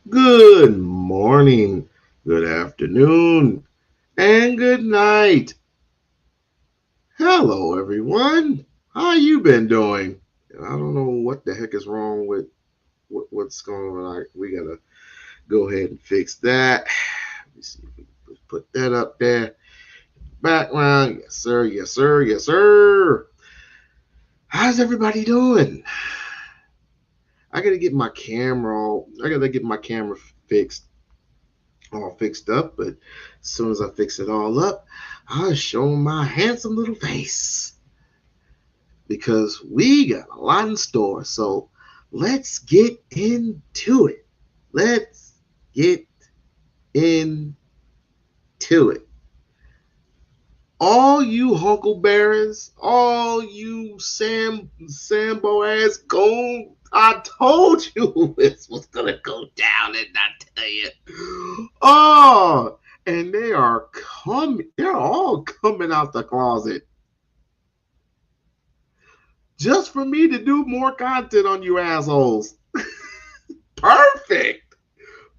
Good morning, good afternoon, and good night. Hello, everyone. How you been doing? I don't know what the heck is wrong with what's going on. We gotta go ahead and fix that. Let me see if we can put that up there. Background, yes sir, yes sir, yes sir. How's everybody doing? I gotta get my camera. I gotta get my camera fixed all fixed up, but as soon as I fix it all up, I'll show my handsome little face because we got a lot in store. So let's get into it. Let's get into it. All you huckleberries, all you Sambo ass gold, I told you this was gonna go down, and I tell you, oh, and they are coming. They're all coming out the closet just for me to do more content on you assholes. Perfect,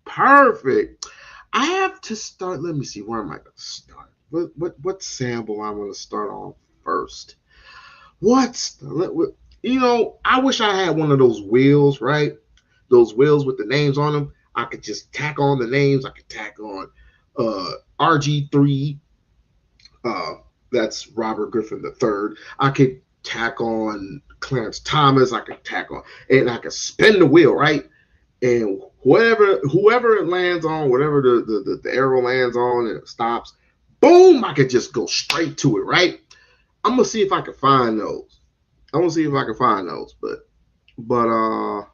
perfect. I have to start. Let me see. Where am I going to start? What sample I'm going to start on first? What's I wish I had one of those wheels, right? Those wheels with the names on them. I could just tack on the names. I could tack on RG3. Uh, that's Robert Griffin III. I could tack on Clarence Thomas. I could tack on, and I could spin the wheel, right? And whoever it lands on, whatever the arrow lands on and it stops, boom, I could just go straight to it, right? I'm gonna see if I can find those. I'm gonna see if I can find those, but let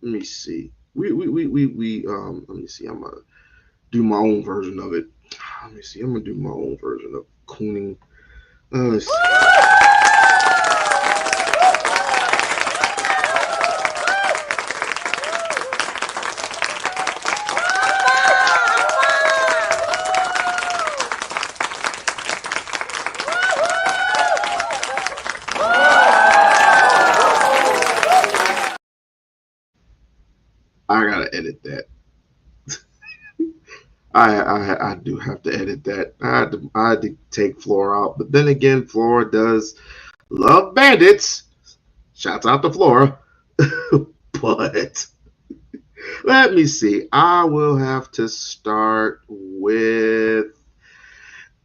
me see. We let me see. I'm gonna do my own version of it. Let me see. I'm gonna do my own version of cooning. Let's see. I gotta edit that. I do have to edit that. I had to take Flora out, but then again, Flora does love bandits. Shouts out to Flora. But let me see. I will have to start with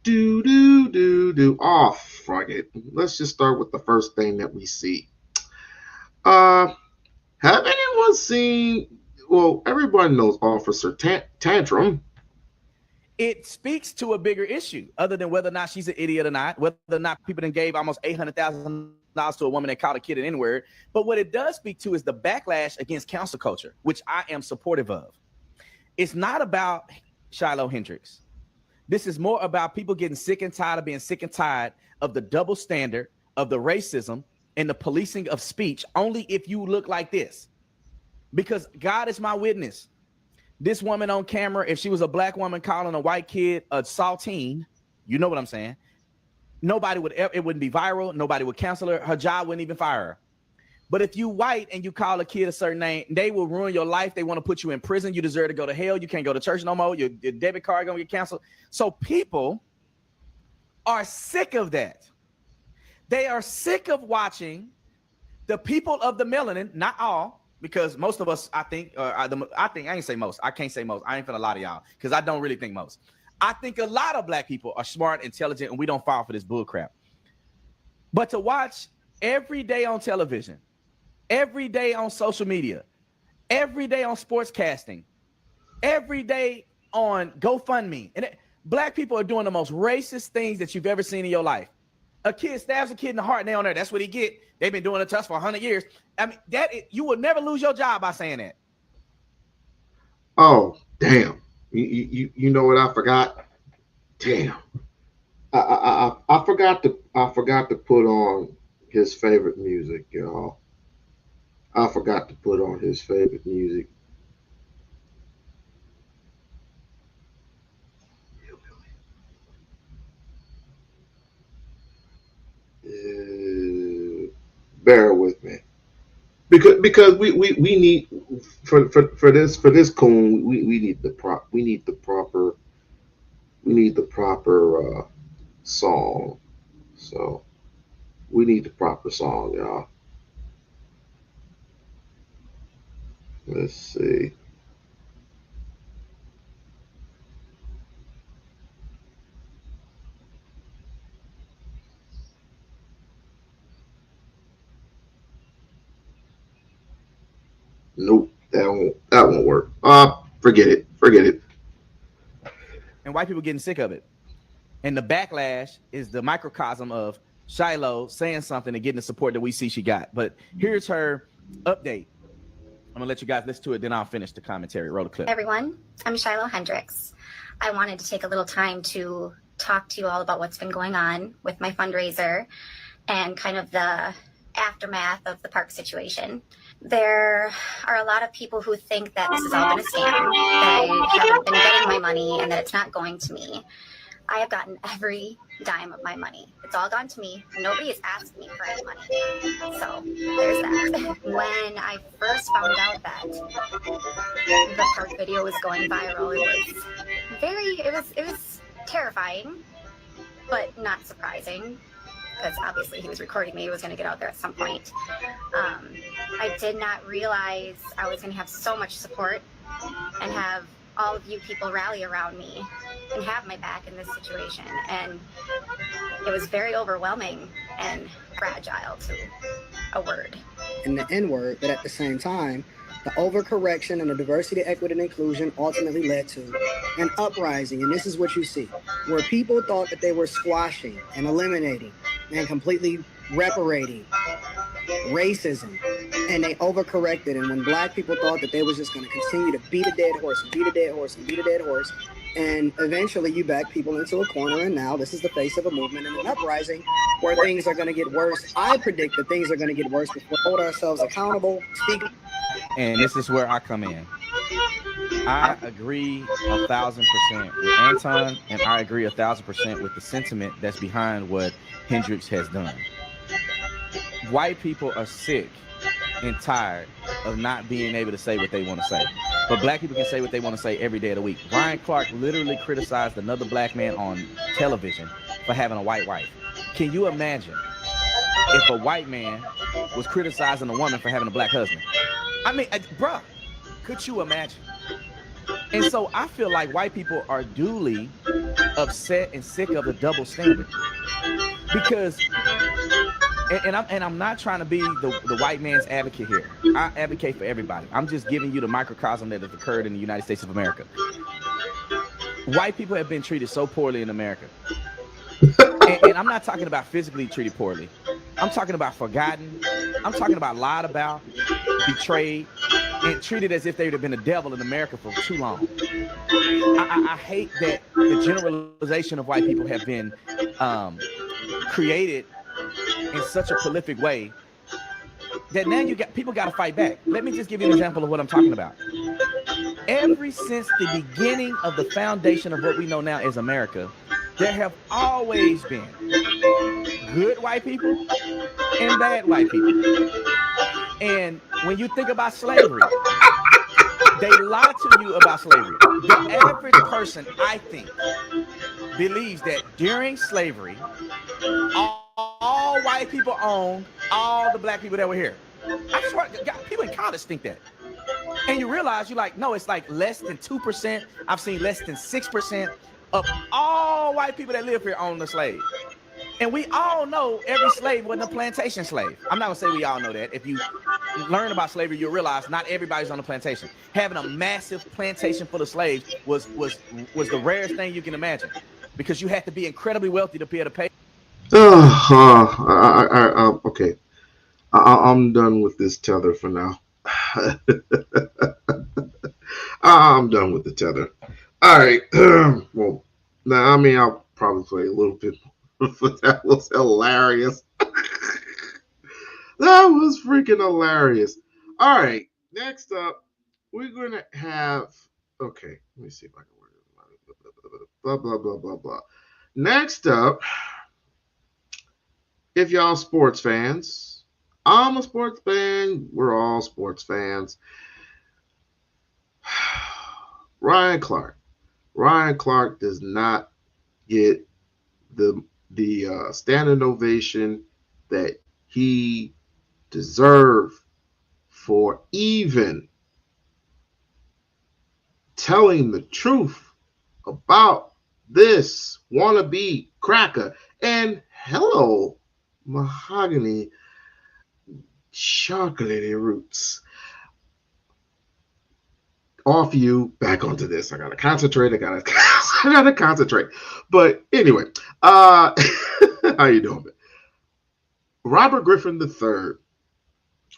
do. Oh, fuck it. Let's just start with the first thing that we see. Uh, have anyone seen? Well, everyone knows Officer Tantrum. It speaks to a bigger issue other than whether or not she's an idiot or not, whether or not people then gave almost $800,000 to a woman that called a kid an N-word. But what it does speak to is the backlash against cancel culture, which I am supportive of. It's not about Shiloh Hendricks. This is more about people getting sick and tired of being sick and tired of the double standard, of the racism, and the policing of speech only if you look like this. Because God is my witness. This woman on camera, if she was a black woman calling a white kid a saltine, you know what I'm saying? Nobody would ever, it wouldn't be viral. Nobody would cancel her. Her job wouldn't even fire her. But if you white and you call a kid a certain name, they will ruin your life. They want to put you in prison. You deserve to go to hell. You can't go to church no more. Your debit card gonna get canceled. So people are sick of that. They are sick of watching the people of the melanin, not all, because most of us, I think, I ain't say most. I can't say most. I ain't finna lie to y'all because I don't really think most. I think a lot of black people are smart, intelligent, and we don't fall for this bull crap. But to watch every day on television, every day on social media, every day on sports casting, every day on GoFundMe, and black people are doing the most racist things that you've ever seen in your life. A kid stabs a kid in the heart, and they on there. That's what he get. They've been doing it to us for 100 years. I mean, you will never lose your job by saying that. Oh, damn. You know what I forgot? Damn. I forgot to put on his favorite music, y'all. I forgot to put on his favorite music. Uh, bear with me because we need for this coon, we need the proper song. So we need the proper song, y'all. Let's see. Nope, that won't work. Forget it. Forget it. And white people getting sick of it. And the backlash is the microcosm of Shiloh saying something and getting the support that we see she got. But here's her update. I'm gonna let you guys listen to it, then I'll finish the commentary. Roll the clip. Everyone, I'm Shiloh Hendricks. I wanted to take a little time to talk to you all about what's been going on with my fundraiser and kind of the aftermath of the park situation. There are a lot of people who think that this has all been a scam, that I haven't been getting my money and that it's not going to me. I have gotten every dime of my money. It's all gone to me. Nobody has asked me for any money. So there's that. When I first found out that the park video was going viral, it was terrifying, but not surprising, because obviously he was recording me. It was going to get out there at some point. I did not realize I was going to have so much support and have all of you people rally around me and have my back in this situation. And it was very overwhelming and fragile, to a word. And the N-word, but at the same time, the overcorrection and the diversity, equity, and inclusion ultimately led to an uprising. And this is what you see, where people thought that they were squashing and eliminating and completely reparating racism, and they overcorrected. And when black people thought that they was just going to continue to beat a dead horse and beat a dead horse and beat a dead horse, and eventually you back people into a corner, and now this is the face of a movement and an uprising where things are going to get worse. I predict that things are going to get worse if we hold ourselves accountable, speak. And this is where I come in. I agree 1,000% with Anton, and I agree 1,000% with the sentiment that's behind what Hendricks has done. White people are sick and tired of not being able to say what they want to say. But black people can say what they want to say every day of the week. Ryan Clark literally criticized another black man on television for having a white wife. Can you imagine if a white man was criticizing a woman for having a black husband? I mean, bruh, could you imagine? And so I feel like white people are duly upset and sick of the double standard. Because I'm not trying to be the white man's advocate here. I advocate for everybody. I'm just giving you the microcosm that has occurred in the United States of America. White people have been treated so poorly in America. And I'm not talking about physically treated poorly. I'm talking about forgotten. I'm talking about lied about, betrayed, and treated as if they would have been the devil in America for too long. I hate that the generalization of white people have been created in such a prolific way that now people got to fight back. Let me just give you an example of what I'm talking about. Ever since the beginning of the foundation of what we know now as America, there have always been good white people and bad white people. And when you think about slavery, they lie to you about slavery. The average person, I think, believes that during slavery, all white people owned all the black people that were here. I swear, people in college think that. And you realize, you're like, no, it's like less than 2%. I've seen less than 6% of all white people that live here own the slave. And we all know every slave wasn't a plantation slave. I'm not gonna say we all know that. If you learn about slavery, you'll realize not everybody's on a plantation. Having a massive plantation full of slaves was the rarest thing you can imagine, because you had to be incredibly wealthy to be able to pay. Okay. I'm done with this tether for now. I'm done with the tether. All right. Well, now, I mean, I'll probably play a little bit more, but that was hilarious. That was freaking hilarious. All right. Next up, we're going to have. Okay. Let me see if I can work it. Blah, blah, blah, blah, blah. Next up, if y'all sports fans, I'm a sports fan. We're all sports fans. Ryan Clark. Ryan Clark does not get the standing ovation that he deserved for even telling the truth about this wannabe cracker. And hello, mahogany chocolatey roots. Off you, back onto this. I gotta concentrate. I gotta concentrate. But anyway, uh, how you doing? Robert Griffin III.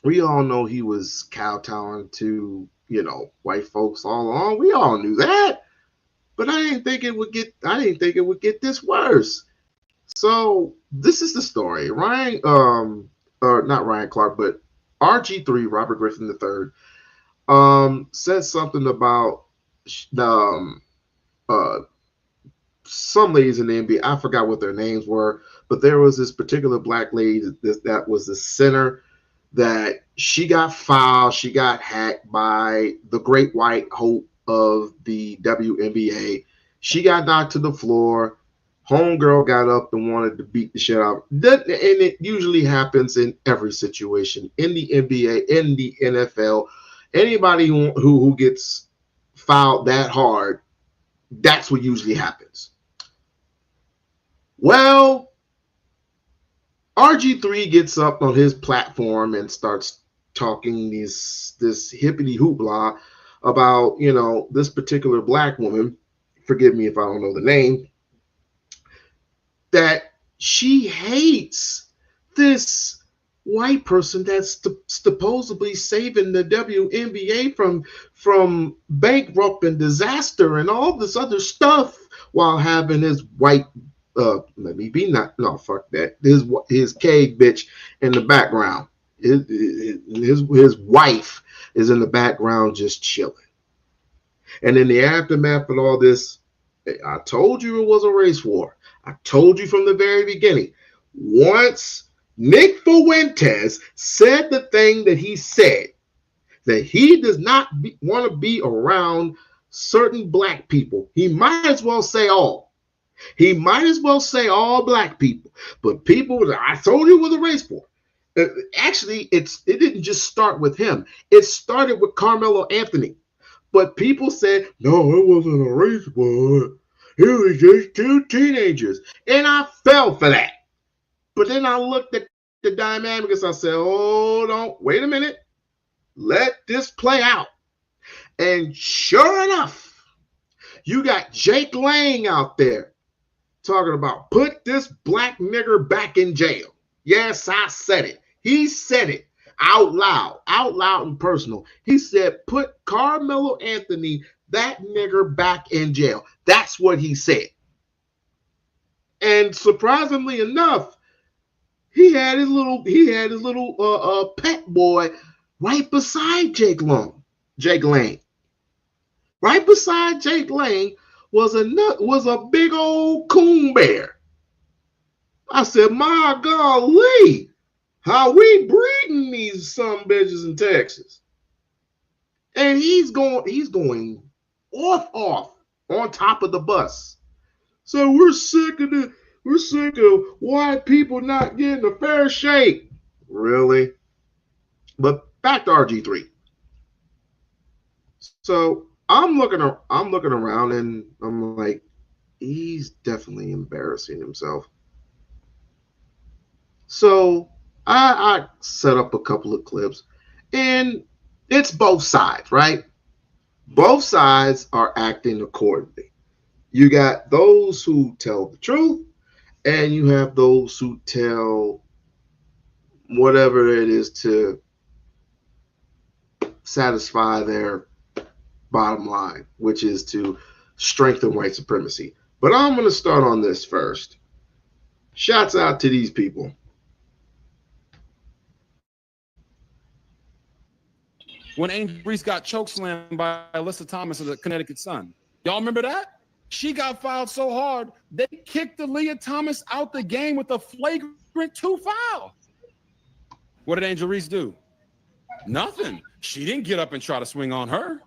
We all know he was kowtowing to white folks all along. We all knew that, but I didn't think it would get. I didn't think it would get this worse. So this is the story. Or not Ryan Clark, but RG3, Robert Griffin III, said something about um, uh, some ladies in the NBA. I forgot what their names were, but there was this particular black lady that was the center that she got fouled, she got hacked by the great white hope of the WNBA. She got knocked to the floor. Homegirl got up and wanted to beat the shit out. And it usually happens in every situation in the NBA, in the NFL. Anybody who gets fouled that hard, that's what usually happens. Well, RG3 gets up on his platform and starts talking this hippity hoopla about, this particular black woman, forgive me if I don't know the name, that she hates this white person that's supposedly saving the WNBA from bankrupt and disaster and all this other stuff while having his white let me be not no fuck that his cave bitch in the background. His wife is in the background just chilling. And in the aftermath of all this, I told you it was a race war. I told you from the very beginning. Once Nick Fuentes said the thing that he said, that he does not want to be around certain black people, he might as well say all. He might as well say all black people. But people, I told you it was a race war. Actually, it didn't just start with him. It started with Carmelo Anthony. But people said, no, it wasn't a race war. It was just two teenagers. And I fell for that. But then I looked at the dynamics. I said, hold on, wait a minute. Let this play out. And sure enough, you got Jake Lang out there talking about put this black nigger back in jail. Yes, I said it. He said it out loud and personal. He said, put Carmelo Anthony, that nigger, back in jail. That's what he said. And surprisingly enough, he had his little pet boy right beside Jake Lang. Right beside Jake Lang was a big old coon bear. I said, my golly, how we breeding these some bitches in Texas. And he's going off on top of the bus. So we're sick of white people not getting a fair shake. Really? But back to RG3. So I'm looking around and I'm like, he's definitely embarrassing himself. So I set up a couple of clips, and it's both sides, right? Both sides are acting accordingly. You got those who tell the truth, and you have those who tell whatever it is to satisfy their bottom line, which is to strengthen white supremacy. But I'm going to start on this first. Shouts out to these people. When Angel Reese got chokeslammed by Alyssa Thomas of the Connecticut Sun. Y'all remember that? She got fouled so hard, they kicked Aaliyah Thomas out the game with a flagrant 2 foul. What did Angel Reese do? Nothing. She didn't get up and try to swing on her.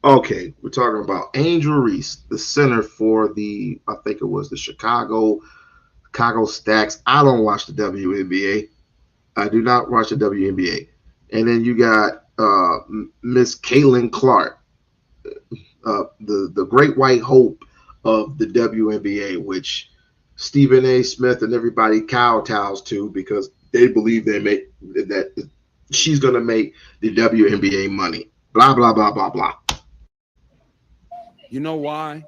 Okay, we're talking about Angel Reese, the center for the, I think it was the Chicago Stacks. I don't watch the WNBA. I do not watch the WNBA. And then you got Miss Caitlin Clark, the great white hope of the WNBA, which Stephen A. Smith and everybody kowtows to because they believe that she's going to make the WNBA money. Blah blah blah blah blah. You know why?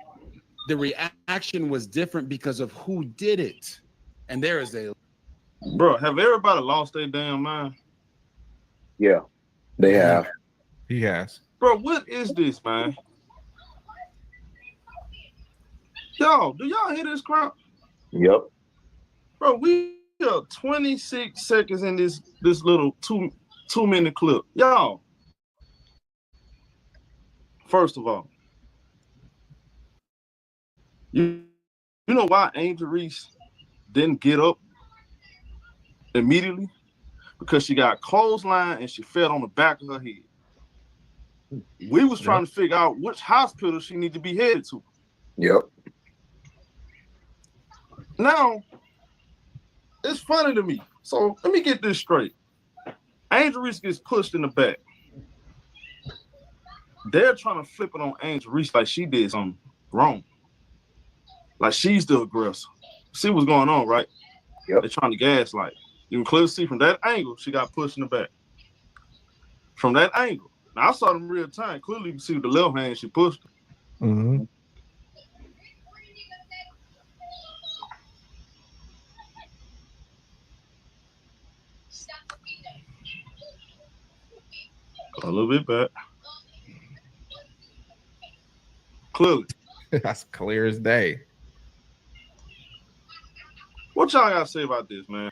The reaction was different because of who did it. And there is a Bro, have everybody lost their damn mind? Yeah, they have. He has. Bro, what is this, man? Y'all, do y'all hear this crowd? Yep. Bro, we are 26 seconds in this little two-minute clip. Y'all, first of all, you know why Angel Reese didn't get up immediately? Because she got clothesline and she fell on the back of her head. We was trying to figure out which hospital she need to be headed to. Yep. Now, it's funny to me. So let me get this straight. Angel Reese gets pushed in the back. They're trying to flip it on Angel Reese like she did something wrong. Like she's the aggressor. See what's going on, right? Yep. They're trying to gaslight. You can clearly see from that angle, she got pushed in the back. From that angle. Now, I saw them real time. Clearly, you can see with the left hand, she pushed her. Mm-hmm. A little bit back. Clearly. That's clear as day. What y'all got to say about this, man?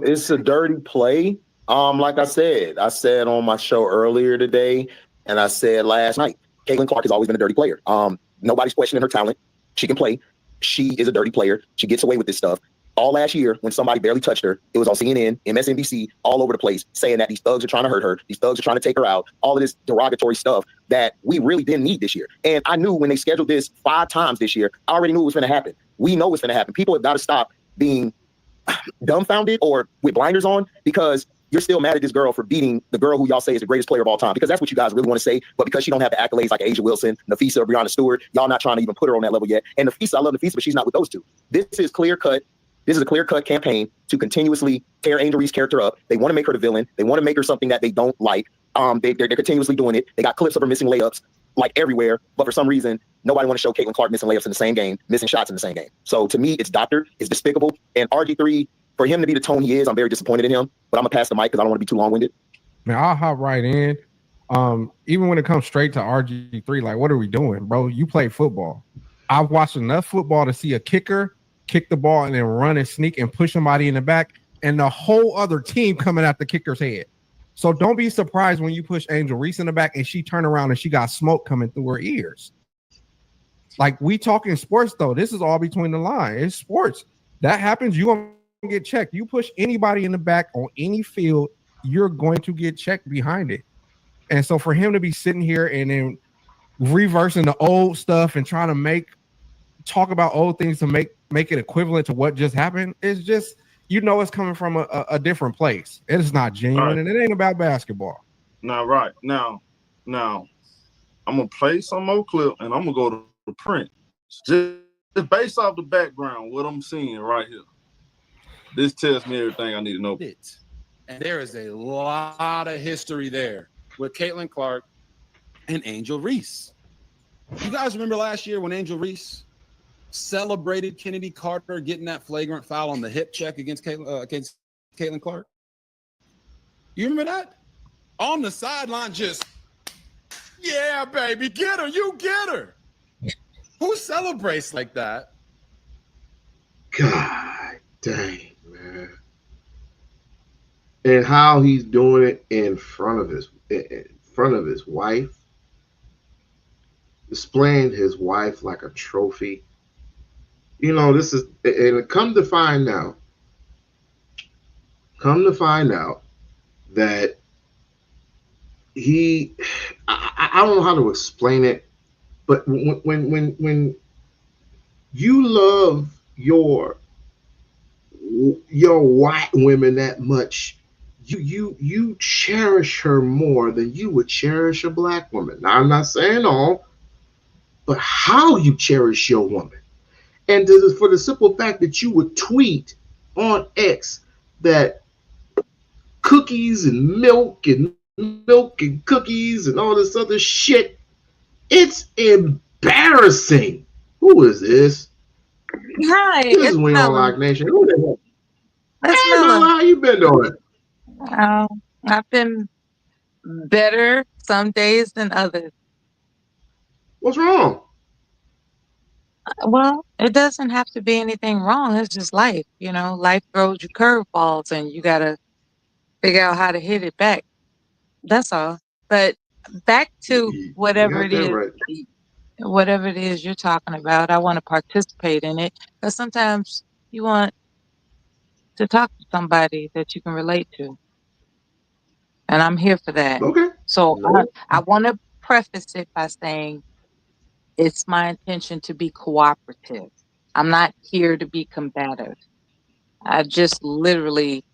It's a dirty play. Like I said on my show earlier today, and I said last night, Caitlin Clark has always been a dirty player. Nobody's questioning her talent. She can play. She is a dirty player. She gets away with this stuff. All last year, when somebody barely touched her, it was on CNN, MSNBC, all over the place, saying that these thugs are trying to hurt her. These thugs are trying to take her out. All of this derogatory stuff that we really didn't need this year. And I knew when they scheduled this 5 times this year, I already knew it was going to happen. We know what's going to happen. People have got to stop being dumbfounded or with blinders on because you're still mad at this girl for beating the girl who y'all say is the greatest player of all time, because that's what you guys really want to say. But because she don't have the accolades like Asia Wilson, Nafisa, or Breonna Stewart, y'all not trying to even put her on that level yet. And Nafisa, I love Nafisa, but she's not with those two. This is clear cut. This is a clear-cut campaign to continuously tear Angel Reese's character up. They want to make her the villain. They want to make her something that they don't like. They're continuously doing it. They got clips of her missing layups like everywhere, but for some reason, nobody want to show Caitlin Clark missing layups in the same game, missing shots in the same game. So to me, it's doctored. It's despicable. And RG3, for him to be the tone he is, I'm very disappointed in him. But I'm gonna pass the mic because I don't want to be too long-winded. Man, I'll hop right in. Even when it comes straight to RG3, like, what are we doing, bro? You play football. I've watched enough football to see a kicker kick the ball and then run and sneak and push somebody in the back, and the whole other team coming at the kicker's head. So don't be surprised when you push Angel Reese in the back and she turned around and she got smoke coming through her ears. Like, we talking sports, though. This is all between the lines. It's sports. That happens, you're going to get checked. You push anybody in the back on any field, you're going to get checked behind it. And so for him to be sitting here and then reversing the old stuff and trying to talk about old things to make it equivalent to what just happened, is just, it's coming from a different place. It is not genuine, and it ain't about basketball. Now, right. Now, I'm going to play some more clip, and I'm going to go to the print. Just based off the background, what I'm seeing right here. This tells me everything I need to know. And there is a lot of history there with Caitlin Clark and Angel Reese. You guys remember last year when Angel Reese celebrated Kennedy Carter getting that flagrant foul on the hip check against Caitlin Clark? You remember that? On the sideline, just, yeah, baby, get her, you get her. Who celebrates like that? God dang, man. And how he's doing it in front of his wife, displaying his wife like a trophy. This is, and come to find out that he, I don't know how to explain it, but when you love your white women that much, you cherish her more than you would cherish a black woman. Now I'm not saying all, but how you cherish your woman, and for the simple fact that you would tweet on X that cookies and milk and cookies and all this other shit, it's embarrassing. Who is this? Hi, This is it's We On Mella. Loc Nation. Who the hell? It's Hey Mela, Mella. how you been doing? Um, I've been better some days than others. What's wrong? Well, it doesn't have to be anything wrong. It's just life. Life throws you curveballs and you got to figure out how to hit it back. That's all. But back to You got that right. whatever it is you're talking about, I want to participate in it because sometimes you want to talk to somebody that you can relate to. And I'm here for that. Okay. So I, No. I want to preface it by saying it's my intention to be cooperative. I'm not here to be combative. I just literally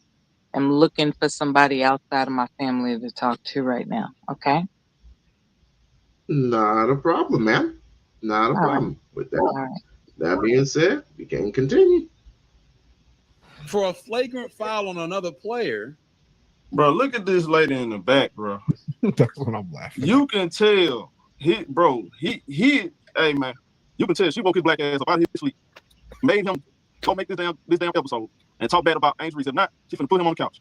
am looking for somebody outside of my family to talk to right now. Okay? Not a problem, man. Not a All right. problem. With that, All right. that being said, we can continue. For a flagrant foul on another player, Bro, look at this lady in the back, bro. That's what I'm laughing. You can tell hey man, you can tell she woke his black ass up out of his sleep, made him go make this damn episode and talk bad about Angel Reese. If not, she finna put him on the couch.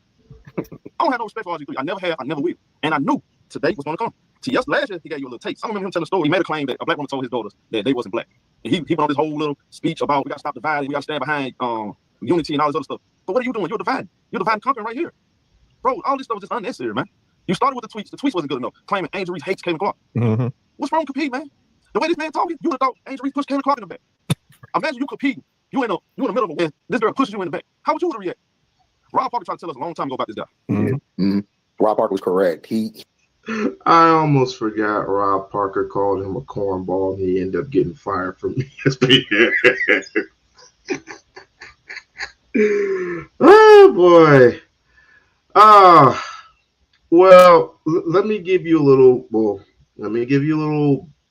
I don't have no respect for RG3. I never have, I never will. And I knew today was gonna come. See, last year he gave you a little taste. I remember him telling a story. He made a claim that a black woman told his daughters that they wasn't black. And he went on this whole little speech about we gotta stop dividing, we gotta stand behind unity and all this other stuff. But what are you doing? You're dividing. You're dividing conquering right here. Bro, all this stuff was just unnecessary, man. You started with the tweets. The tweets wasn't good enough. Claiming Angel Reese hates Kevin Clark. Mm-hmm. What's wrong with competing, man? The way this man talking, you would have thought Angel Reese pushed Kevin Clark in the back. Imagine you competing. You in the middle of it, and this girl pushes you in the back. How would you react? Rob Parker tried to tell us a long time ago about this guy. Mm-hmm. Mm-hmm. Rob Parker was correct. I almost forgot Rob Parker called him a cornball and he ended up getting fired from ESPN. Oh boy. Well, let me give you a little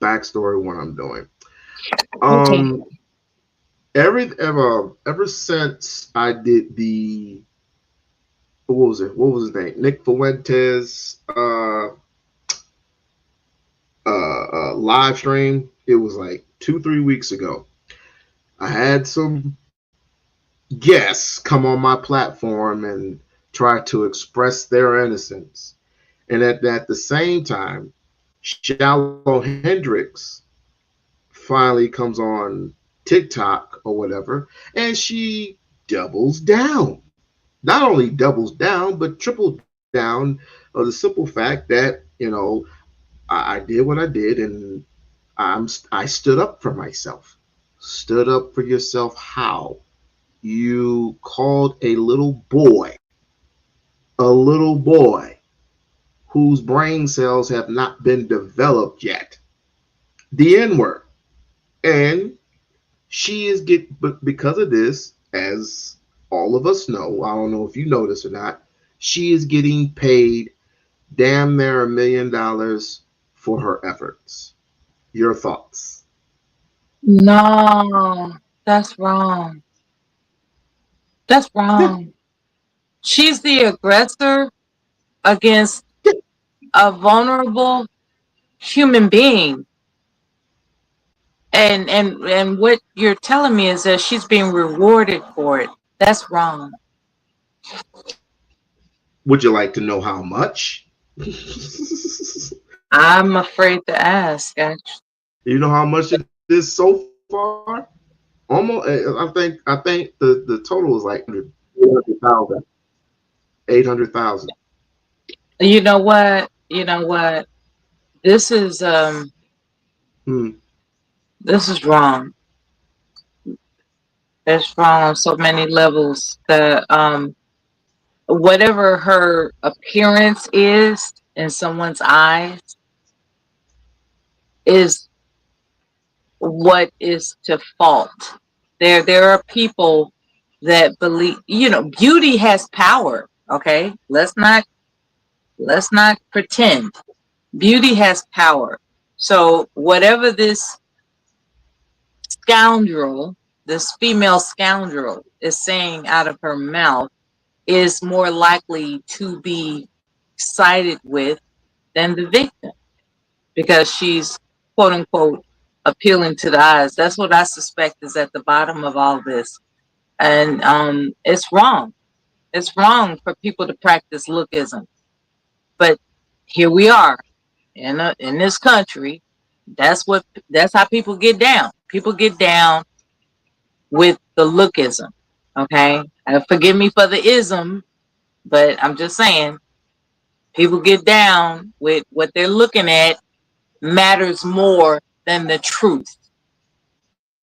backstory of what I'm doing. Okay. Um ever since I did the what was his name? Nick Fuentes live stream. It was like 2-3 weeks ago. I had some guests come on my platform and try to express their innocence. And at the same time, Shallow Hendrix finally comes on TikTok or whatever, and she doubles down. Not only doubles down, but triple down of the simple fact that, I did what I did and I stood up for myself. Stood up for yourself how? You called a little boy whose brain cells have not been developed yet, the N word. And she is because of this, as all of us know, I don't know if you know this or not, she is getting paid damn near $1 million for her efforts. Your thoughts? No, that's wrong. That's Yeah, wrong. She's the aggressor against a vulnerable human being. And what you're telling me is that she's being rewarded for it. That's wrong. would you like to know how much? I'm afraid to ask, actually. You know how much it is so far? Almost. I think the total is like 800,000. 800,000. You know what? You know what? This is Hmm. this is wrong. It's wrong on so many levels. The whatever her appearance is, in someone's eyes is what is to fault. There are people that believe, beauty has power. Okay, let's not pretend. Beauty has power. So whatever this scoundrel, this female scoundrel, is saying out of her mouth is more likely to be sided with than the victim, because she's quote unquote appealing to the eyes. That's what I suspect is at the bottom of all this. And it's wrong. It's wrong for people to practice lookism. But here we are in this country. That's how people get down. People get down with the lookism. Okay. Forgive me for the ism, but I'm just saying people get down with what they're looking at matters more than the truth.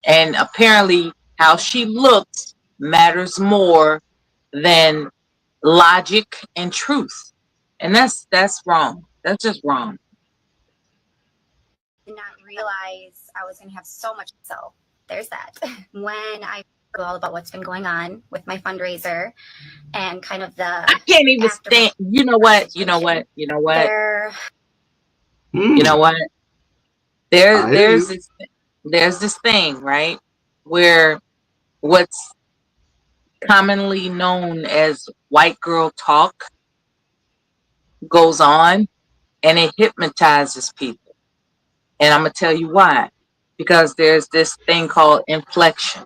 And apparently how she looks matters more than logic and truth. And that's wrong. That's just wrong. Did not realize I was going to have so much. So there's that. When I all about what's been going on with my fundraiser and kind of the I can't even stand. You know what? You know what? You know what? You know what? There's this thing, right? Where what's commonly known as white girl talk goes on, and it hypnotizes people. And I'm gonna tell you why. Because there's this thing called inflection.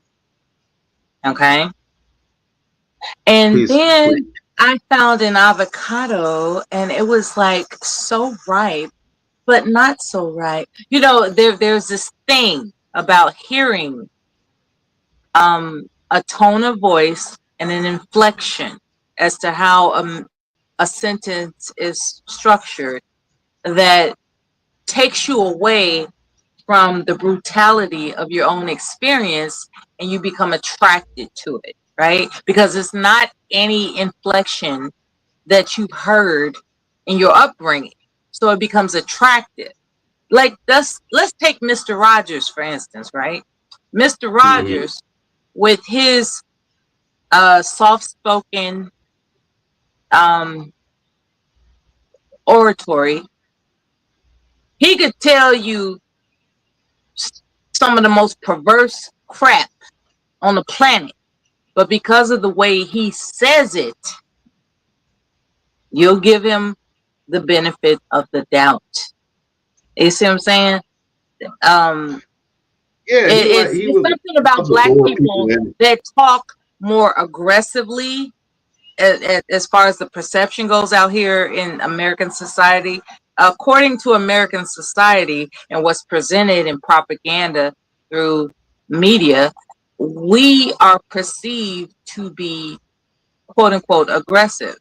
Okay. And then I found an avocado, and it was like so ripe, but not so ripe. There's this thing about hearing a tone of voice and an inflection as to how a sentence is structured that takes you away from the brutality of your own experience, and you become attracted to it, right? Because it's not any inflection that you've heard in your upbringing. So it becomes attractive. Like let's take Mr. Rogers, for instance, right? Mr. Rogers, with his soft-spoken oratory, he could tell you some of the most perverse crap on the planet, but because of the way he says it, you'll give him the benefit of the doubt. You see what I'm saying? It's something about black people that talk more aggressively as far as the perception goes out here in American society. According to American society and what's presented in propaganda through media, we are perceived to be quote unquote aggressive,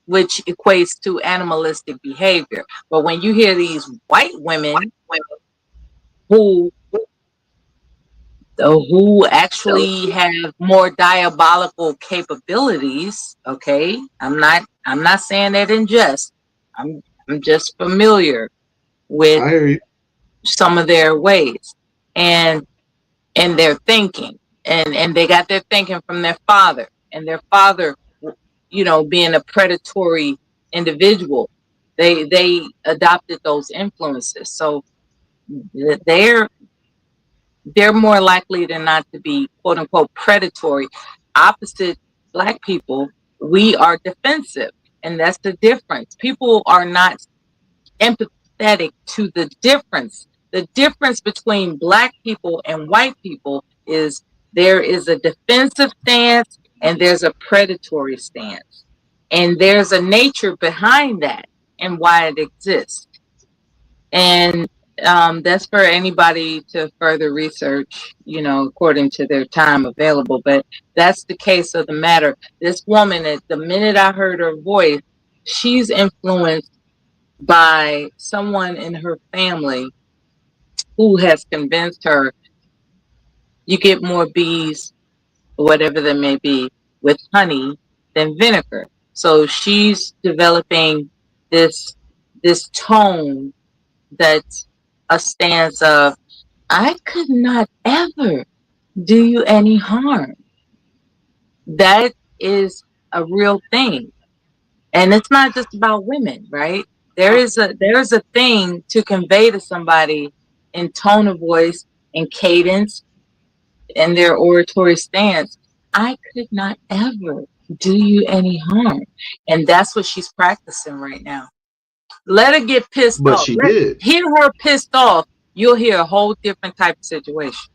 which equates to animalistic behavior. But when you hear these white women who actually have more diabolical capabilities, okay, I'm not saying that in jest. I'm just familiar with some of their ways and their thinking, and they got their thinking from their father, and their father, being a predatory individual, they adopted those influences. So they're more likely than not to be quote unquote predatory. Opposite black people, we are defensive, and that's the difference. People are not empathetic to the difference. The difference between black people and white people is there is a defensive stance and there's a predatory stance. And there's a nature behind that and why it exists. And that's for anybody to further research, according to their time available. But that's the case of the matter. This woman, at the minute I heard her voice, she's influenced by someone in her family who has convinced her you get more bees, whatever they may be, with honey than vinegar. So she's developing this this tone that's a stance of, I could not ever do you any harm. That is a real thing. And it's not just about women, right? There is a thing to convey to somebody in tone of voice and cadence and their oratory stance. I could not ever do you any harm. And that's what she's practicing right now. Let her get pissed But off. she did. Hear her pissed off. You'll hear a whole different type of situation.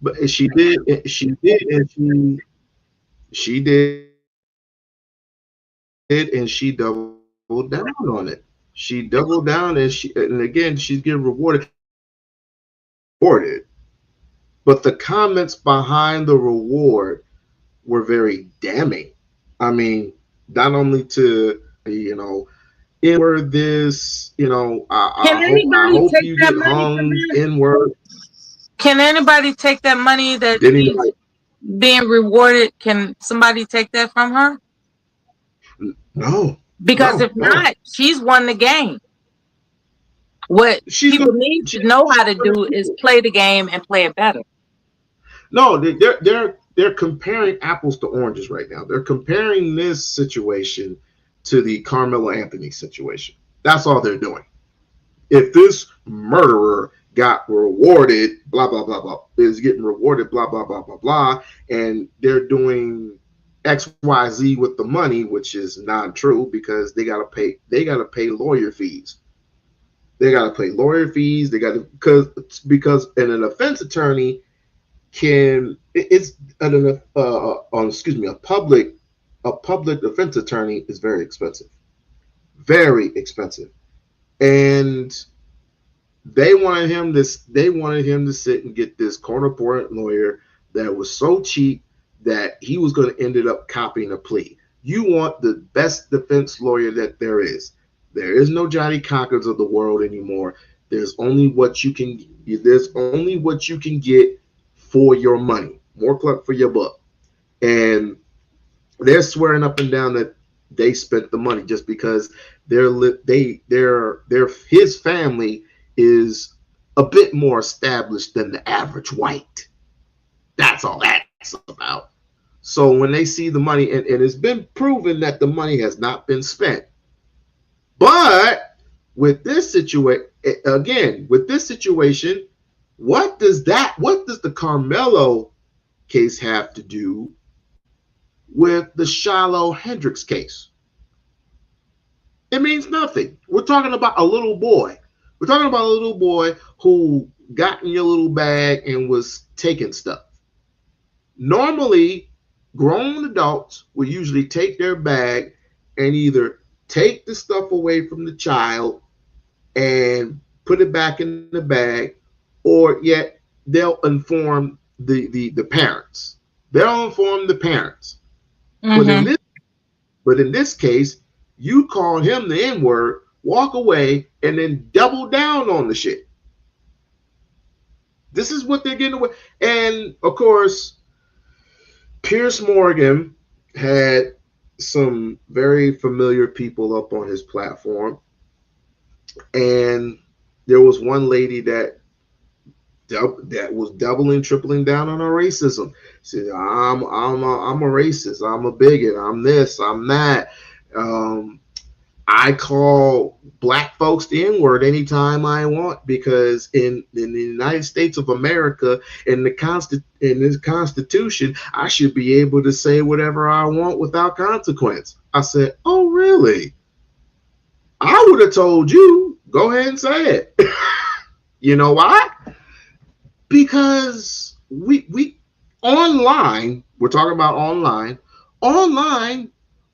But she did. She did, and she doubled down on it. She doubled down, and again, she's getting rewarded. Rewarded, but the comments behind the reward were very damning. I mean, not only to inward this, Can I anybody hope take you that get money from hung her? inward. Can anybody take that money that Didn't she's even being rewarded? Can somebody take that from her? no, Because if no. not, she's won the game. What She's people gonna need to know how to do is play the game and play it better. no. They're comparing apples to oranges right now. They're comparing this situation to the Carmelo Anthony situation. That's all they're doing. If this murderer got rewarded, blah blah blah blah, is getting rewarded, blah blah blah blah blah, and they're doing XYZ with the money, which is not true because they gotta pay. They gotta pay lawyer fees. They gotta pay lawyer fees. They gotta because an offense attorney it's excuse me, a public defense attorney is very expensive, and they wanted him to sit and get this corner point lawyer that was so cheap that he was going to end up copying a plea. You want the best defense lawyer that there is. There is no Johnny Cockers of the world anymore. There's only what you can get for your money. More cluck for your buck. And they're swearing up and down that they spent the money just because his family is a bit more established than the average white. That's all that's about. So when they see the money, and it's been proven that the money has not been spent, but with this situation, what does the Carmelo case have to do with the Shiloh Hendricks case? It means nothing. We're talking about a little boy. We're talking about a little boy who got in your little bag and was taking stuff. Normally, grown adults will usually take their bag and either take the stuff away from the child and put it back in the bag, or yet they'll inform the parents. They'll inform the parents. Mm-hmm. But in this case, you call him the N-word, walk away, and then double down on the shit. This is what they're getting away. And of course, Pierce Morgan had some very familiar people up on his platform. And there was one lady that was doubling, tripling down on her racism. She said, I'm a racist. I'm a bigot. I'm this. I'm that. I call black folks the N-word anytime I want because in the United States of America, in this Constitution, I should be able to say whatever I want without consequence. I said, oh, really? I would have told you, go ahead and say it. You know why? Because we online, we're talking about online,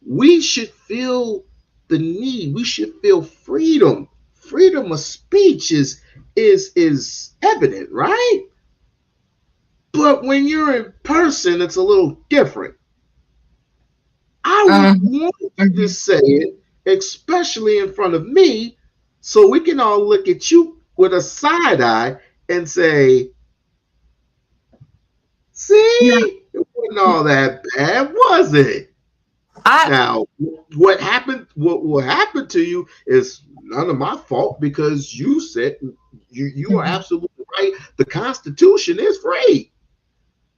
we should feel the need. We should feel freedom. Freedom of speech is evident, right? But when you're in person, it's a little different. I would want you to say it, especially in front of me, so we can all look at you with a side eye and say, see, it wasn't all that bad, was it? Now, what happened? What happened to you is none of my fault because you said you are absolutely right. The Constitution is free.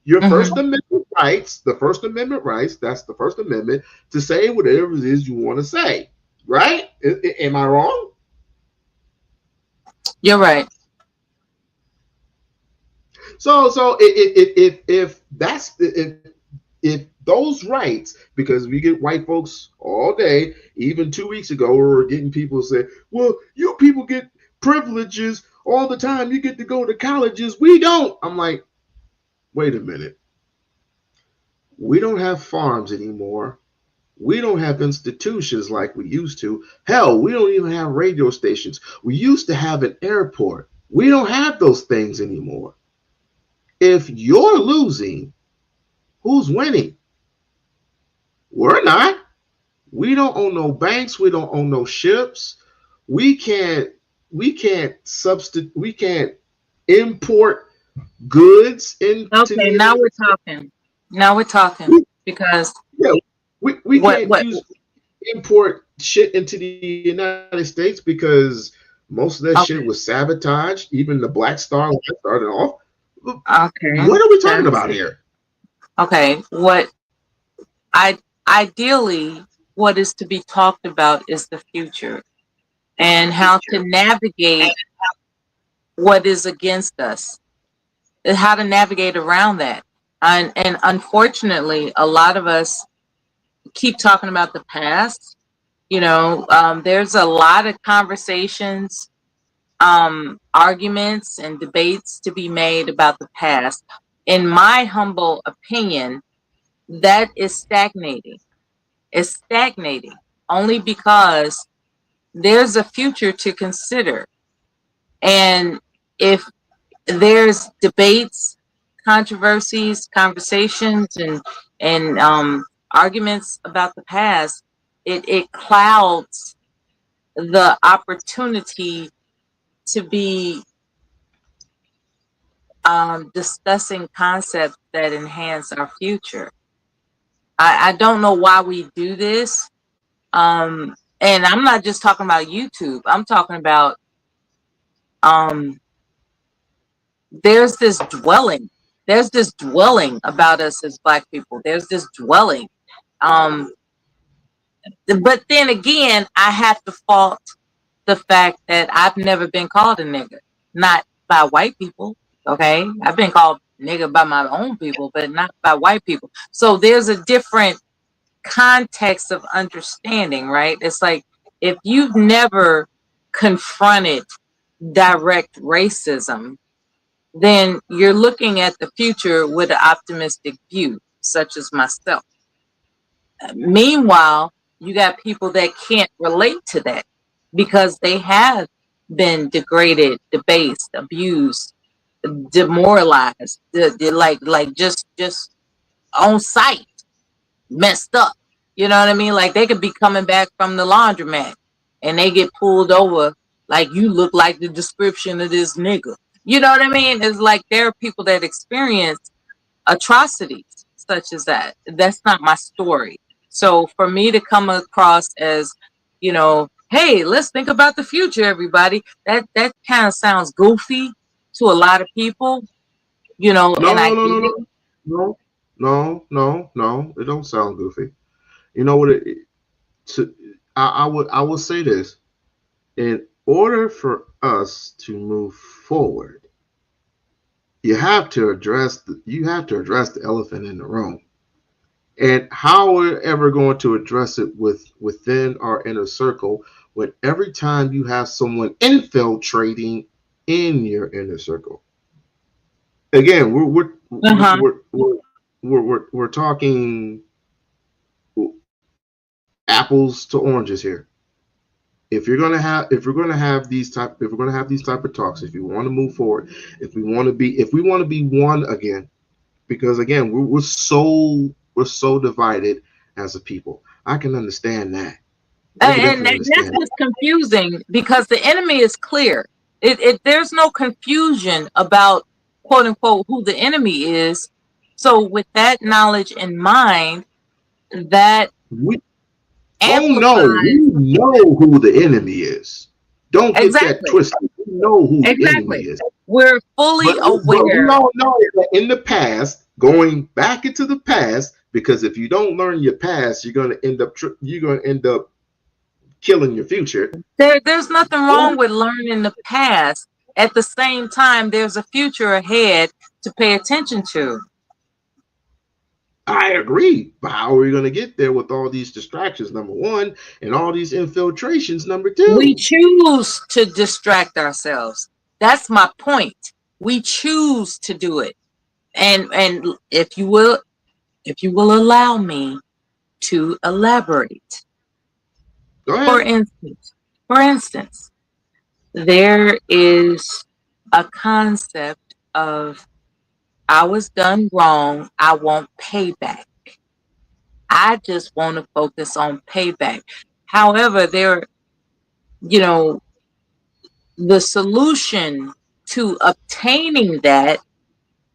Your First Amendment rights, the First Amendment rights. That's the First Amendment to say whatever it is you want to say. Right? Am I wrong? You're right. So if that's if those rights, because we get white folks all day, even 2 weeks ago, we were getting people say, well, you people get privileges all the time. You get to go to colleges. We don't. I'm like, wait a minute. We don't have farms anymore. We don't have institutions like we used to. Hell, we don't even have radio stations. We used to have an airport. We don't have those things anymore. If you're losing, who's winning? We're not. We don't own no banks. We don't own no ships. We can't. We can't import goods into Okay, the now United we're States. talking. Now we're talking We, because yeah, we can't what use import shit into the United States because most of that shit was okay, sabotaged. Even the Black Star Line started off. okay. What are we talking That's about here? okay. What I ideally what is to be talked about is the future and how to navigate what is against us, and how to navigate around that. And unfortunately, a lot of us keep talking about the past. There's a lot of conversations, arguments, and debates to be made about the past. In my humble opinion, that is stagnating. It's stagnating only because there's a future to consider. And if there's debates, controversies, conversations, and arguments about the past, it clouds the opportunity to be discussing concepts that enhance our future. I don't know why we do this. And I'm not just talking about YouTube. I'm talking about um, there's this dwelling. There's this dwelling about us as Black people. There's this dwelling. Um, but then again, I have to fault the fact that I've never been called a nigger, not by white people. Okay, I've been called nigger by my own people, but not by white people. So there's a different context of understanding, right? It's like if you've never confronted direct racism, then you're looking at the future with an optimistic view, such as myself. Meanwhile, you got people that can't relate to that because they have been degraded, debased, abused, demoralized, like just on sight, messed up. You know what I mean? Like they could be coming back from the laundromat and they get pulled over like you look like the description of this nigga. You know what I mean? It's like there are people that experience atrocities such as that. That's not my story. So for me to come across as, hey, let's think about the future, everybody. That kind of sounds goofy to a lot of people, and No, I no, no, get no, it. no, no, no. It don't sound goofy. You know what? To I will say this: in order for us to move forward, you have to address the elephant in the room. And how we're ever going to address it within our inner circle when every time you have someone infiltrating in your inner circle. Again, Uh-huh. we're talking apples to oranges here. If we're gonna have these type of talks, if you want to move forward, if we want to be one again, because again we're so divided as a people. I can understand that. I can And definitely that's understand what's confusing because the enemy is clear. It there's no confusion about quote unquote who the enemy is. So with that knowledge in mind, that We oh no, amplifies. we know who the enemy is. Don't get that Exactly. twisted. We know who the enemy Exactly. is. We're fully But we aware. all know that in the past, going back into the past, because if you don't learn your past, you're gonna end up killing your future. There's nothing wrong with learning the past. At the same time, there's a future ahead to pay attention to. I agree. But how are we going to get there with all these distractions, number one, and all these infiltrations, number We two? choose to distract ourselves. That's my point. We choose to do it. And if you will allow me to elaborate. Go For ahead. instance, for instance, there is a concept of I was done wrong, I want payback. I just want to focus on payback. However, you know, the solution to obtaining that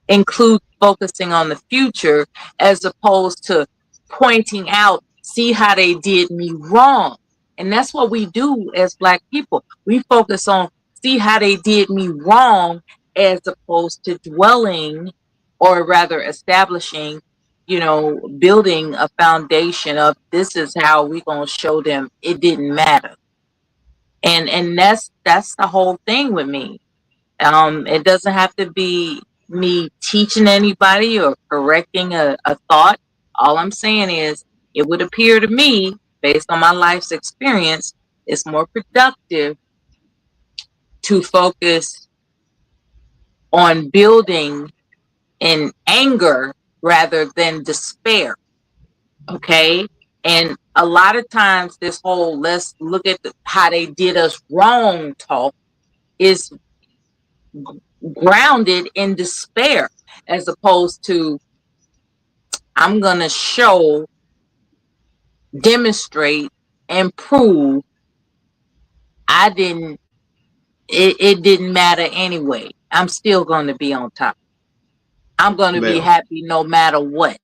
includes focusing on the future as opposed to pointing out, see how they did me wrong. And that's what we do as Black people. We focus on, see how they did me wrong, as opposed to dwelling, or rather establishing, building a foundation of, this is how we going to show them it didn't matter. And that's the whole thing with me. It doesn't have to be me teaching anybody or correcting a thought. All I'm saying is, it would appear to me, based on my life's experience, it's more productive to focus on building in anger rather than despair. Okay. And a lot of times, this whole let's look at how they did us wrong talk is grounded in despair, as opposed to, I'm going to show, demonstrate, and prove I didn't, it didn't matter anyway. I'm still going to be on top. I'm going to be Mel, happy no matter what.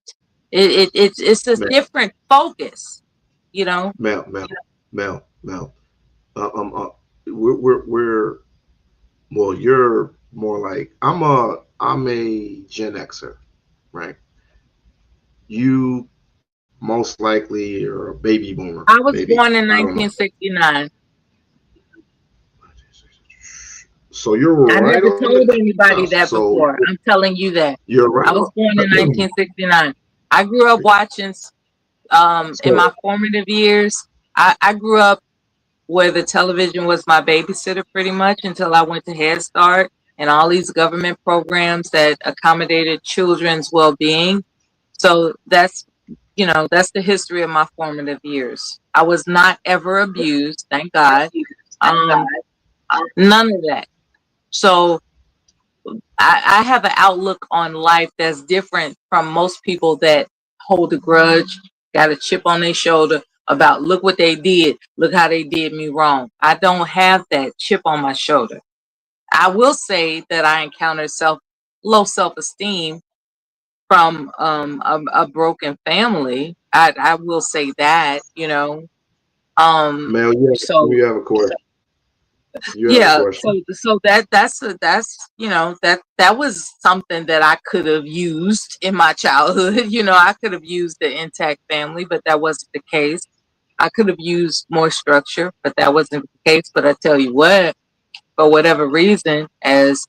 It's a Mel, different focus, you know? Mel, Mel. Uh, um, uh, we're well. You're more like I'm a Gen Xer, right? You most likely are a baby boomer, I was maybe. born in I don't know. 1969. So you're I right never on told the anybody cusp. that So before. I'm telling you that. you're right I was born in on. 1969. I grew up watching, in So my formative years, I grew up where the television was my babysitter pretty much until I went to Head Start and all these government programs that accommodated children's well-being. So that's the history of my formative years. I was not ever abused, thank God. Um, None of that. So I have an outlook on life that's different from most people that hold a grudge, got a chip on their shoulder about, look what they did, look how they did me wrong. I don't have that chip on my shoulder. I will say that I encountered low self-esteem from a broken family. I will say that. Mel, So you have a question. You have a yeah, question. so that was something that I could have used in my childhood. I could have used the intact family, but that wasn't the case. I could have used more structure, but that wasn't the case. But I tell you what, for whatever reason, as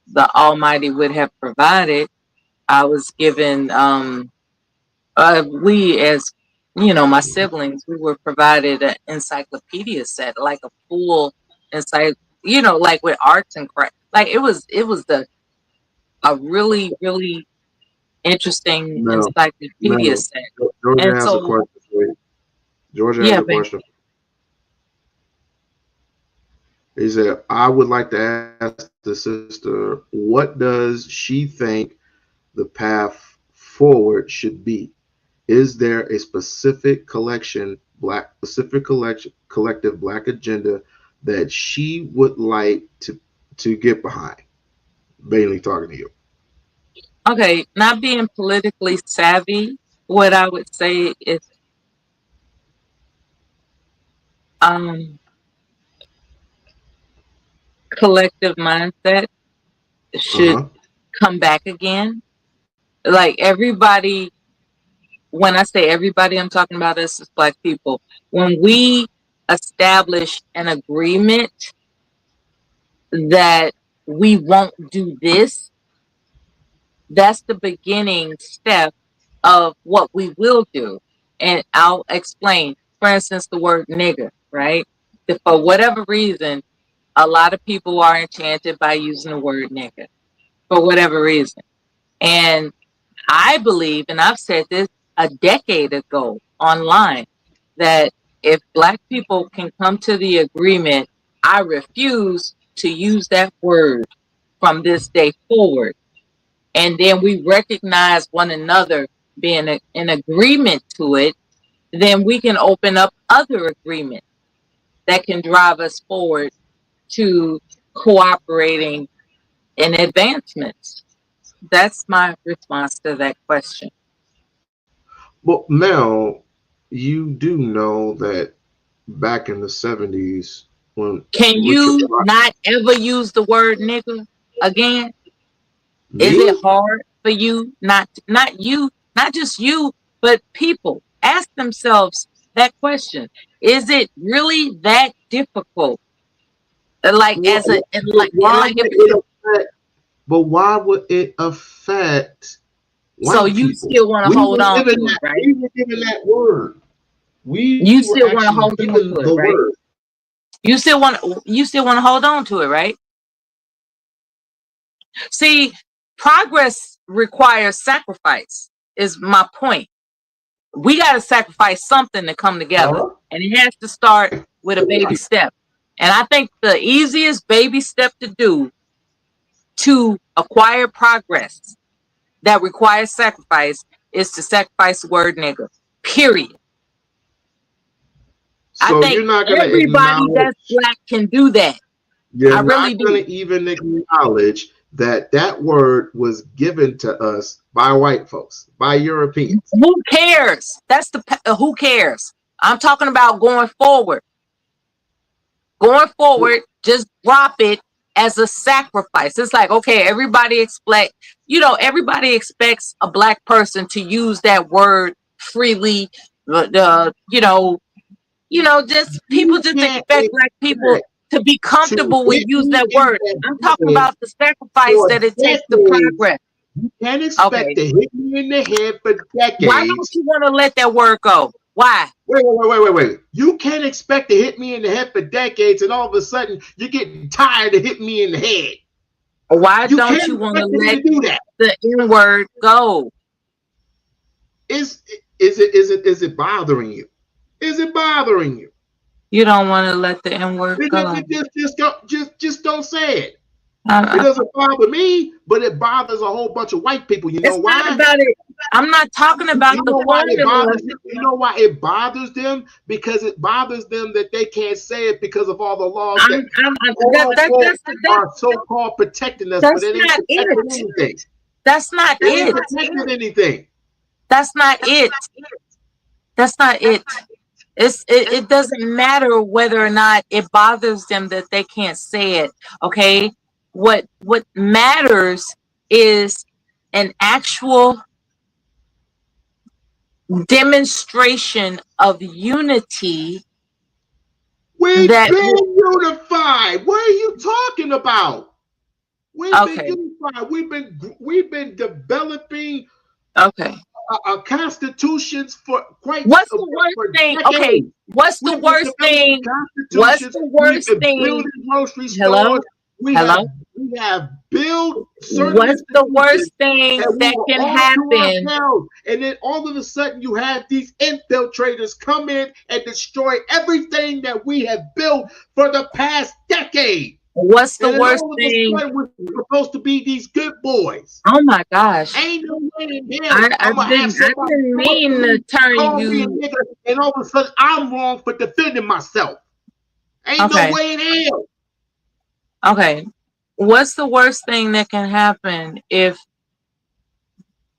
the Almighty would have provided, I was given, we, as my siblings, we were provided an encyclopedia set, like a full encyclopedia, like with arts and crafts. Like it was a really, really interesting Mel, encyclopedia Mel, set. Georgia And has a so, question for you. Georgia has yeah, a babe. question. He said, I would like to ask the sister, what does she think the path forward should be? Is there a collective black agenda that she would like to get behind? Mainly talking to you. Okay, not being politically savvy, what I would say is um collective mindset should Uh-huh. come back again. Like everybody, when I say everybody, I'm talking about us as Black people. When we establish an agreement that we won't do this, that's the beginning step of what we will do. And I'll explain. For instance, the word nigger, right? If for whatever reason, a lot of people are enchanted by using the word nigger for whatever reason. And I believe, and I've said this a decade ago online, that if Black people can come to the agreement, I refuse to use that word from this day forward. And then we recognize one another being in agreement to it, then we can open up other agreements that can drive us forward to cooperating in advancements. That's my response to that question. Well, now you do know that back in the 70s, when Can Richard you Pryor, not ever use the word nigga again? Is it me? hard for you? Not you, not just you, but people ask themselves that question. Is it really that difficult? Like What, as a and but why like if would it affect? But why would it affect so white you people? still want to We hold were on given to it, that. right? We were given that word. We You were still want to actually hold on given to the it, right? word. You still want to hold on to it, right? See, progress requires sacrifice, is my point. We got to sacrifice something to come together, Huh? and it has to start with a baby step. And I think the easiest baby step to do to acquire progress that requires sacrifice is to sacrifice the word nigga. Period. I So think you're not gonna everybody acknowledge. that's Black can do that. You're I not really do. gonna even acknowledge that that word was given to us by white folks, by Europeans. Who cares? That's the who cares? I'm talking about going forward. Going forward, just drop it as a sacrifice. It's like, okay, everybody expects a Black person to use that word freely. Just people You just can't expect Black people expect to be to comfortable with hit use me that in word. I'm the talking head about the sacrifice for that it takes to decades. progress. You can't expect Okay. to hit me in the head for Why don't decades. you want to let that word go? Why? Wait. You can't expect to hit me in the head for decades, and all of a sudden you're getting tired of hitting me in the head. Why You can't don't you want to expect me let to do that. the N word go? Is is it bothering you? Is it bothering you? You don't want to let the N word go. Just don't say it. It I, doesn't bother me, but it bothers a whole bunch of white people. You know It's not why? about it. I'm not talking about You the know why it formula. bothers you? You know why it bothers them? Because it bothers them that they can't say it because of all the laws I'm, that I'm quote that, that unquote that's that, are so-called protecting us, but that's it ain't not protecting it. anything. That's not It ain't it. protecting anything. That's not it. That's not it. It doesn't matter whether or not it bothers them that they can't say it. Okay. What matters is an actual demonstration of unity We've that been unified. What are you talking about? We've been okay. unified. We've been developing Okay. constitutions for What's the worst for thing? Okay, decades. what's the We've been worst developing thing? What's constitutions. the We've worst been thing? building grocery Hello? stores. We have Hello? we have built certain What's the institutions, worst thing and we that were can all to happen? ourselves. And then all of a sudden, you have these infiltrators come in and destroy everything that we have built for the past decade. What's the And then worst all of a thing? sudden, we're supposed to be these good boys. Oh my gosh. Ain't no way in hell I I'm gonna have I somebody didn't come up to mean to me, turn call me a you. nigga, and all of a sudden I'm wrong for defending myself. Ain't no Okay. way in hell. Okay. What's the worst thing that can happen if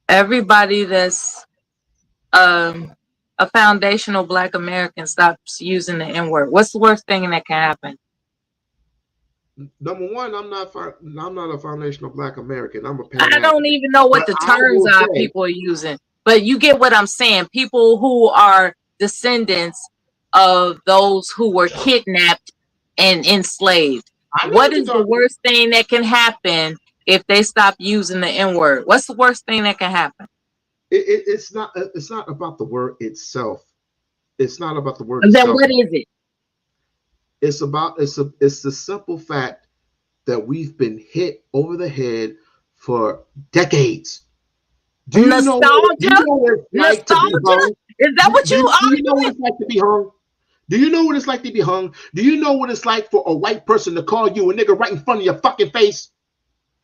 everybody that's um a foundational Black American stops using the N-word? What's the worst thing that can happen? Number one, I'm not a foundational Black American. I'm a Pan I don't African. even know what But the I terms will are say, people are using, but you get what I'm saying. People who are descendants of those who were kidnapped and enslaved. I know What what you're is the talking. worst thing that can happen if they stop using the N-word? What's the worst thing that can happen? It's not. It's not about the word itself. It's not about the word And then itself. what is it? It's about. It's the simple fact that we've been hit over the head for decades. Do you know? Do you Nostalgia? know what it's like to be Nostalgia? hung? Is that what you Do you know what arguing? it's like to be hung? Do you know what it's like to be hung? Do you know what it's like for a white person to call you a nigga right in front of your fucking face?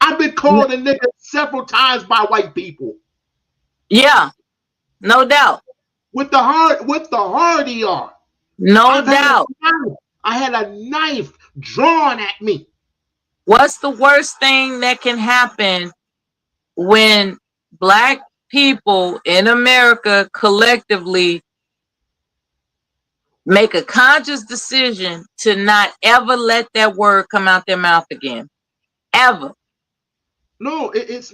I've been called a nigga several times by white people. Yeah, no doubt. With the hard ER. No doubt. I had a knife drawn at me. What's the worst thing that can happen when Black people in America collectively make a conscious decision to not ever let that word come out their mouth again? Ever. No, it's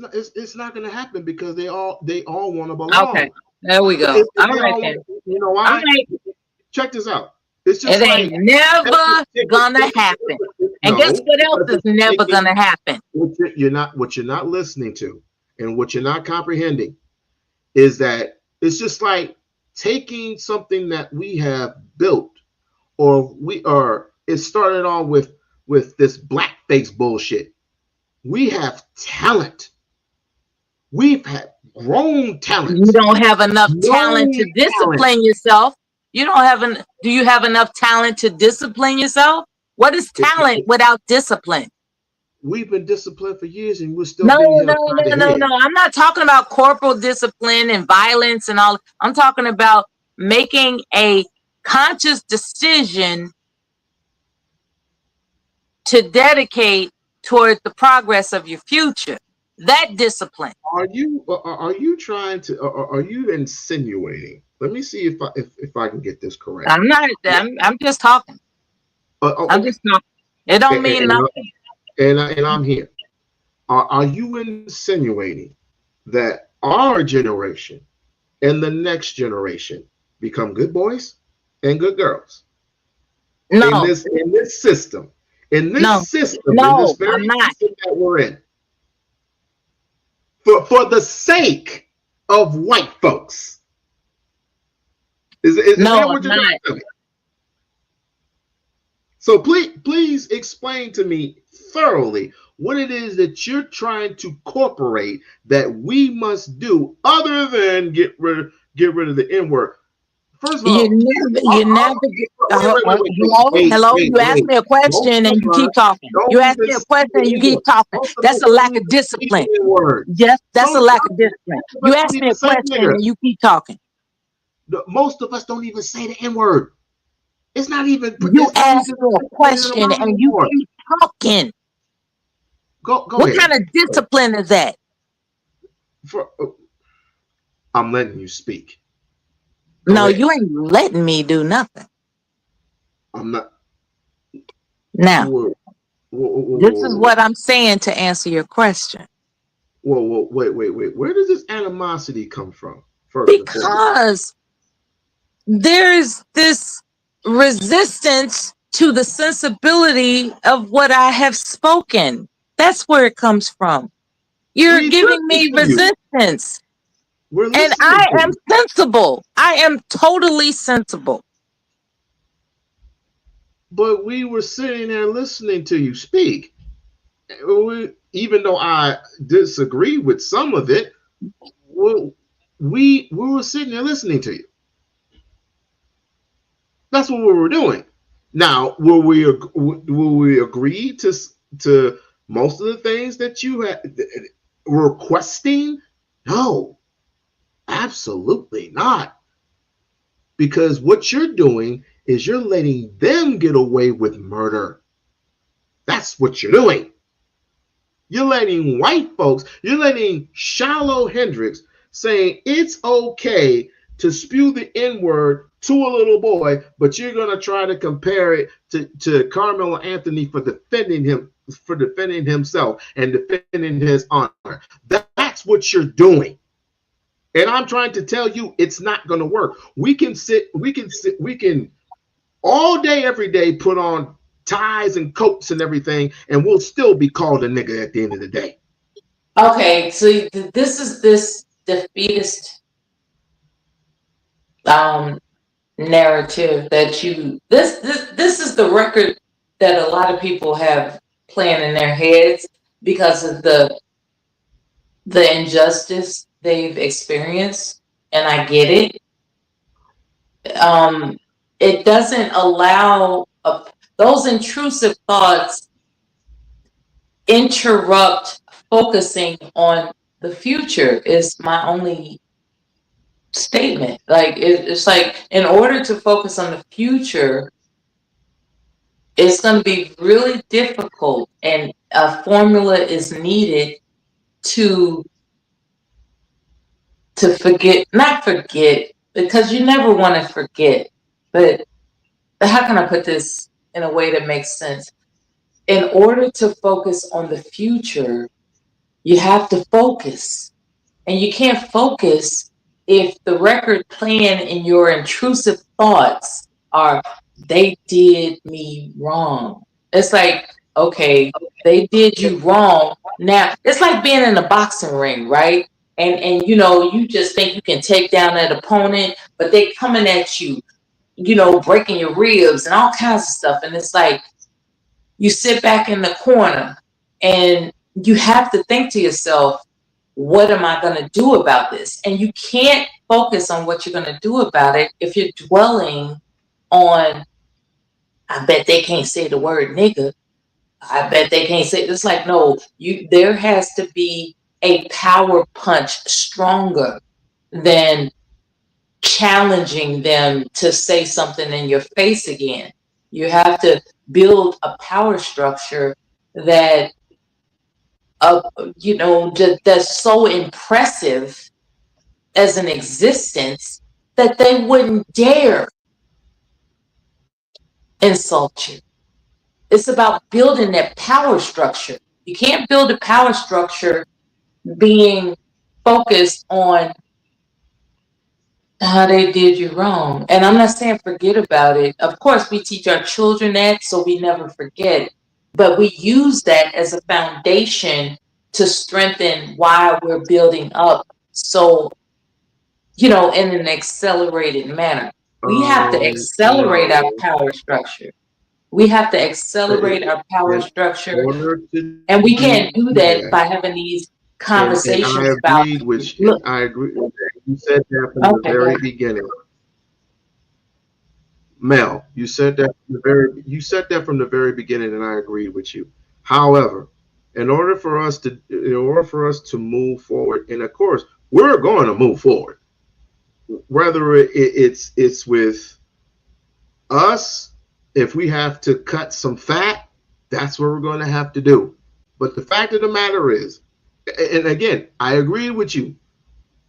not going to happen because they all want to belong. Okay, there we go. All right, then. You know All why? right. Check this out. It's just It like ain't never gonna happen. And guess what else is never gonna happen? What you're not listening to, and what you're not comprehending, is that it's just like taking something that we have built, or it started on with this blackface bullshit. We have talent. We've had grown talent. You don't have enough talent to discipline yourself. You don't have do you have enough talent to discipline yourself? What is talent without discipline? We've been disciplined for years and we're still No. I'm not talking about corporal discipline and violence and all. I'm talking about making a conscious decision to dedicate toward the progress of your future. That discipline. Are you trying to? Are you insinuating? Let me see if I can get this correct. I'm not. I'm just talking. I'm just talking. It don't mean nothing. And I'm here. Are you insinuating that our generation and the next generation become good boys and good girls? No. In this system. In this No. system, No, in this very I'm not. system that we're in. For the sake of white folks. Is no, that what you're not. doing? So please explain to me thoroughly what it is that you're trying to incorporate that we must do other than get rid of the N-word. First of all, hello. You asked me a question and you keep talking. You asked me a question and you keep talking. That's a lack of discipline. Yes, that's a lack of discipline. You asked me a question and you keep talking. Most of us don't even say the N-word. It's not even. You asked me a question and you keep talking. Go what ahead. Kind of discipline is that? I'm letting you speak. No, you ain't letting me do nothing. I'm not. Now, this is what I'm saying to answer your question. Whoa, wait. Where does this animosity come from? Because there's this resistance to the sensibility of what I have spoken. That's where it comes from. You're giving me resistance. And I am sensible. I am totally sensible. But we were sitting there listening to you speak. Even though I disagree with some of it, we were sitting there listening to you. That's what we were doing. Now, will we agree to most of the things that you had requesting? No, absolutely not. Because what you're doing is you're letting them get away with murder. That's what you're doing. You're letting white folks, you're letting Shallow Hendricks saying it's okay to spew the N-word to a little boy, but you're gonna try to compare it to Carmelo Anthony for defending himself and defending his honor. That's what you're doing. And I'm trying to tell you it's not gonna work. We can all day, every day put on ties and coats and everything, and we'll still be called a nigga at the end of the day. Okay, so this is this defeatist narrative that you this is the record that a lot of people have playing in their heads because of the injustice they've experienced, and I get it. It doesn't allow those intrusive thoughts interrupt focusing on the future is my only statement. Like it's like in order to focus on the future, it's going to be really difficult, and a formula is needed to not forget, because you never want to forget, but how can I put this in a way that makes sense? In order to focus on the future, you have to focus. And you can't focus if the record playing in your intrusive thoughts are, they did me wrong. It's like, okay, they did you wrong. Now, it's like being in a boxing ring, right? And you know, you just think you can take down that opponent, but they coming at you, you know, breaking your ribs and all kinds of stuff. And it's like, you sit back in the corner and you have to think to yourself, what am I going to do about this? And you can't focus on what you're going to do about it if you're dwelling on, I bet they can't say the word nigga. I bet they can't say, it's like, no, there has to be a power punch stronger than challenging them to say something in your face again. You have to build a power structure that, you know, that's so impressive as an existence that they wouldn't dare insult you. It's about building that power structure. You can't build a power structure being focused on how they did you wrong. And I'm not saying forget about it. Of course, we teach our children that so we never forget. But we use that as a foundation to strengthen why we're building up. So, you know, in an accelerated manner. We have to accelerate our No. power structure. We have to accelerate our power In structure. order to And we do can't do that that, by having these and I conversations about, agreed with look, I agree with that. You said that from the okay, go very ahead. beginning. Mel, you said that from the very beginning, and I agree with you. However, in order for us to move forward, and of course, we're going to move forward, whether it's with us, if we have to cut some fat, that's what we're going to have to do. But the fact of the matter is, and again, I agree with you.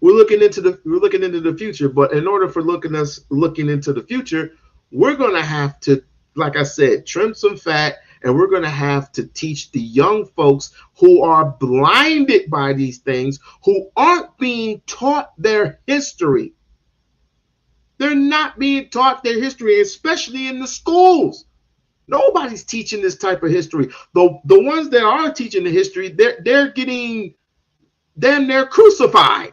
We're looking into the future, but in order for looking into the future, we're going to have to, like I said, trim some fat, and we're going to have to teach the young folks who are blinded by these things, who aren't being taught their history. They're not being taught their history, especially in the schools. Nobody's teaching this type of history. The ones that are teaching the history, they're getting damn near crucified.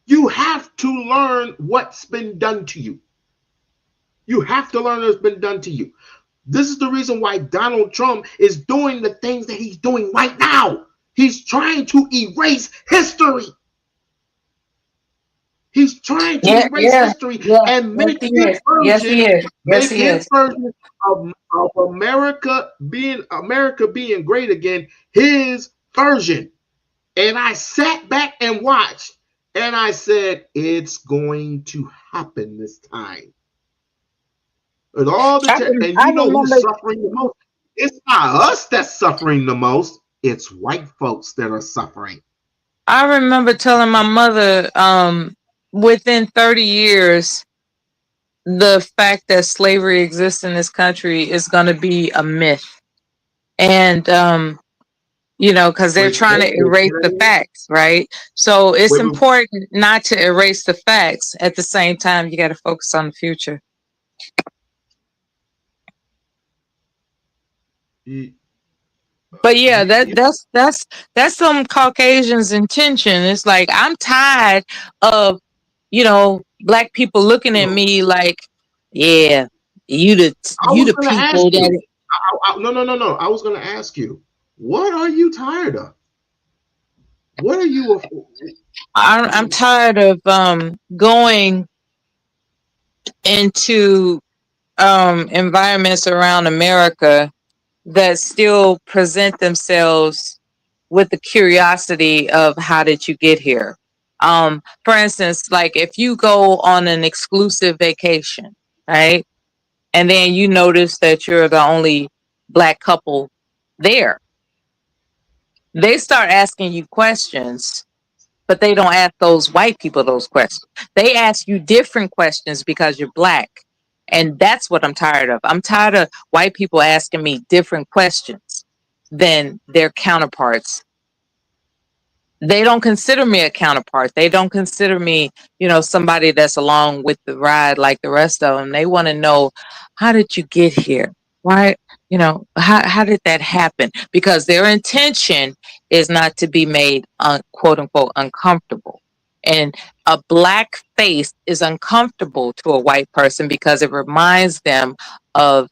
You have to learn what's been done to you. You have to learn what's been done to you. This is the reason why Donald Trump is doing the things that he's doing right now. He's trying to erase history. He's trying to erase history and make his version of America being great again, his version. And I sat back and watched, and I said, it's going to happen this time. And and you know who's suffering the most? It's not us that's suffering the most. It's white folks that are suffering. I remember telling my mother, within 30 years, the fact that slavery exists in this country is going to be a myth. And, because they're Wait, trying wait, to wait, erase the facts, right? So it's wait, wait, important not to erase the facts. At the same time, you got to focus on the future. you, But yeah, you, that you that's some Caucasians' intention. It's like I'm tired of black people looking at know, me like, yeah, you the I you was the going to ask people you. that No, no, no, no. I was going to ask you, what are you tired of? What are you? I'm tired of going into environments around America that still present themselves with the curiosity of how did you get here. For instance, like if you go on an exclusive vacation, right? And then you notice that you're the only black couple there. They start asking you questions, but they don't ask those white people those questions. They ask you different questions because you're black. And that's what I'm tired of. I'm tired of white people asking me different questions than their counterparts. They don't consider me a counterpart. They don't consider me, somebody that's along with the ride like the rest of them. They want to know, how did you get here? Why, how did that happen? Because their intention is not to be made, quote unquote, uncomfortable. And a black face is uncomfortable to a white person because it reminds them of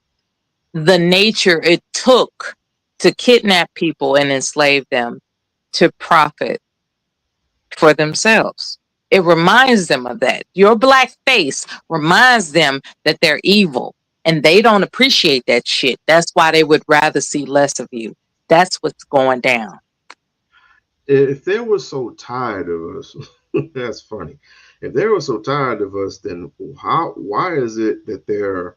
the nature it took to kidnap people and enslave them to profit for themselves. It reminds them of that. Your black face reminds them that they're evil and they don't appreciate that shit. That's why they would rather see less of you. That's what's going down. If they were so tired of us, that's funny. If they were so tired of us, then why is it that they're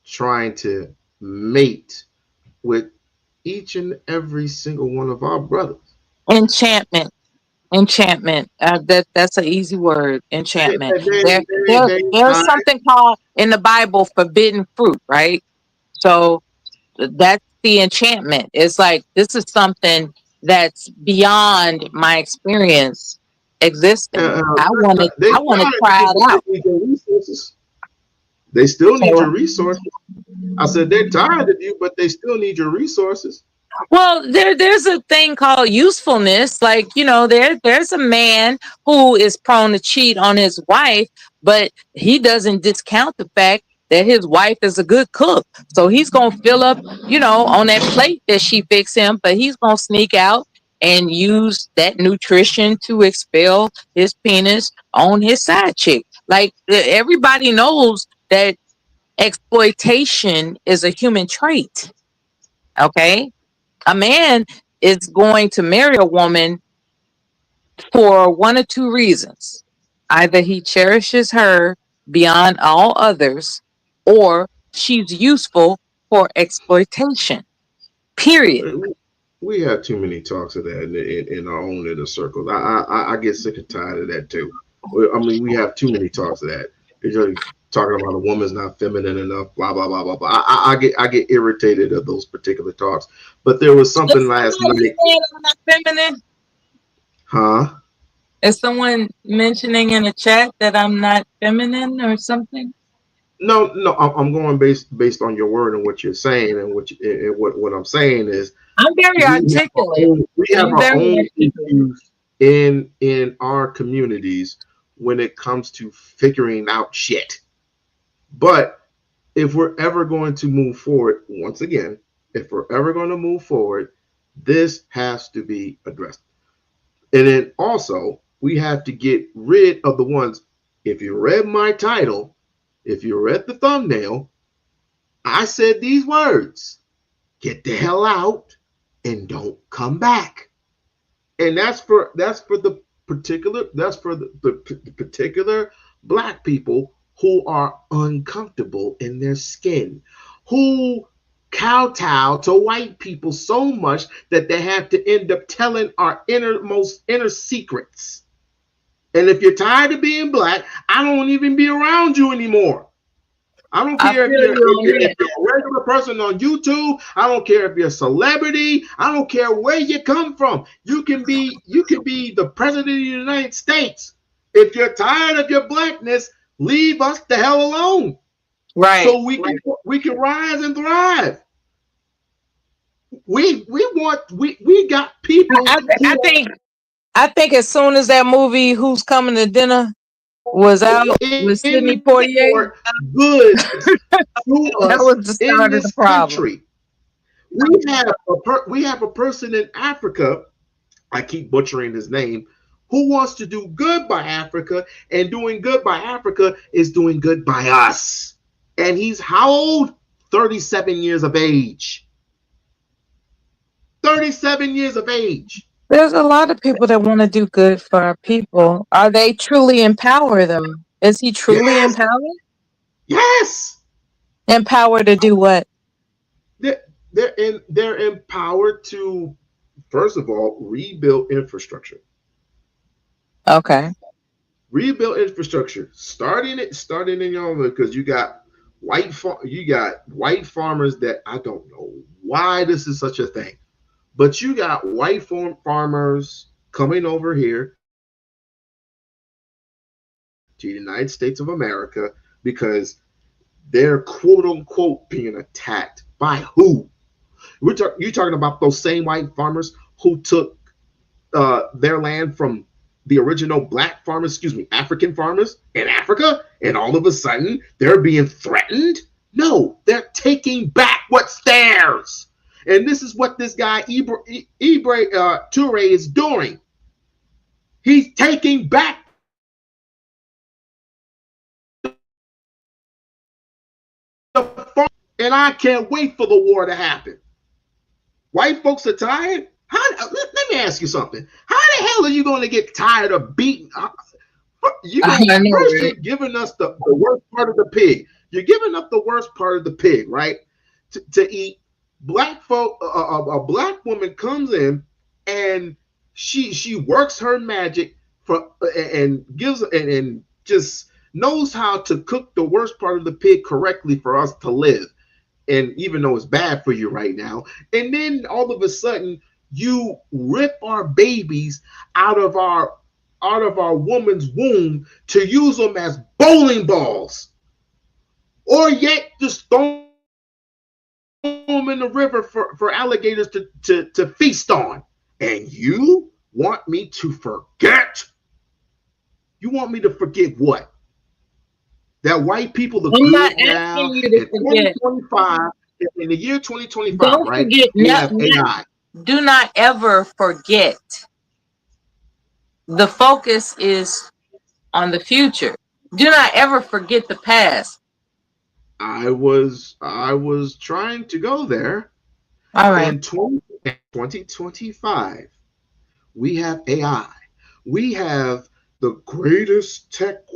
trying to mate with each and every single one of our brothers? Enchantment. Enchantment. That's an easy word. They, Enchantment. they, they, There's something called in the Bible forbidden fruit, right? So that's the enchantment. It's like this is something that's beyond my experience existing. I want to tired of try you, but it they out. need your resources. They still need your resources. I said they're tired of you, but they still need your resources. Well, there's a thing called usefulness. Like, there's a man who is prone to cheat on his wife, but he doesn't discount the fact that his wife is a good cook. So he's gonna fill up, on that plate that she fixed him, but he's gonna sneak out and use that nutrition to expel his penis on his side chick. Like everybody knows that exploitation is a human trait. Okay, a man is going to marry a woman for one or two reasons. Either he cherishes her beyond all others, or she's useful for exploitation. Period. We have too many talks of that in our own inner circles. I get sick and tired of that too. I mean, we have too many talks of that. You're talking about a woman's not feminine enough, blah blah blah blah blah. I get irritated of those particular talks. But there was Is something last somebody night, saying I'm not feminine? huh? Is someone mentioning in the chat that I'm not feminine or something? No, no, I'm going based on your word and what you're saying, and what I'm saying is I'm very articulate. we have I'm our very own articulate. issues in our communities when it comes to figuring out shit. But if we're ever going to move forward, once again, if we're ever going to move forward, this has to be addressed. And then also, we have to get rid of the ones. If you read my title, if you read the thumbnail, I said these words: get the hell out and don't come back. And that's for the particular black people who are uncomfortable in their skin, who kowtow to white people so much that they have to end up telling our inner secrets. And if you're tired of being black, I don't even be around you anymore. I don't I care feel you on if that. you're a regular person on YouTube. I don't care if you're a celebrity. I don't care where you come from. You can be the president of the United States. If you're tired of your blackness, leave us the hell alone. Right. So we can rise and thrive. We got people I think as soon as that movie Who's Coming to Dinner was out with Sidney Poitier, good to that us was the in start of the this problem. country. We have a person in Africa. I keep butchering his name. Who wants to do good by Africa? And doing good by Africa is doing good by us. And he's how old? 37 years of age. 37 years of age. There's a lot of people that want to do good for our people. Are they truly empowered though? Is he truly Yes. empowered? Yes. Empowered to do what? They're empowered to, first of all, rebuild infrastructure. Okay. Rebuild infrastructure. Starting in your because you got white farmers that I don't know why this is such a thing, but you got white farmers coming over here to the United States of America because they're quote unquote being attacked by who? You're talking about those same white farmers who took their land from the original black farmers, excuse me, African farmers in Africa, and all of a sudden they're being threatened? No, they're taking back what's theirs. And this is what this guy Ibre Toure is doing. He's taking back the farm, and I can't wait for the war to happen. White folks are tired. Let me ask you something. How the hell are you going to get tired of beating? First, you're giving us the worst part of the pig. You're giving up the worst part of the pig, right? To eat. Black folk, a black woman comes in and she works her magic for and gives and just knows how to cook the worst part of the pig correctly for us to live. And even though it's bad for you right now, and then all of a sudden you rip our babies out of our woman's womb to use them as bowling balls, or yet just throw them in the river for alligators to feast on. And you want me to forget? You want me to forget what? That white people are good now in 2025, in the year 2025, Don't right? forget, We have AI. Do not ever forget. The focus is on the future. Do not ever forget the past. I was trying to go there. All right. In 2025, we have AI. We have the greatest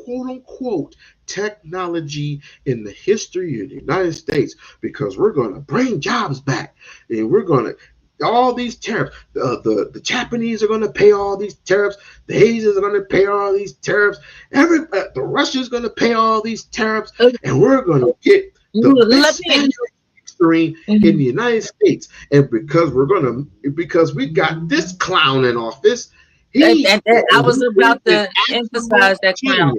quote unquote, technology in the history of the United States because we're going to bring jobs back and we're going to all these tariffs. The Japanese are going to pay all these tariffs. The Asians are going to pay all these tariffs. The Russians are going to pay all these tariffs, and we're going to get the best manufacturing in the United States. And because we got this clown in office, I was about to emphasize that clown.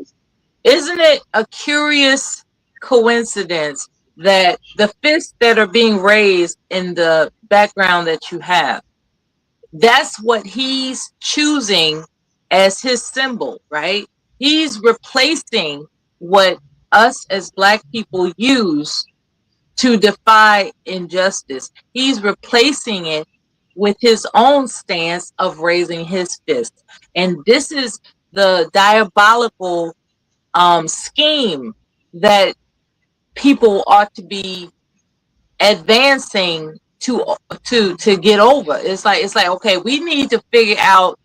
Isn't it a curious coincidence that the fists that are being raised in the background that you have, that's what he's choosing as his symbol, right? He's replacing what us as Black people use to defy injustice. He's replacing it with his own stance of raising his fist. And this is the diabolical scheme that people ought to be advancing to get over. It's like okay, we need to figure out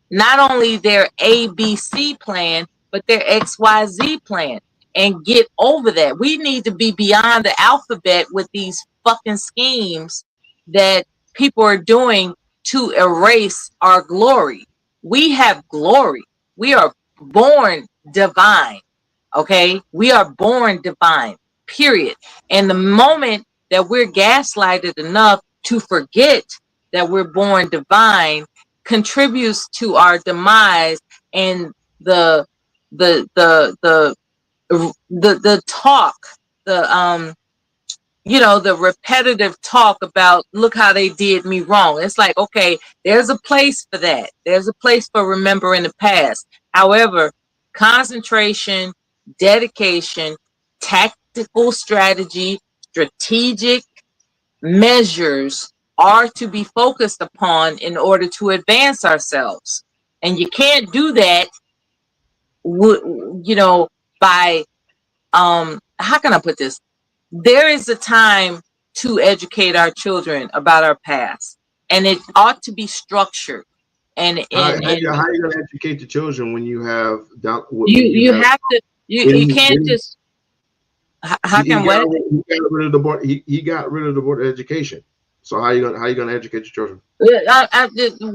not only their ABC plan but their XYZ plan and get over that. We need to be beyond the alphabet with these fucking schemes that people are doing to erase our glory. We have glory. We are born divine. Okay, we are born divine, period. And the moment that we're gaslighted enough to forget that we're born divine contributes to our demise, and the the the the the talk, the the repetitive talk about, look how they did me wrong. It's like, okay, there's a place for that. There's a place for remembering the past. However, concentration, dedication, tactical strategy, strategic measures are to be focused upon in order to advance ourselves. And you can't do that, by how can I put this? There is a time to educate our children about our past, and it ought to be structured. And How, and how, and you, how you gonna educate the children when you have you when you you have have to you when, can't when just how can what? he got rid of the board. He got rid of the board of education. So how you gonna educate your children?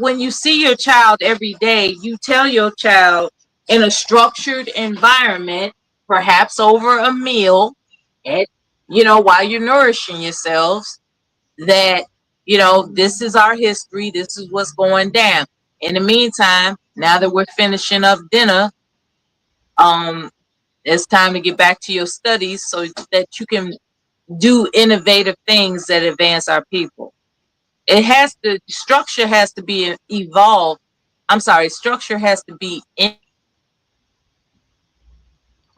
When you see your child every day, you tell your child in a structured environment, perhaps over a meal, at, while you're nourishing yourselves, that, this is our history, this is what's going down. In the meantime, now that we're finishing up dinner, um, it's time to get back to your studies so that you can do innovative things that advance our people. Structure has to be evolved. I'm sorry, structure has to be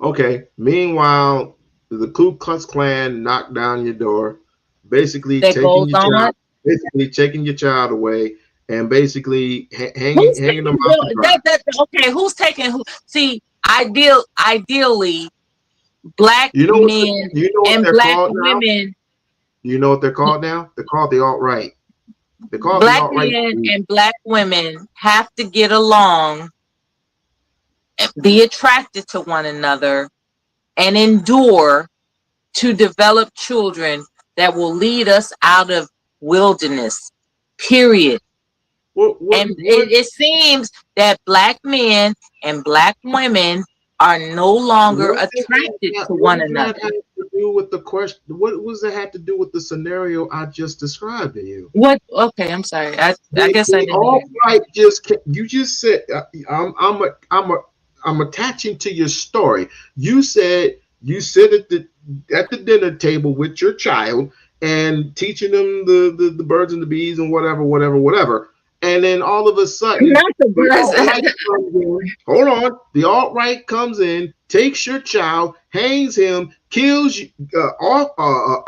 Okay. Meanwhile, the Ku Klux Klan knocked down your door, basically that taking goes your on. child, basically taking your child away, and basically Who's hanging them taking out to dry. okay, who's taking who? See, ideally, black You know what? men You know what and they're black called now? women, You know what they're called now? They're called the alt right. They're called the black alt right. men and black women have to get along, be attracted to one another, and endure to develop children that will lead us out of wilderness. Period. And What it seems that black men and black women are no longer attracted to what one does that another. have to do with the question? What does that have to do with the scenario I just described to you? What? Okay, I'm sorry. I guess I The didn't alt hear. right you just said I'm attaching to your story. You said you sit at the dinner table with your child and teaching them the birds and the bees and whatever. And then all of a sudden, Not the the alt right birds. comes in. Hold on, the alt right comes in, takes your child, hangs him, kills you,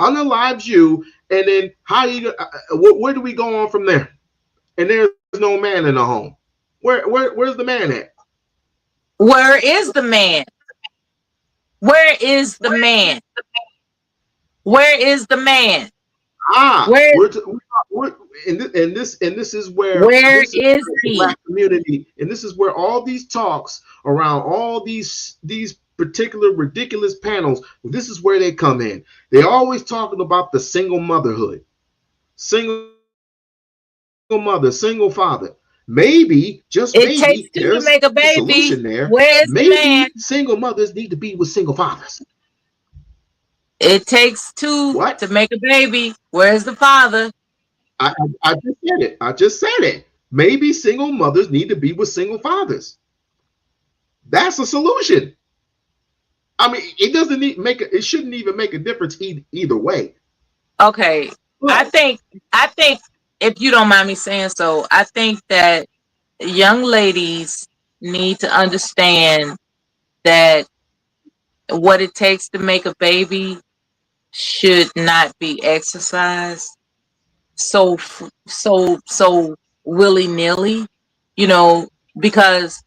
unalives you, and then how you? Where do we go on from there? And there's no man in the home. Where's the man at? Where is the man? Where is the man? Where is the man? Ah, Where we're and this is where is the he? black community, and this is where all these talks around all these particular ridiculous panels. This is where they come in. They always talking about the single motherhood, single mother, single father. Maybe, just It takes maybe, two to there's make a a baby. solution there. Where is the man? Maybe single mothers need to be with single fathers. It takes two What? to make a baby. Where's the father? I just said it. I just said it. Maybe single mothers need to be with single fathers. That's a solution. I mean, it doesn't need make it shouldn't even make a difference either way. Okay. I Look, think I think if you don't mind me saying so, I think that young ladies need to understand that what it takes to make a baby should not be exercised so willy-nilly, you know, because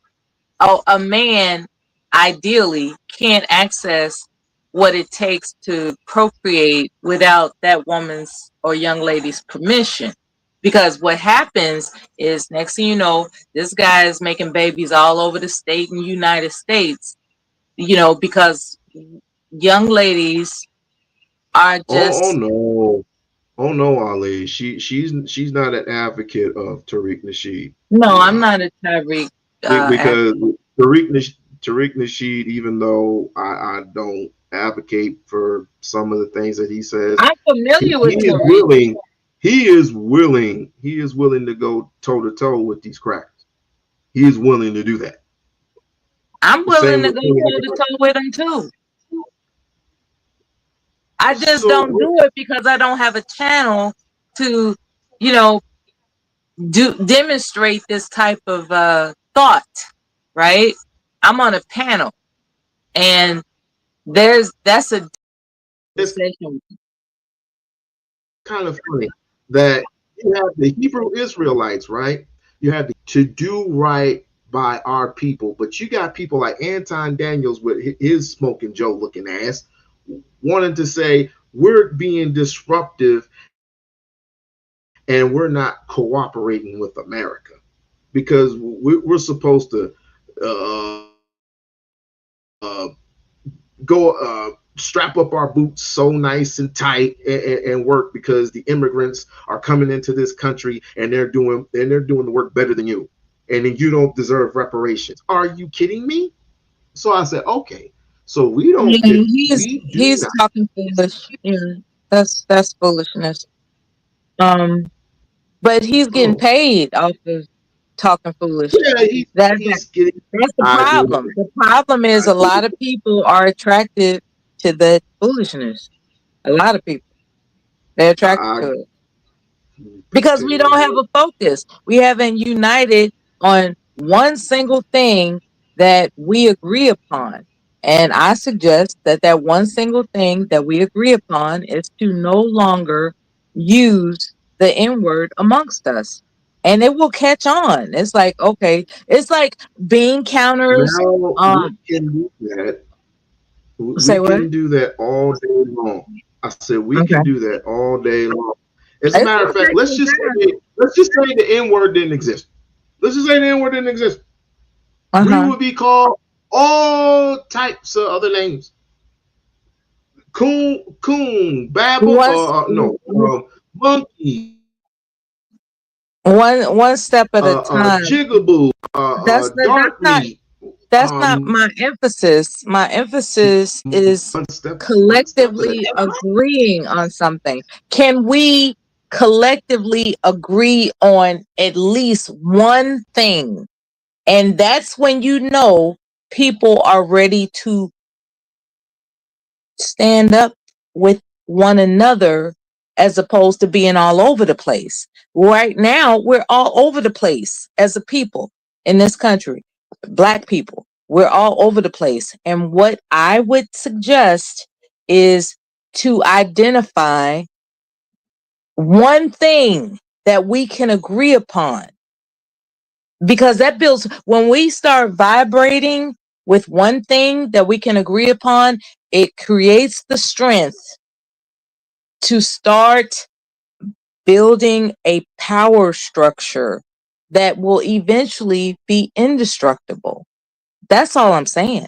a man ideally can't access what it takes to procreate without that woman's or young lady's permission. Because what happens is, next thing you know, this guy is making babies all over the state and United States, because young ladies are oh just, no. Oh no, Ali. She's not an advocate of Tariq Nasheed. no, I'm Nah. not a Tyreek. Because Tariq Tariq Nasheed, even though I don't advocate for some of the things that he says, I'm familiar he with is Tariq. willing. He is willing. He is willing to go toe to toe with these crackers. He is willing to do that. I'm The willing same to with go toe to toe with him too. I just don't so do it because I don't have a channel to, you know, do demonstrate this type of thought, right? I'm on a panel, and that's a it's session. kind of funny that you have the Hebrew Israelites, right? You have to do right by our people, but you got people like Anton Daniels with his smoking Joe looking ass wanting to say we're being disruptive and we're not cooperating with America because we're supposed to go strap up our boots so nice and tight and work because the immigrants are coming into this country and they're doing the work better than you, and then you don't deserve reparations. Are you kidding me? So I said, okay, so we don't Yeah, get we do he's not. talking foolish. Yeah, that's foolishness. Um, but he's getting Oh paid off of talking foolish. yeah, he's getting. That's the I agree. problem. The problem is I a agree. lot of people are attracted to that foolishness. A lot of people, they're attracted I to it because we continue. don't have a focus. We haven't united on one single thing that we agree upon. And I suggest that that one single thing that we agree upon is to no longer use the N word amongst us. And it will catch on. It's like, okay, it's like bean counters. Now we can do that. We Say what? can do that all day long. I said we can Okay. do that all day long. As a It's matter of gonna fact, take some time. let's just say the N word didn't exist. Let's just say the N word didn't exist. We Uh-huh. would be called all types of other names. Coon, babble, Once no, monkey, one step at a time. jigaboo, That's dark not meat. that's not my emphasis. My emphasis is One step at a collectively agreeing on something. Can we collectively agree on at least one thing? And that's when you know people are ready to stand up with one another as opposed to being all over the place. Right now, we're all over the place as a people in this country. Black people, we're all over the place. And what I would suggest is to identify one thing that we can agree upon, because that builds, when we start vibrating with one thing that we can agree upon, it creates the strength to start building a power structure that will eventually be indestructible. That's all I'm saying.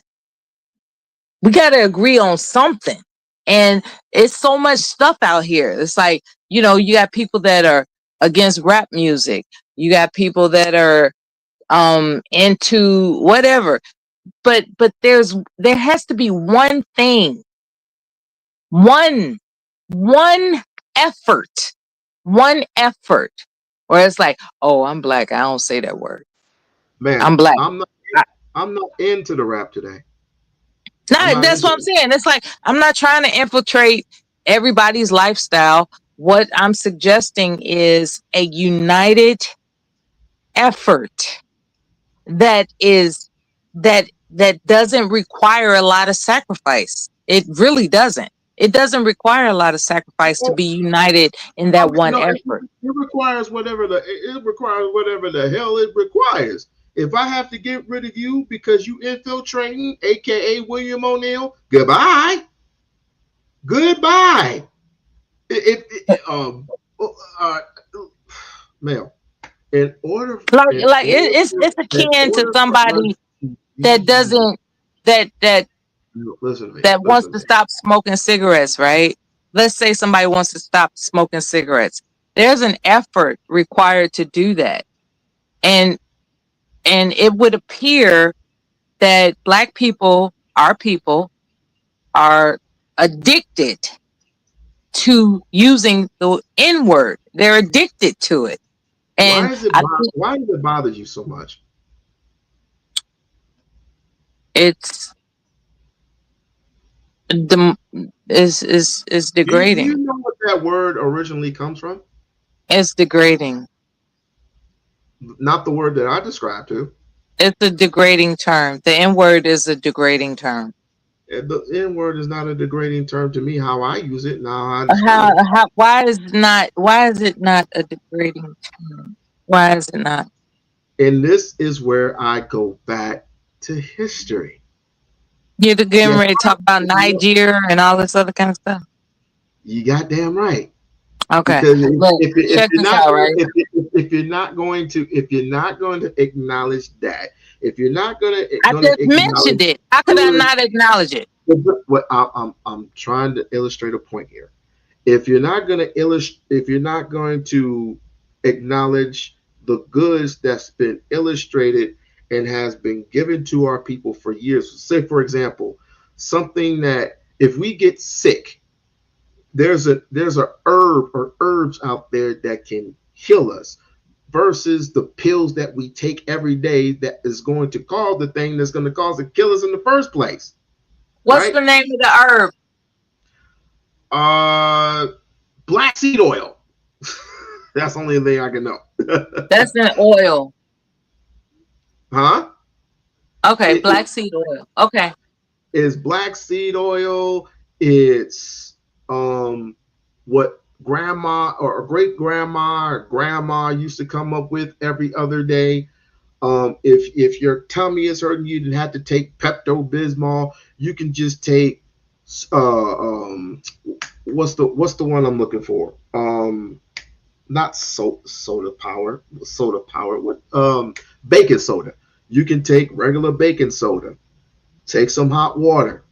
We got to agree on something. And it's so much stuff out here. It's like, you got people that are against rap music. You got people that are into whatever. But there has to be one thing, one one effort, one effort where it's like, oh, I'm black, I don't say that word. man. I'm black. I, I'm not into the rap today. I'm no, not that's into what I'm it. saying. It's like I'm not trying to infiltrate everybody's lifestyle. What I'm suggesting is a united effort that is that doesn't require a lot of sacrifice. It really doesn't. It doesn't require a lot of sacrifice to Well, be united in that one no, effort. it requires whatever the hell it requires. If I have to get rid of you because you infiltrating, aka William O'Neill, goodbye, goodbye. Uh, Mel, Like it's in akin to order for us somebody to that be, doesn't that listen to me, that wants listen to to me. stop smoking cigarettes, right? Let's say somebody wants to stop smoking cigarettes. There's an effort required to do that. And it would appear that Black people, our people, are addicted to using the N word. They're addicted to it, and Why does it bother you so much? it's the is Do you degrading. know what that word originally comes from? It's degrading. Not the word that I described to. It's a degrading term. The N word is a degrading term. The N word is not a degrading term to me. How I use it, now I understand it. Why is it not a degrading term? Why is it not? And this is where I go back to history. You're getting Yes, ready to talk about Nigeria and all this other kind of stuff. you got damn right. Okay, Because look, check this out, right? if you're not going to acknowledge that, if you're not I going to just acknowledge mentioned it. How could I not acknowledge it? what I'm trying to illustrate a point here. If you're not going to if you're not going to acknowledge the goods that's been illustrated and has been given to our people for years, say for example, something that if we get sick, there's a herb or herbs out there that can heal us versus the pills that we take every day that is going to cause the thing that's going to cause to kill us in the first place, What's right? the name of the herb? uh Black seed oil. That's the only thing I can know. That's an oil. Huh? Okay, It black seed oil. Okay. is black seed oil. It's what grandma or great grandma or grandma used to come up with every other day. If your tummy is hurting, you didn't have to take Pepto Bismol. You can just take what's the one I'm looking for? Not soda power. What baking soda. You can take regular baking soda, take some hot water,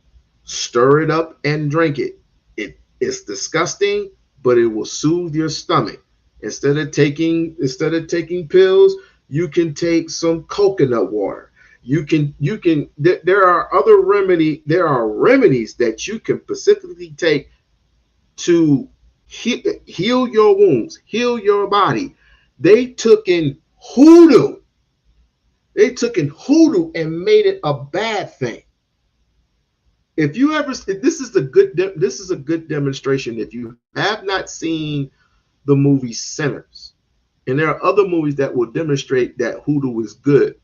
stir it up and drink it. It's disgusting, but it will soothe your stomach. Instead of taking pills, you can take some coconut water. There are there are remedies that you can specifically take to heal your wounds, heal your body. They took in hoodoo. They took in hoodoo and made it a bad thing. If you ever, this is a good demonstration. If you have not seen the movie Sinners, and there are other movies that will demonstrate that hoodoo is good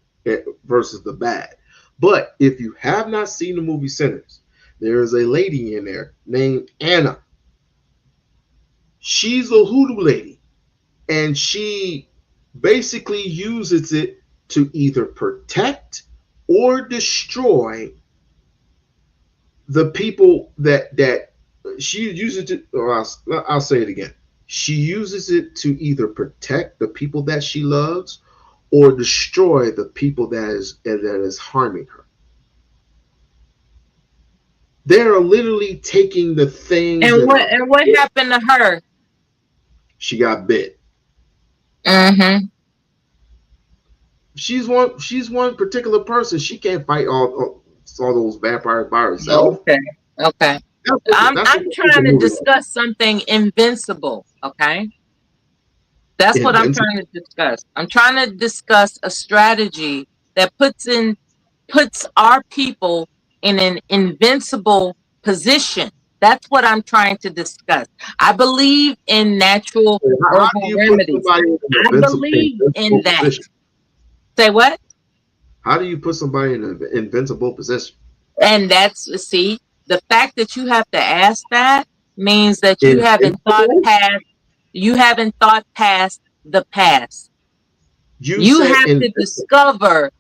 versus the bad. But if you have not seen the movie Sinners, there is a lady in there named Anna. She's a hoodoo lady, and she basically uses it to either protect or destroy the people that she uses it. Or I'll say it again. She uses it to either protect the people that she loves or destroy the people that is harming her. They are literally taking the things And that are. what happened to her? She got bit. Mm-hmm. She's one particular person. She can't fight all those vampires by herself. Okay. Okay. That's I'm what the trying to movie was. discuss something invincible. Okay. That's what I'm Invincible. trying to discuss. I'm trying to discuss a strategy that puts our people in an invincible position. That's what I'm trying to discuss. I believe in natural How do herbal you put remedies. somebody in an I believe in invincible that. position? Say what? How do you put somebody in an invincible position? And that's, see, the fact that you have to ask that means that Invincible? you haven't thought past the past. You You said have to invincible. discover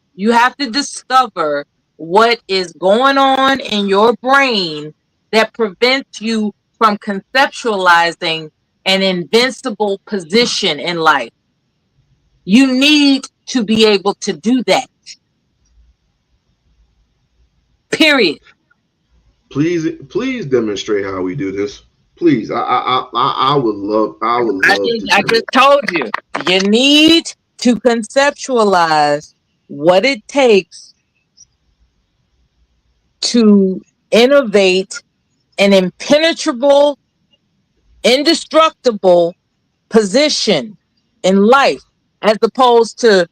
what is going on in your brain that prevents you from conceptualizing an invincible position in life. You need to be able to do that. Period. Please demonstrate how we do this. Please, I would love to I do just it. told you. You need to conceptualize what it takes to innovate an impenetrable, indestructible position in life, as opposed to,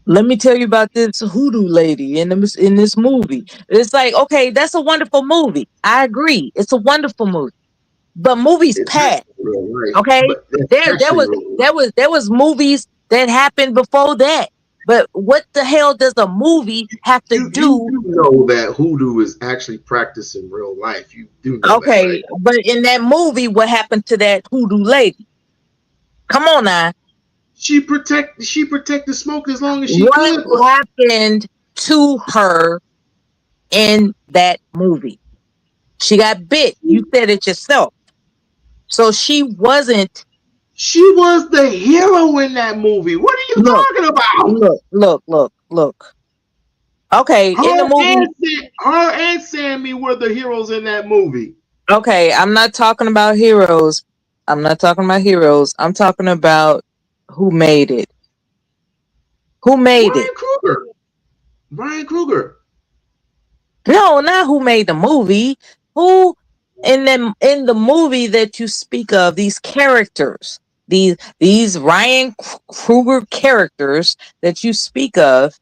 let me tell you about this hoodoo lady in this movie. It's like, okay, that's a wonderful movie. I agree, it's a wonderful movie, but movies It's pass. actually real life, Okay, but that's there actually was real life. there was movies that happened before that. But what the hell does a movie have to You do? do know that hoodoo is actually practiced in real life. You do know that, Okay, right? but in that movie, what happened to that hoodoo lady? Come on now. She protect the smoke as long as she What could. But happened to her in that movie? She got bit. You said it yourself. So she wasn't. she was the hero in that movie. What are you Look, talking about? look. Okay, in the movie. Her and Sammy were the heroes in that movie. Okay, I'm not talking about heroes. I'm not talking about heroes. I'm talking about who made it. Who made it? Brian Kruger. Brian Kruger. No, not who made the movie. Who in the movie that you speak of, these characters, these Ryan Kruger characters that you speak of,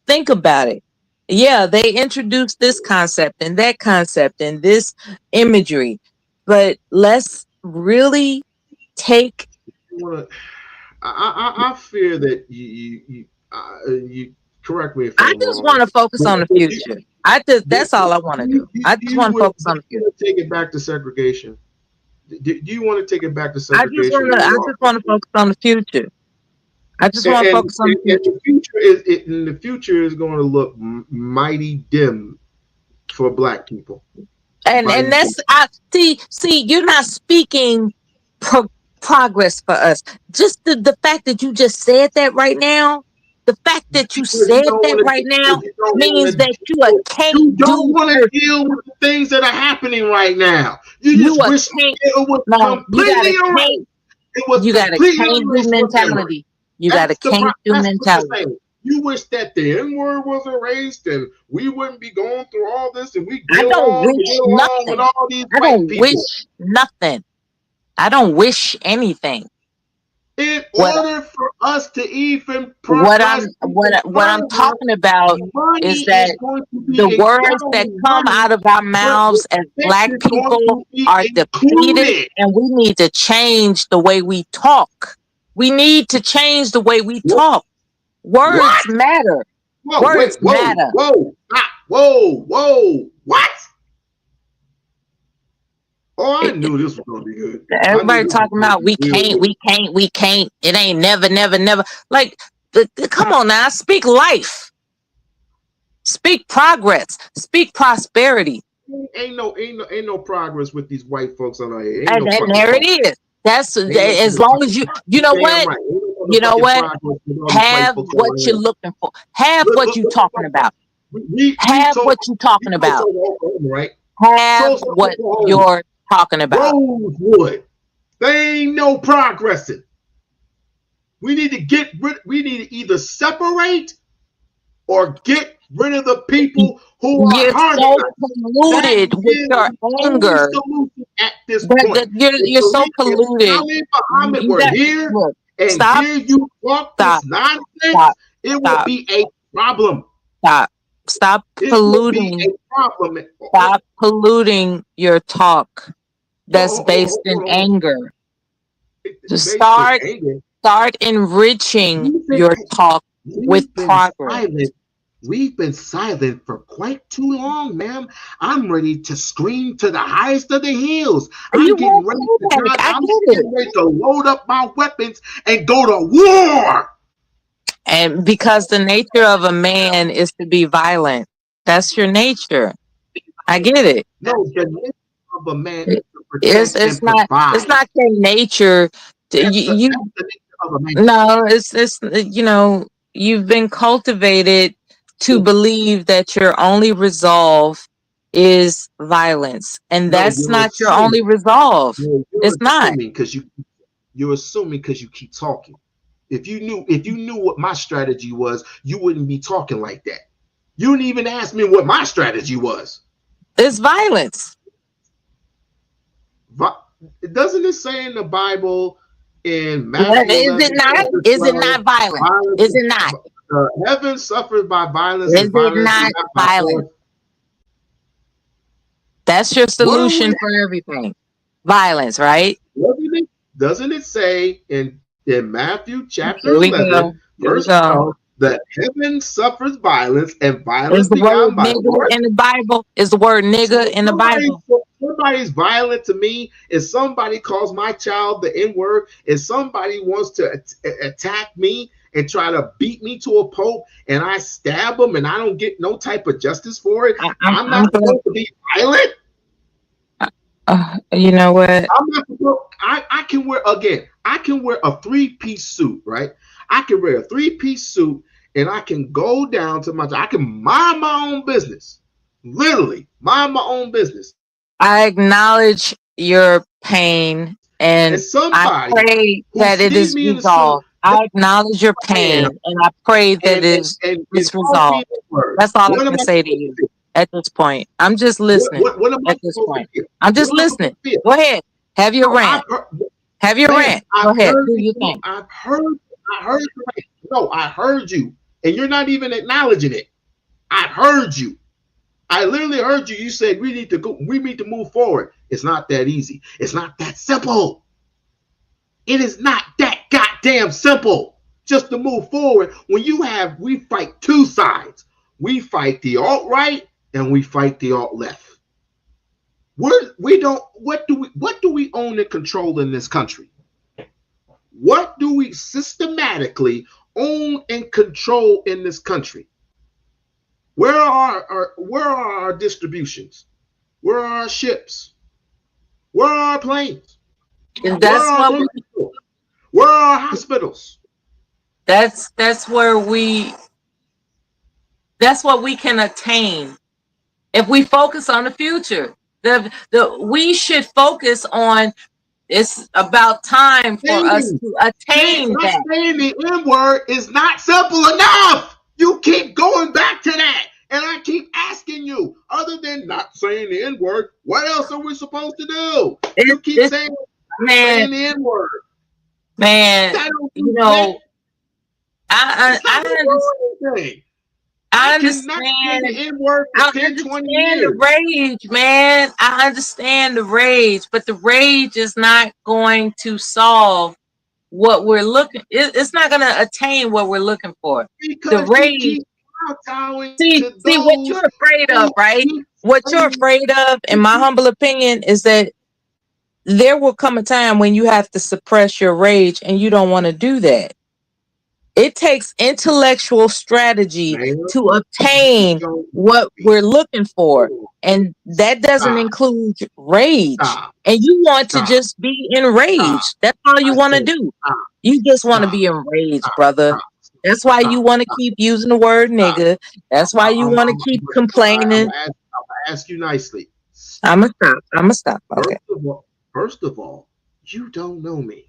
think about it. Yeah, they introduced this concept and that concept and this imagery, but let's really take. I fear that you correct me if I I'm just wrong. want to focus But on the future. That's all I want to do. I just want to focus on the future. take it back to segregation? Do you want to take it back to I just segregation want to. where I we just want to focus on the future. I just want to focus on the future. the future is going to look mighty dim for Black people. And that's, I see you're not speaking progress for us. Just the fact that you just said that right now, the fact that you Because said that right now means that can't you don't do want to deal with the things that are happening right now. You just wish it was completely erased. It was you got a completely can't do erased from memory. mentality. You got a can't do That's what you're mentality. saying. You wish that the N word was erased and we wouldn't be going through all this and we I get don't along wish with nothing. all these I white don't people. wish nothing. I don't wish anything. In What order for us to even what progress, I'm talking about is money that is going to be the words not that only come money, out of our but mouths as respect Black is going people to be are depleted, included. and we need to change the way we talk. We need to change the way we talk. Words What? matter. Whoa, Words wait, whoa, matter. whoa, stop, whoa, what? Oh, I knew this was gonna be good. I knew Everybody this was talking gonna about be real good. we can't. It ain't never. Like, come on now, speak life, speak progress, speak prosperity. Ain't no progress with these white folks on our head. Ain't And no fucking there it progress. is. That's Ain't no as fucking long as you know damn what, right. Ain't no you know motherfucking what. progress with all these white Have folks on what our you're head. looking for. Have what you talking about. We Have told what you talking you know about. Oklahoma, right? Have Tulsa, what Oklahoma. you're talking about. Rosewood. There ain't no progressing. We need to get rid. We need to either separate or get rid of the people who are You're harming so us. That polluted with is your the only anger. solution at this But point. you're so If polluted. Ali Muhammad You were got here look. and Stop. hear you talk Stop. this nonsense, Stop. it would Stop. be a problem. Stop It would be polluting. a problem. Stop polluting your talk that's based in Hold on. anger. To It's based in anger. start enriching your talk with progress. We've been silent for quite too long, ma'am. I'm ready to scream to the highest of the hills. You I'm getting won't ready say that. I I'm get it. getting ready to load up my weapons and go to war. And because the nature of a man is to be violent. That's your nature. I get it. No, the nature of a man is to protect and It's provide. not your nature. That's the nature of a man. No, it's you've been cultivated to believe that your only resolve is violence, and No, that's you're not your only assuming. resolve. You're It's not. assuming because you're assuming because you keep talking. If you knew what my strategy was, you wouldn't be talking like that. You didn't even ask me what my strategy was. It's violence. Doesn't it say in the Bible in Is Matthew it 11, not? Is it not violent? violence, Is it not? heaven suffers by violence, Is and it violence is not not by violent? force? That's your What are solution we? for everything. Violence, right? Doesn't it say in Matthew chapter Here we go. 11, Here we verse go. 12, that heaven suffers violence, and Is violence the word begun by nigga force? in the Bible? Is the word nigga So in the Bible? somebody's violent to me. If somebody calls my child the N-word, if somebody wants to attack me and try to beat me to a pulp, and I stab them and I don't get no type of justice for it, I'm not supposed to be violent. You know what? I'm not supposed. I can wear again. I can wear a 3-piece suit, right? I can wear a 3-piece suit, and I can go down to I can mind my own business. Literally, mind my own business. I acknowledge your pain, and I somebody pray who that it sees is me in the suit, resolved. I acknowledge your pain, and I pray that it's resolved. That's all I can say to you at this point. I'm just listening. What am I At this supposed point, to feel? I'm just What am I supposed listening. to feel? Go ahead. Have your No, rant. Have your rant. Go ahead. Do your thing. I heard the rant. No, I heard you, and you're not even acknowledging it. I heard you. I literally heard you. You said we need to go. We need to move forward. It's not that easy. It's not that simple. It is not that goddamn simple just to move forward. When we fight two sides. We fight the alt-right and we fight the alt-left. What do we own and control in this country? What do we systematically own and control in this country? Where are our distributions? Where are our ships? Where are our planes? And that's where are our hospitals? That's what we can attain if we focus on the future. We should focus on. It's about time for us to attain that. Saying the N-word is not simple enough. You keep going back to that. And I keep asking you, other than not saying the N-word, what else are we supposed to do? You keep saying the N-word. Man, you know, I understand. I understand the N-word for 10, 20 years. The rage, man. I understand the rage, but the rage is not going to solve what we're looking. It's not going to attain what we're looking for. Because the rage. See what you're afraid of, right? What you're afraid of, in my humble opinion, is that there will come a time when you have to suppress your rage, and you don't want to do that. It takes intellectual strategy to obtain what we're looking for. And that doesn't include rage. And you want to just be enraged. That's all you want to do. You just want to be enraged, brother. That's why you want to keep using the word nigga. That's why you want to keep complaining. I'll ask you nicely. I'm going to stop. Okay. First of all, you don't know me.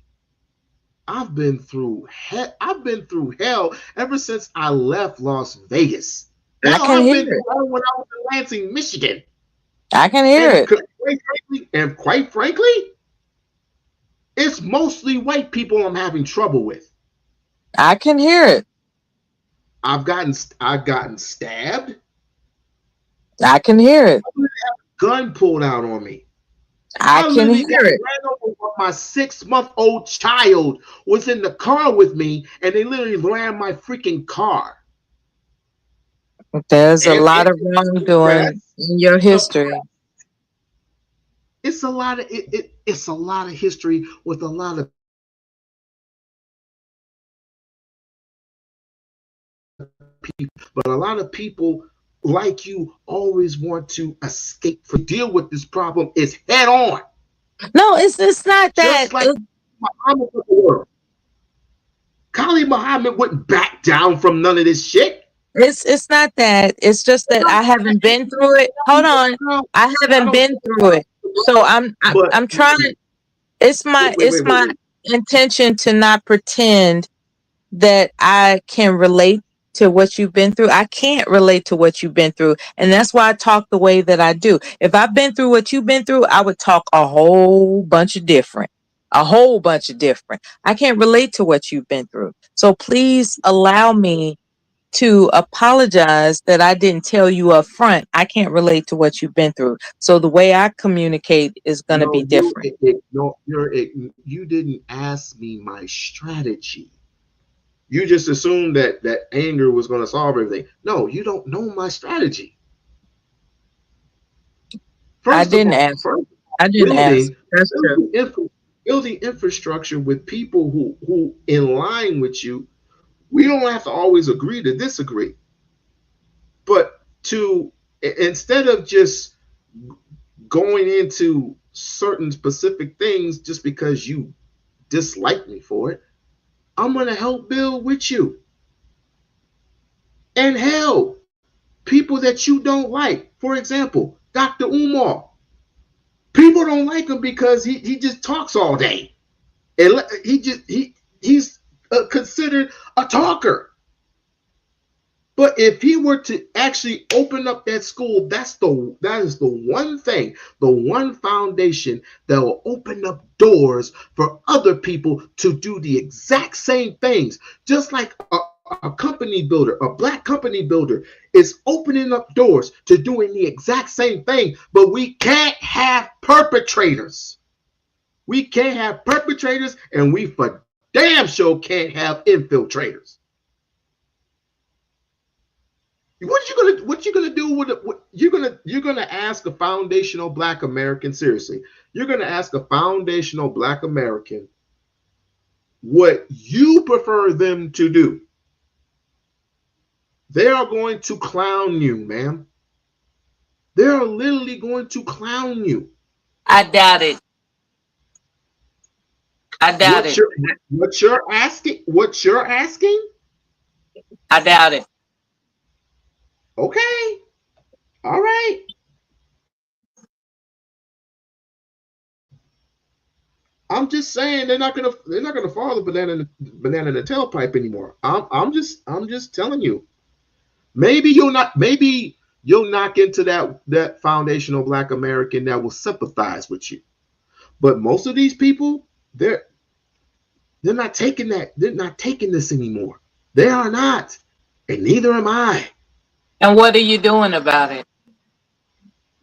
I've been through hell ever since I left Las Vegas. I can hear it. When I was in Lansing, Michigan. I can hear it. Quite frankly, it's mostly white people I'm having trouble with. I can hear it. I've gotten stabbed. I can hear it. Gun pulled out on me. I can hear it. My 6-month-old child was in the car with me, and they literally ran my freaking car. There's a lot of wrongdoing in your history. It's a lot of it's a lot of history with a lot of people, but a lot of people like you always want to escape from deal with this problem is head on. No, it's not that. Just like Muhammad of the world. Khalid Muhammad wouldn't back down from none of this shit. It's not that. It's just that I haven't been through it. Hold on, I haven't been through it, so I'm trying. It's my intention to not pretend that I can relate to what you've been through. I can't relate to what you've been through. And that's why I talk the way that I do. If I've been through what you've been through, I would talk a whole bunch of different. A whole bunch of different. I can't relate to what you've been through. So please allow me to apologize that I didn't tell you up front. I can't relate to what you've been through. So the way I communicate is going to be No, you different. no, you didn't ask me my strategy. You just assumed that anger was going to solve everything. No, you don't know my strategy. I First of didn't all, ask. I didn't ask. That's true. building infrastructure with people who in line with you. We don't have to always agree to disagree, but to instead of just going into certain specific things just because you dislike me for it, I'm going to help build with you. And hell, people that you don't like, for example, Dr. Umar. People don't like him because he just talks all day. And he's considered a talker. But if he were to actually open up that school, that is the one thing, the one foundation that will open up doors for other people to do the exact same things. Just like a company builder, a black company builder is opening up doors to doing the exact same thing, but we can't have perpetrators. We can't have perpetrators, and we for damn sure can't have infiltrators. What you gonna do with it? You're gonna ask a foundational Black American, seriously? You're gonna ask a foundational Black American what you prefer them to do? They are going to clown you, ma'am. They are literally going to clown you. I doubt it. I doubt it. What you're asking? What you're asking? I doubt it. Okay. All right. I'm just saying they're not gonna follow the banana in the tailpipe anymore. I'm just telling you. Maybe you'll knock into that foundational Black American that will sympathize with you. But most of these people, they're not taking that. They're not taking this anymore. They are not, and neither am I. And what are you doing about it?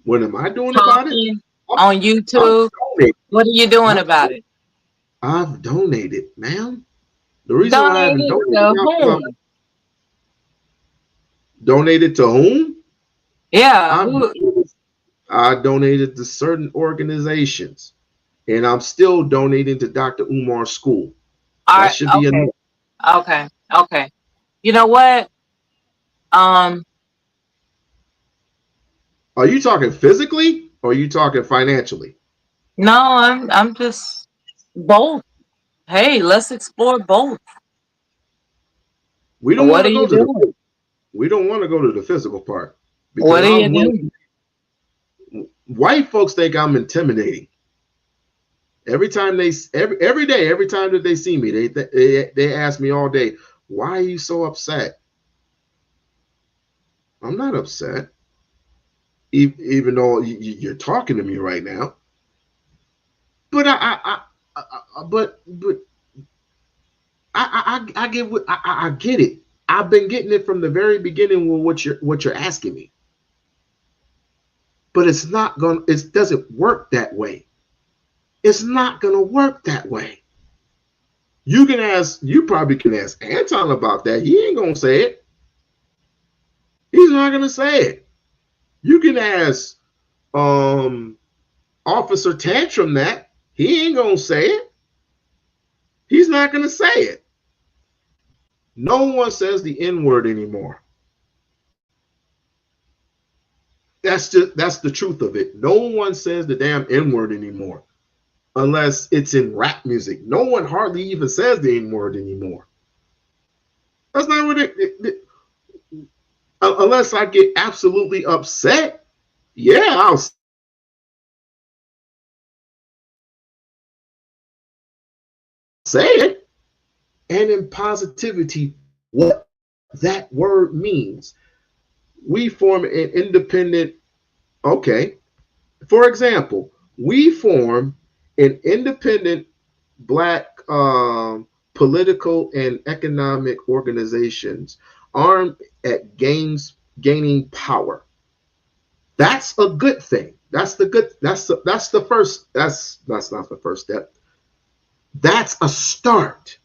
What am I doing about it? Talking I'm, on I'm YouTube? donating. What are you doing I've, about it? I've donated, ma'am. The reason why I haven't Donated donated to now because whom? I've donated to whom? Yeah, I've who? I donated to certain organizations, and I'm still donating to Dr. Umar's school. That Are should be okay, enough. okay, okay. You know what? Um, Are you talking physically or are you talking financially? no, I'm just both. Hey, let's explore both. We don't What want are to go you to doing? the physical part What because are you I'm doing? willing. White folks think I'm intimidating. Every day, every time that they see me, they ask me all day, "Why are you so upset?" I'm not upset, even though you're talking to me right now. But I get I get it. I've been getting it from the very beginning with what you're asking me. But it's not going. It doesn't work that way. It's not going to work that way. You probably can ask Anton about that. He ain't gonna say it. He's not gonna say it. You can ask um Officer Tantrum that. He ain't gonna say it. He's not gonna say it. No one says the N word anymore. That's the truth of it. No one says the damn N word anymore, unless it's in rap music. No one hardly even says the N word anymore. That's not what unless I get absolutely upset. Yeah, I'll say it. And in positivity, what that word means. We form an independent, okay. For example, we form an independent black political and economic organizations armed at gaining power. That's a good thing. That's the good. That's the first. That's not the first step. That's a start.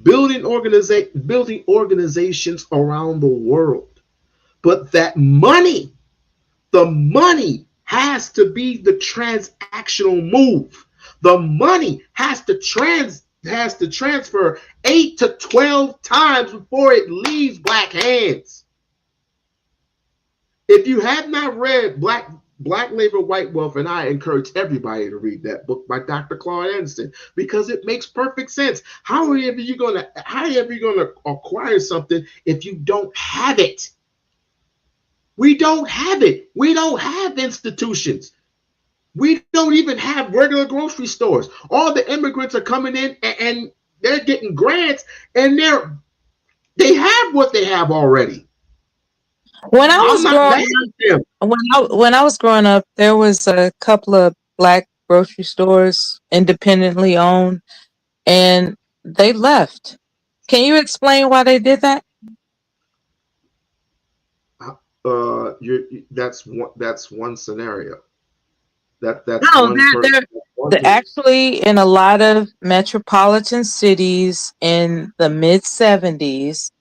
Building organizations around the world. But that money, the money has to be the transactional move. The money has to transfer 8 to 12 times before it leaves black hands. If you have not read Black Labor, White Wealth, and I encourage everybody to read that book by Dr. Claude Anderson because it makes perfect sense. How are you gonna acquire something if you don't have it? We don't have it. We don't have institutions. We don't even have regular grocery stores. All the immigrants are coming in and they're getting grants and they have what they have already. When I I'm was not growing mad at them. when I was growing up, there was a couple of black grocery stores independently owned, and they left. Can you explain why they did that? That's one scenario. That's No, one person. they're actually in a lot of metropolitan cities in the mid 70s.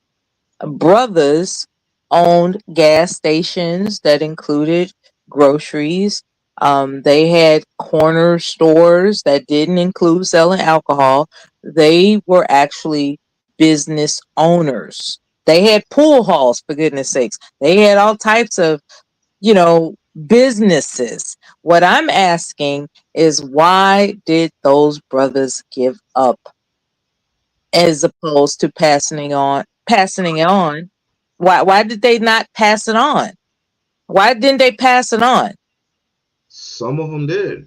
Brothers owned gas stations that included groceries. They had corner stores that didn't include selling alcohol. They were actually business owners. They had pool halls, for goodness sakes. They had all types of, you know, businesses. What I'm asking is, why did those brothers give up as opposed to passing it on? Why did they not pass it on? Why didn't they pass it on? Some of them did.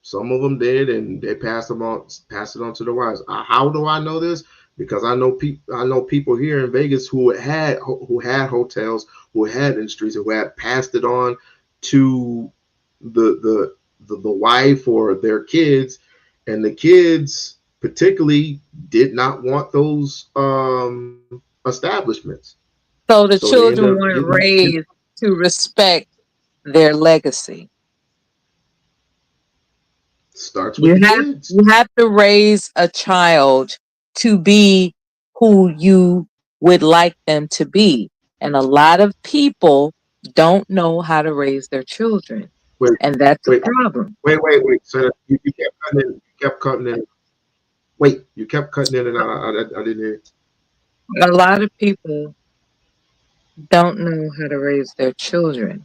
Some of them did, and they passed it on to the wives. How do I know this? Because I know people here in Vegas who had hotels, who had industries, who had passed it on to the wife or their kids, and the kids particularly did not want those establishments, So the so they end children up weren't getting raised to respect their legacy. starts with You the have kids. you have to raise a child to be who you would like them to be. And a lot of people don't know how to raise their children. Wait, And that's a wait, problem. wait. So you kept cutting in. You kept cutting in. Wait, you kept cutting in and out. I didn't hear. A lot of people don't know how to raise their children.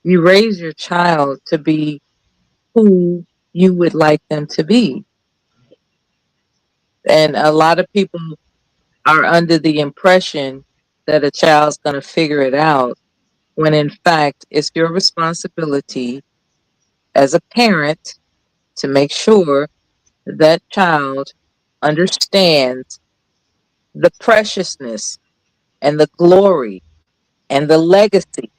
You raise your child to be who you would like them to be. And a lot of people are under the impression that a child's going to figure it out, when in fact it's your responsibility as a parent to make sure that child understands the preciousness and the glory and the legacy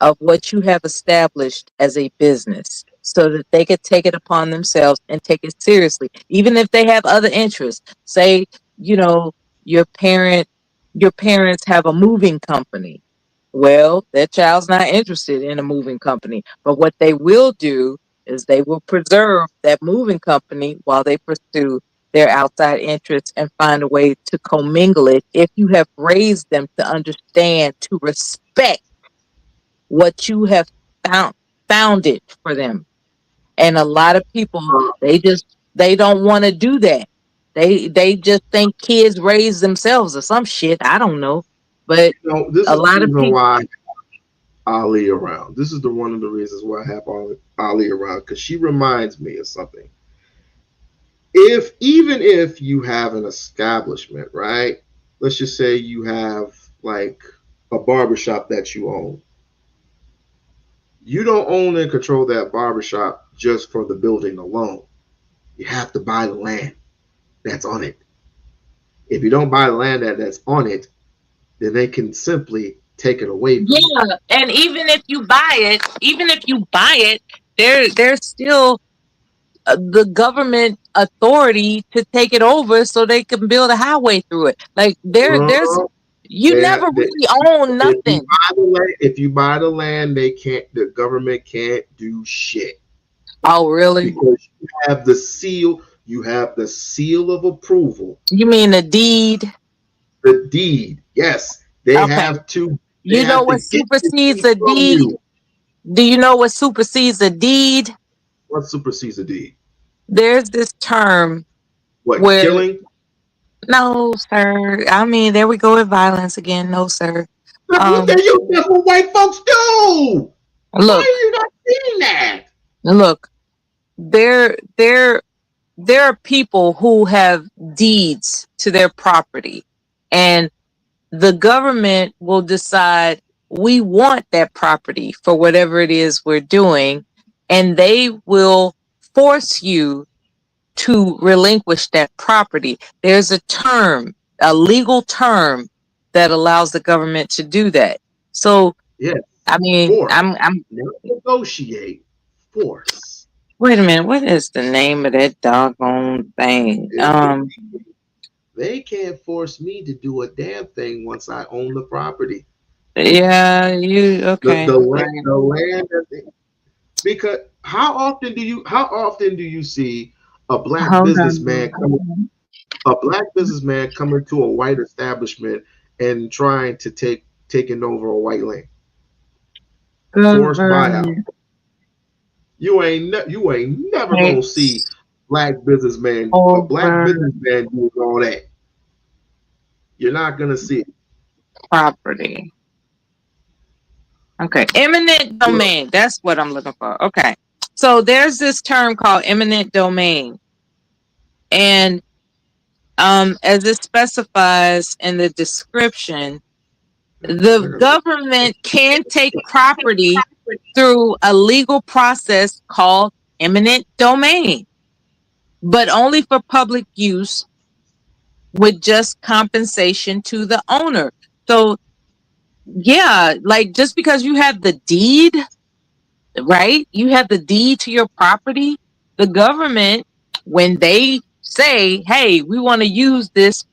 of what you have established as a business, so that they could take it upon themselves and take it seriously, even if they have other interests. Say, you know, your parent your parents have a moving company. Well, that child's not interested in a moving company, but what they will do is they will preserve that moving company while they pursue their outside interests and find a way to commingle it, if you have raised them to understand, to respect what you have found founded for them. And a lot of people, they don't want to do that. They just think kids raise themselves or some shit. I don't know. But This a is the lot of reason people, why I have Ali around. This is the one of the reasons why I have Ali around because she reminds me of something. If even if you have an establishment, right? Let's just say you have like a barbershop that you own. You don't own and control that barbershop just for the building alone. You have to buy the land that's on it. If you don't buy the land that's on it, then they can simply take it away from you. Yeah, and even if you buy it, there's still the government authority to take it over so they can build a highway through it. Like there's Uh, you never really own nothing. if you buy the land, they can't. The government can't do shit Oh, really? because you have the seal. You have the seal of approval. You mean the deed? The deed. Yes, they Okay. have to. They You know have to what get the supersedes deed a from deed? you. Do you know what supersedes a deed? What supersedes a deed? There's this term What, where killing? no, sir. I mean, there we go with violence again. No, sir. That's what that's what white folks do. Why Look, are you not seeing that? look. There are people who have deeds to their property, and the government will decide we want that property for whatever it is we're doing, and they will force you to relinquish that property. There's a term, a legal term that allows the government to do that. So, Yes, I mean, force. I'm Not negotiate. Force. wait a minute, what is the name of that doggone thing? They can't force me to do a damn thing once I own the property. Yeah, you okay. The Right. land because how often do you see a black Hold businessman on. coming to a white establishment and trying to taking over a white land? Forced buyout. Government You ain't never gonna see takes a black businessman over doing all that. You're not gonna see it. property. Okay, eminent domain. That's what I'm looking for. Okay, so there's this term called eminent domain, and as it specifies in the description, the government can take property through a legal process called eminent domain, but only for public use with just compensation to the owner. So, yeah, like just because you have the deed, right? You have the deed to your property. The government, when they say, hey, we want to use this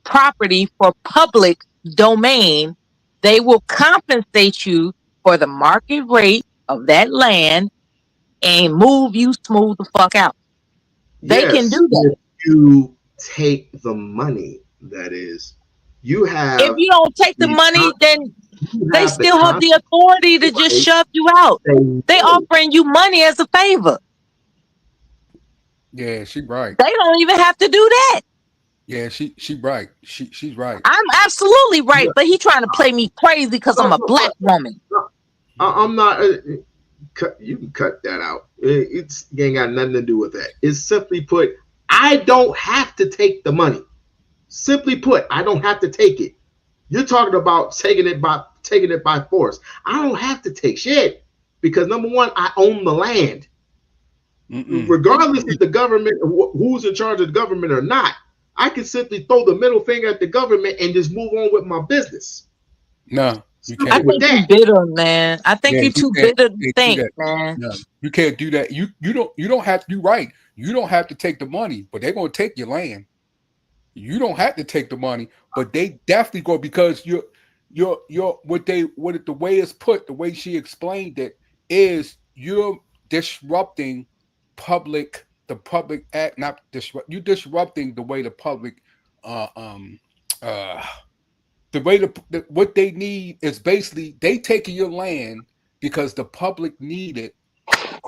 property for public domain, they will compensate you for the market rate of that land and move you smooth the fuck out. They can Yes, do that. if you take the money, that is, you If have you don't take the the money, then you they have the still have the authority to just right. shove you out. They know. offering you money as a favor. Yeah, she right. They don't even have to do that. Yeah, she right. She's right. I'm absolutely right, but he trying to play me crazy because I'm a black woman. I'm not. You can cut that out. It ain't got nothing to do with that. It's simply put, I don't have to take the money. Simply put, I don't have to take it. You're talking about taking it by force. I don't have to take shit because number one, I own the land. Regardless of the government, who's in charge of the government or not, I can simply throw the middle finger at the government and just move on with my business. No, you can't. I think you're bitter, man. I think you're too bitter to think, man. No, you can't do that. You don't have to. You're right. You don't have to take the money, but they're gonna take your land. You don't have to take the money, but they definitely go because the way it's put, the way she explained it is you're disrupting the public act, not disrupt. You're disrupting the way the public, the way what they need is basically they taking your land because the public need it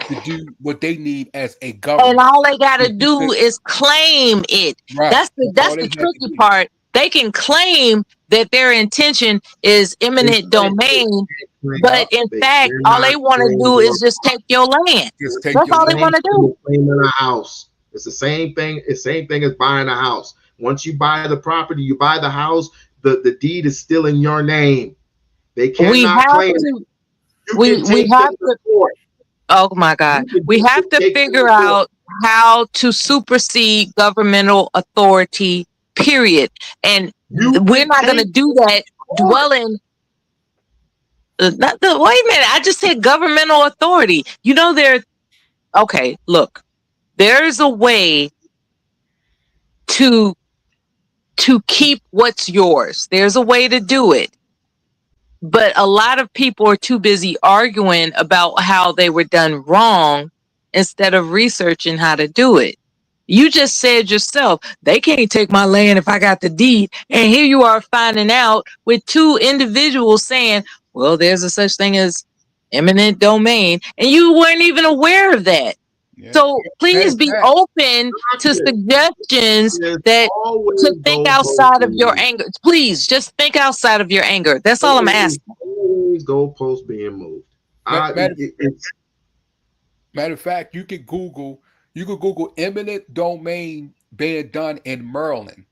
to do what they need as a government. And all they gotta do is claim it. Right. That's the tricky part. They can claim that their intention is eminent domain, but in fact, all they want to do is just take your land. That's all they want to do. Claiming a house. It's the same thing. It's the same thing as buying a house. Once you buy the property, you buy the house. The deed is still in your name. They cannot claim it. We have to. Oh my God. We have to figure out how to supersede governmental authority, period. And we're not going to do that dwelling. Wait a minute. I just said governmental authority. You know, okay, look, there's a way to keep what's yours. There's a way to do it. But a lot of people are too busy arguing about how they were done wrong instead of researching how to do it. You just said yourself, they can't take my land if I got the deed. And here you are finding out with two individuals saying, well, there's a such thing as eminent domain. And you weren't even aware of that. Yeah. So please be open to suggestions that to think outside of your anger. Please just think outside of your anger. That's all I'm asking. Always goalposts being moved. Matter of fact, you could Google eminent domain being done in Maryland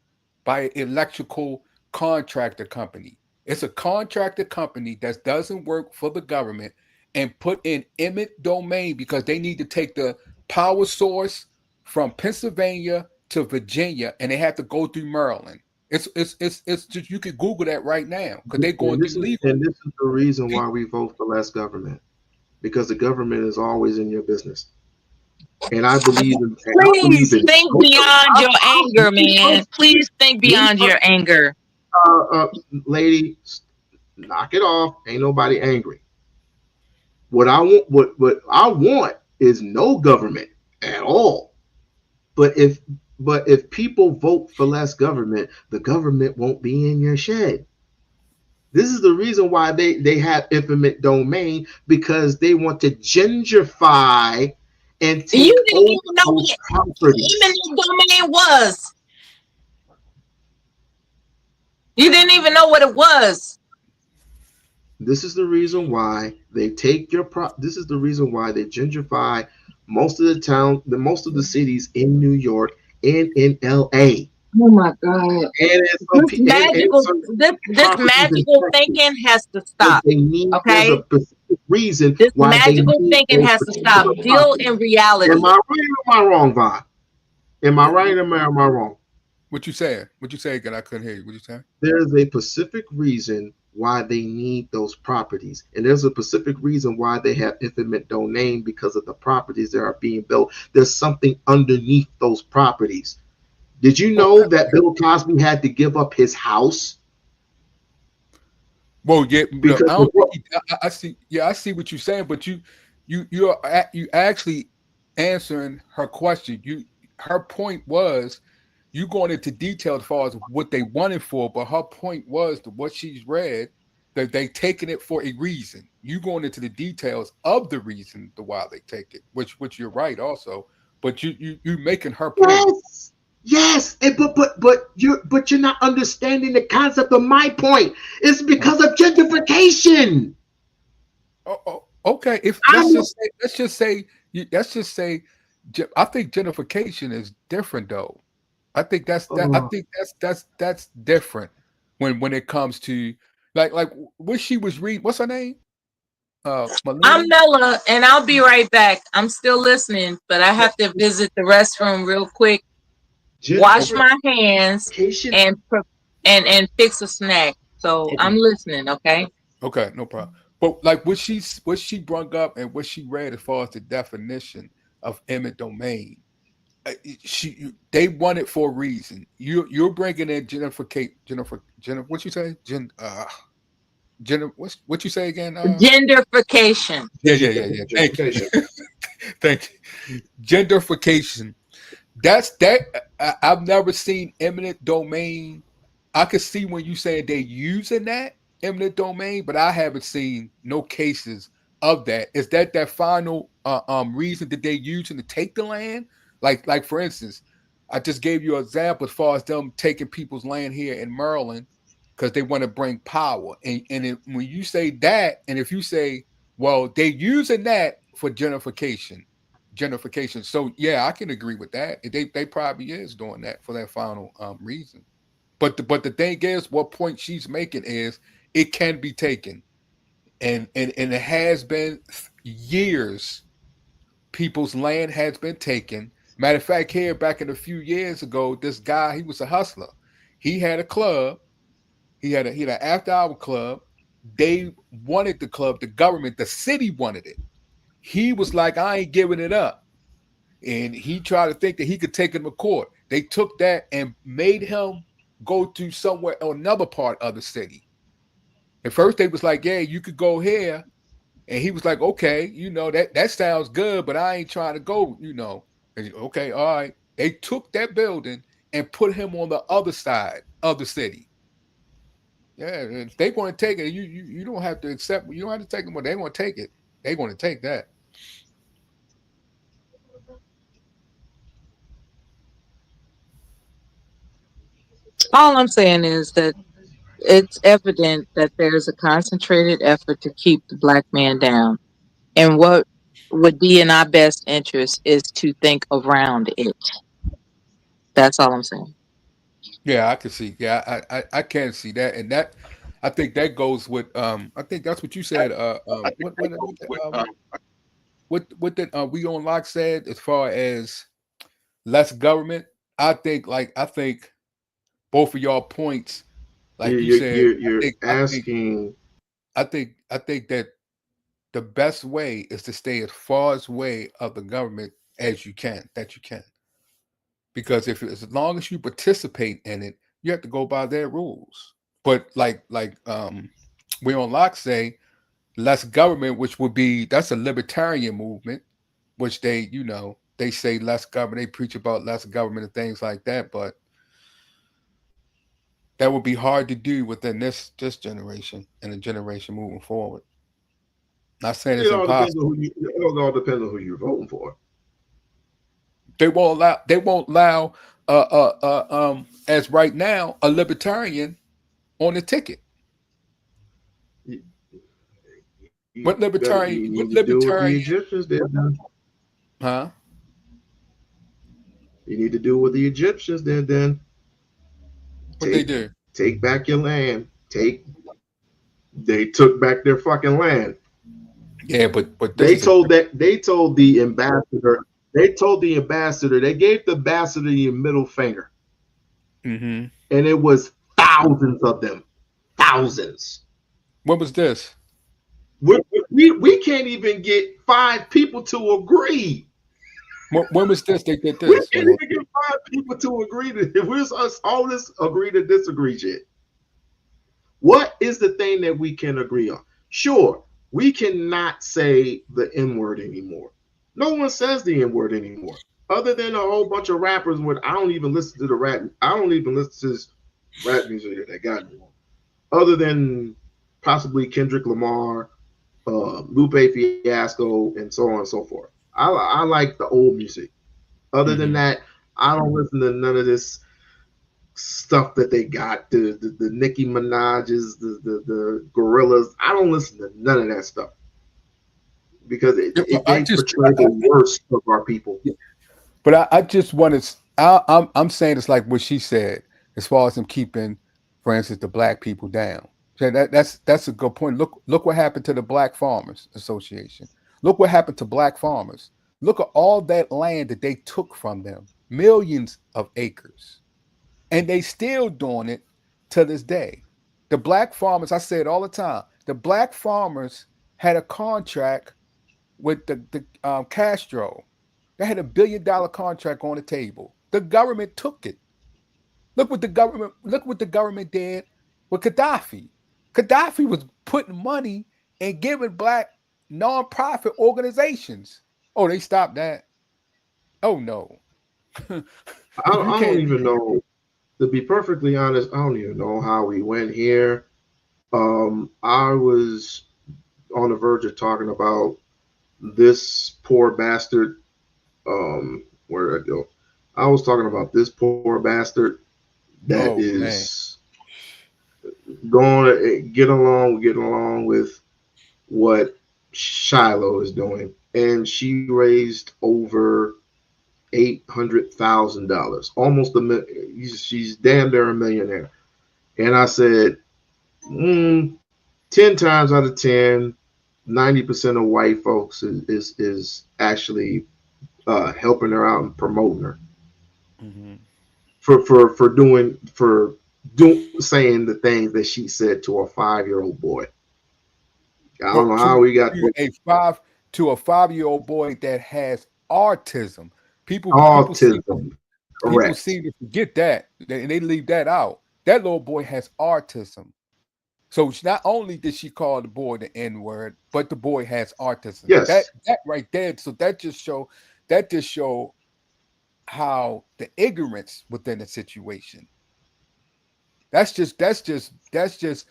by an electrical contractor company. It's a contractor company that doesn't work for the government and put in eminent domain because they need to take the power source from Pennsylvania to Virginia, and they have to go through Maryland. It's just, you can Google that right now because they're going through legal. And this is the reason why we vote for less government, because the government is always in your business. And I believe in. Please think beyond your anger, man. Please think beyond your anger. Lady, knock it off. Ain't nobody angry. What I want is no government at all. But if people vote for less government, the government won't be in your shed. This is the reason why they have eminent domain, because they want to gentrify and take you didn't even know what eminent domain was. You didn't even know what it was. This is the reason why they take your this is the reason why they gentrify most of the cities in New York and in LA. Oh my God. This magical thinking has to stop. Okay? There's a specific reason this why magical thinking has to stop. Deal in reality. Am I right or am I wrong, Vaughn? Am I right or am I wrong? What you saying? What you say again? I couldn't hear you. What you saying? There's a specific reason why they need those properties. And there's a specific reason why they have eminent domain, because of the properties that are being built. There's something underneath those properties. Did you know that Bill Cosby had to give up his house? Well, yeah, I see. Yeah, I see what you're saying, but you actually answering her question. Her point was, you going into detail as far as what they wanted for, but her point was that what she's read, that they taking it for a reason. You going into the details of the reason why they take it, which you're right also, but you making her point. Yes, but you're not understanding the concept of my point. It's because of gentrification. Oh, okay. Let's just say, I think gentrification is different though. I think that's different when it comes to like what she was reading. What's her name? I'm Mella, and I'll be right back. I'm still listening, but I have to visit the restroom real quick. Wash my hands and fix a snack. So okay. I'm listening. Okay. Okay, no problem. But like what she brought up and what she read as far as the definition of eminent domain, they want it for a reason. You're bringing in what you say? What you say again? Gentrification. Yeah. Thank you. Thank you. Gentrification. That's that. I've never seen eminent domain. I could see when you say they're using that eminent domain, but I haven't seen no cases of that. Is that final reason that they're using to take the land? Like for instance, I just gave you an example as far as them taking people's land here in Maryland because they want to bring power. And when you say that, and if you say, well, they're using that for gentrification. So yeah, I can agree with that. They probably is doing that for that final reason. But the thing is, what point she's making is it can be taken, and it has been years. People's land has been taken. Matter of fact, here back in a few years ago, this guy, he was a hustler. He had a club. He had an after hour club. They wanted the club. The government, the city wanted it. He was like, I ain't giving it up. And he tried to think that he could take him to court. They took that and made him go to somewhere another part of the city. At first, they was like, yeah, you could go here. And he was like, okay, that sounds good, but I ain't trying to go, And okay, all right. They took that building and put him on the other side of the city. Yeah, if they want to take it, you don't have to accept. You don't have to take them, but they want to take it. They want to take that. All I'm saying is that it's evident that there's a concentrated effort to keep the black man down. And what would be in our best interest is to think around it. That's all I'm saying. Yeah, I can see. Yeah, I can see that, and that I think that goes with. I think that's what you said. What did We-On-Loc said as far as less government? I think both of y'all points, like you said, You're asking. I think that the best way is to stay as far away of the government as you can, because if as long as you participate in it, you have to go by their rules. But We-On-Loc say less government, which would be that's a libertarian movement, which they say less government. They preach about less government and things like that, but that would be hard to do within this generation and the generation moving forward. Not saying it's It all depends on impossible. it all depends on who you're voting for. They won't allow as right now a libertarian on the ticket. You, What libertarian? you What need to do what the libertarian? Egyptians did. Huh? You need to do what the Egyptians did. Then What they take do? take back your land. They took back their fucking land. Yeah, but this is They told the ambassador. They told the ambassador. They gave the ambassador the middle finger, mm-hmm. and it was thousands of them. Thousands. What was this? We can't even get 5 people to agree. When was this? They did We this. can't even get 5 people to agree to. If we're us all this agree to disagree shit. What is the thing that we can agree on? Sure, we cannot say the N word anymore. No one says the N word anymore, other than a whole bunch of rappers. When I don't even listen to the rap. I don't even listen to this rap music that got anymore. Other than possibly Kendrick Lamar, Lupe Fiasco, and so on and so forth. I like the old music. Other than that, I don't listen to none of this stuff that they got. The Nicki Minaj's, the Gorillas. I don't listen to none of that stuff because they portray the worst of our people. But I just want to. I'm saying it's like what she said as far as them keeping, for instance, the black people down. So that's a good point. Look what happened to the Black Farmers Association. Look what happened to black farmers. Look at all that land that they took from them, millions of acres, and they still doing it to this day. The black farmers, I say it all the time. The black farmers had a contract with the Castro. They had $1 billion contract on the table. The government took it. Look what the government did with Gaddafi. Gaddafi was putting money and giving black nonprofit organizations. Oh, they stopped that. Oh no. I don't even know. To be perfectly honest, I don't even know how we went here. I was on the verge of talking about this poor bastard. Where did I go? I was talking about this poor bastard that is going to get along with what Shiloh is doing, and she raised over $800,000, almost a million. She's damn near a millionaire. And I said, 10 times out of 10, 90% of white folks is actually helping her out and promoting her for saying the things that she said to a 5-year-old boy. I don't But know how we got to a 5-year-old boy that has autism. autism. People Correct. seem to forget that, and they leave that out. That little boy has autism. So not only did she call the boy the N word, but the boy has autism. That Yes. right there. So that just show how the ignorance within the situation. That's just made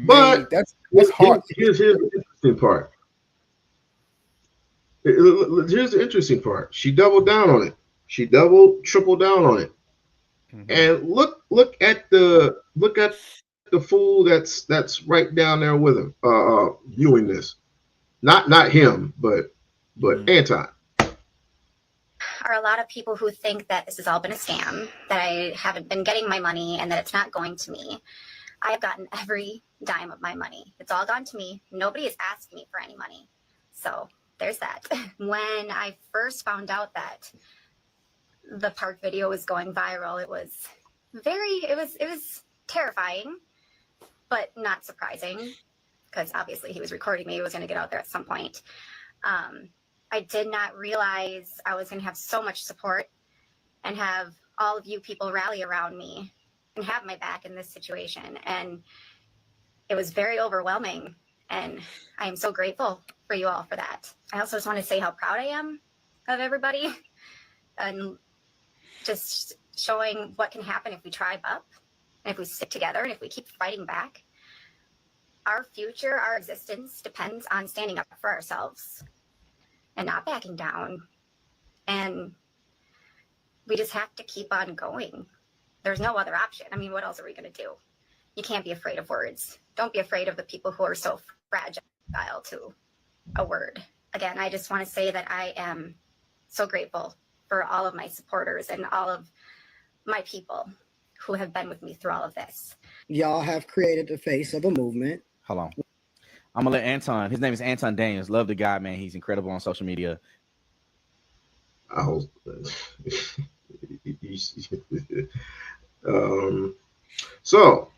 But that's hard. here's the interesting part. Here's the interesting part. She doubled down on it. She tripled down on it. Mhm. And look at the fool that's right down there with him, viewing this. Not him, but Mhm. Anton. Are a lot of people who think that this has all been a scam, that I haven't been getting my money, and that it's not going to me. I have gotten every dime of my money. It's all gone to me. Nobody has asked me for any money. So there's that. When I first found out that the park video was going viral, it was terrifying, but not surprising, because obviously he was recording me. It was going to get out there at some point. I did not realize I was going to have so much support and have all of you people rally around me and have my back in this situation. And it was very overwhelming. And I am so grateful for you all for that. I also just want to say how proud I am of everybody and just showing what can happen if we tribe up and if we stick together and if we keep fighting back. Our future, our existence depends on standing up for ourselves and not backing down. And we just have to keep on going. There's no other option. I mean, what else are we going to do? You can't be afraid of words. Don't be afraid of the people who are so fragile to a word. Again, I just want to say that I am so grateful for all of my supporters and all of my people who have been with me through all of this. Y'all have created the face of a movement. Hold on. I'm gonna let Anton. His name is Anton Daniels. Love the guy, man. He's incredible on social media. I was, um, so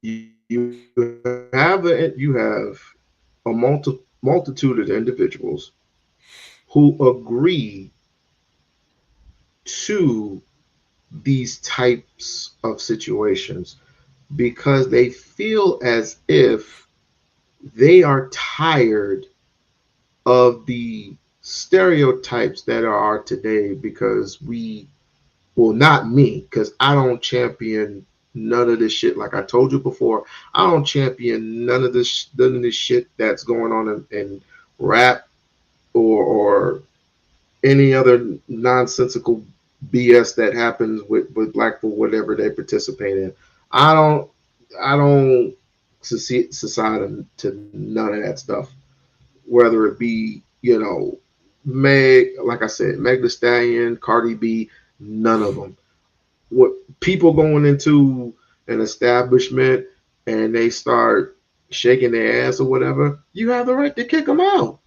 you have a multitude of individuals who agree to these types of situations because they feel as if they are tired of the stereotypes that are today because well, not me, because I don't champion none of this shit. Like I told you before, I don't champion none of this shit that's going on in rap or any other nonsensical BS that happens with black people, whatever they participate in. I don't I don't society to none of that stuff. Whether it be, like I said, Meg The Stallion, Cardi B, none of them. What people going into an establishment and they start shaking their ass or whatever, you have the right to kick them out.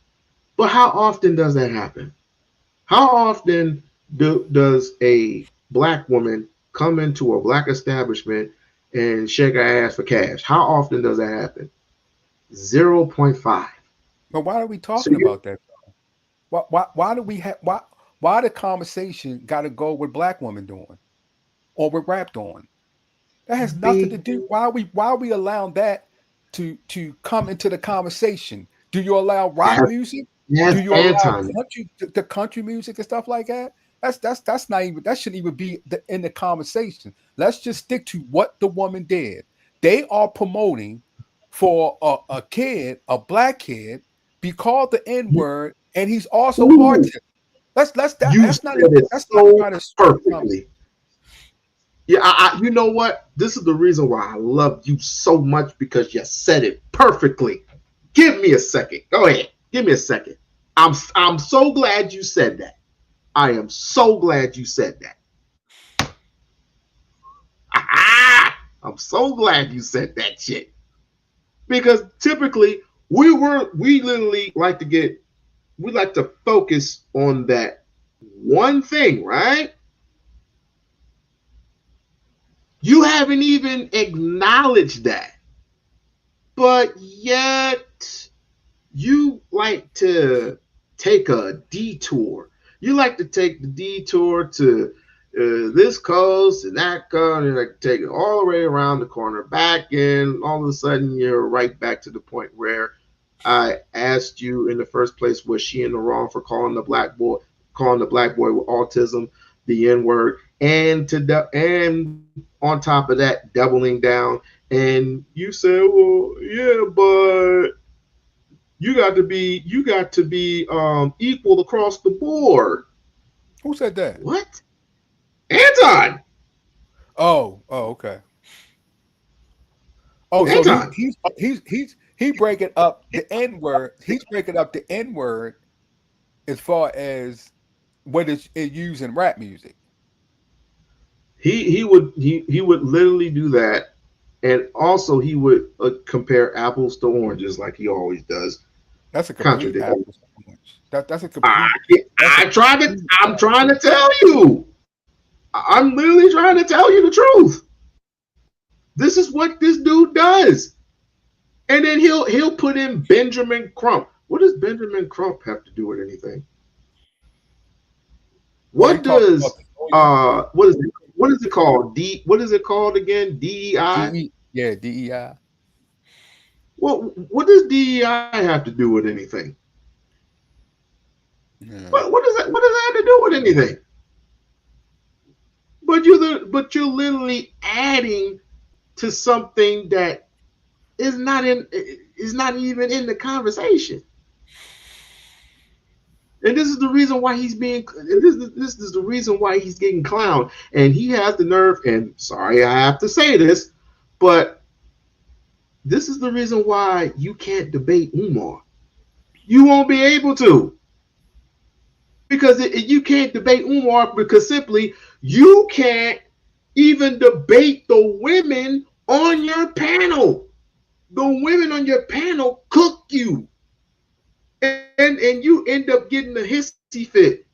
But how often does that happen? How often does a black woman come into a black establishment and shake her ass for cash? How often does that happen? 0.5. But why are we So talking you about that? Why do we have why the conversation got to go with black women doing or with rap doing? That has nothing to be do. Why are we allowing that to come into the conversation? Do you allow rock as, music? as Do you allow Anton. the country music and stuff like that? That's not even that shouldn't even be in the conversation. Let's just stick to what the woman did. They are promoting for a kid, a black kid, be called the N word, and he's also Ooh, artist. you That's said not even it that's not so trying to start the conversation. perfectly. Yeah, you know what? This is the reason why I love you so much because you said it perfectly. Give me a second. Go ahead. Give me a second. I'm so glad you said that. I am so glad you said that. I'm so glad you said that shit. Because typically we literally we like to focus on that one thing, right? You haven't even acknowledged that. But yet, you like to take a detour. You like to take the detour to this coast and that coast, and you like to take it all the way around the corner, back in. All of a sudden, you're right back to the point where I asked you in the first place: was she in the wrong for calling the black boy with autism the N word, and and on top of that, doubling down. And you said, well, yeah, but you got to be equal across the board. Who said that? What? Anton. Okay. Oh, so Anton. he breaking up the N word. He's breaking up the N word as far as what it used in rap music. He would literally do that, and also he would compare apples to oranges like he always does. That's a complete Contradicting. apples to orange. That's a I, complete. That's a I tried to. complete I'm apples trying to to orange. tell you. I'm literally trying to tell you the truth. This is what this dude does. And then he'll put in Benjamin Crump. What does Benjamin Crump have to do with anything? Oh, you What talking about does the lawyer? what is it called? What is it called again? DEI? Yeah, DEI. What does DEI have to do with anything? Yeah. What does that have to do with anything? But you're literally adding to something that is not even in the conversation. And this is the reason why he's being. This is the reason why he's getting clowned. And he has the nerve. And sorry, I have to say this, but this is the reason why you can't debate Umar. You won't be able to because you can't debate Umar because simply you can't even debate the women on your panel. The women on your panel cook you, and you end up getting a hissy fit.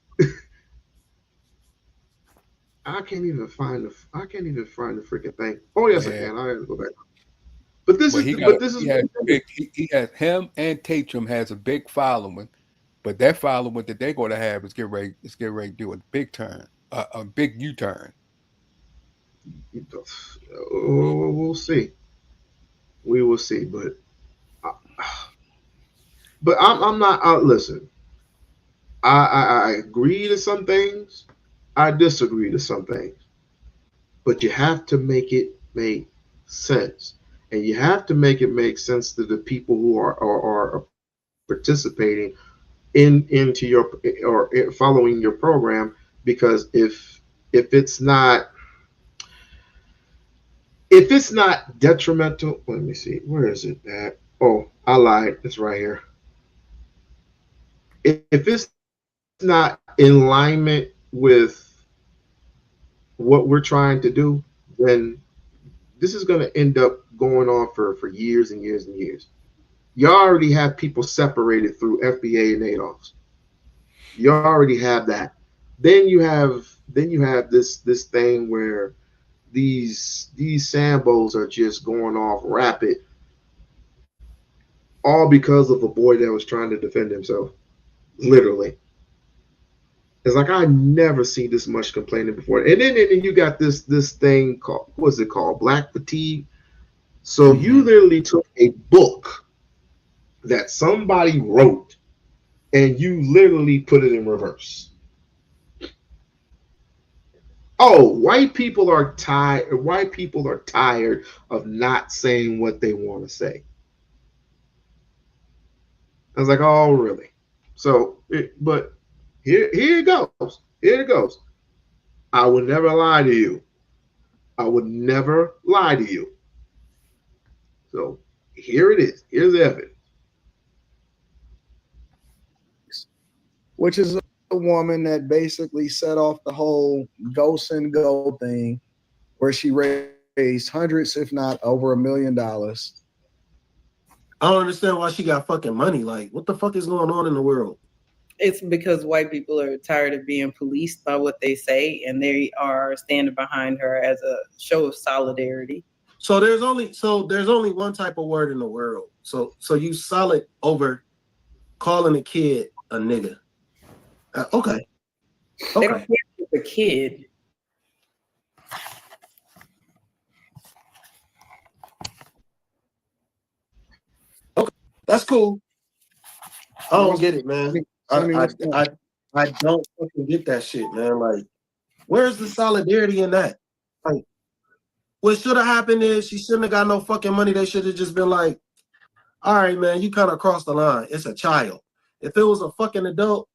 I can't even find the freaking thing. Oh yes, I Yeah. can. I have to go back. But this But is he got but this is he has big he has him and Tatrum has a big following, but that following that they're going to have is get ready to do a big turn, a big U-turn. we'll see. We will see. But I'm not. Listen, I agree to some things. I disagree to some things. But you have to make it make sense, and you have to make it make sense to the people who are participating into your or following your program. Because if it's not detrimental, let me see, where is it at? Oh, I lied. It's right here. If it's not in alignment with what we're trying to do, then this is going to end up going on for years and years and years. You already have people separated through FBA and ADOS. You already have that. Then you have this thing where these Sambos are just going off rapid, all because of a boy that was trying to defend himself. Literally. It's like I never seen this much complaining before. And then you got this thing called, what's it called? Black fatigue. So you Mm-hmm. literally took a book that somebody wrote and you literally put it in reverse. Oh, white people are tired. White people are tired of not saying what they want to say. I was like, oh, really? But here it goes. Here it goes. I would never lie to you. I would never lie to you. So here it is. Here's the evidence. Which is a woman that basically set off the whole ghost and gold thing, where she raised hundreds, if not over $1 million. I don't understand why she got fucking money. Like, what the fuck is going on in the world? It's because white people are tired of being policed by what they say, and they are standing behind her as a show of solidarity. So there's only one type of word in the world. So you solid over calling a kid a nigga. Okay. They don't care if it's a kid. Okay, that's cool. I don't get it, man. I don't fucking get that shit, man. Like, where's the solidarity in that? Like, what should have happened is she shouldn't have got no fucking money. They should have just been like, all right, man, you kind of crossed the line. It's a child. If it was a fucking adult,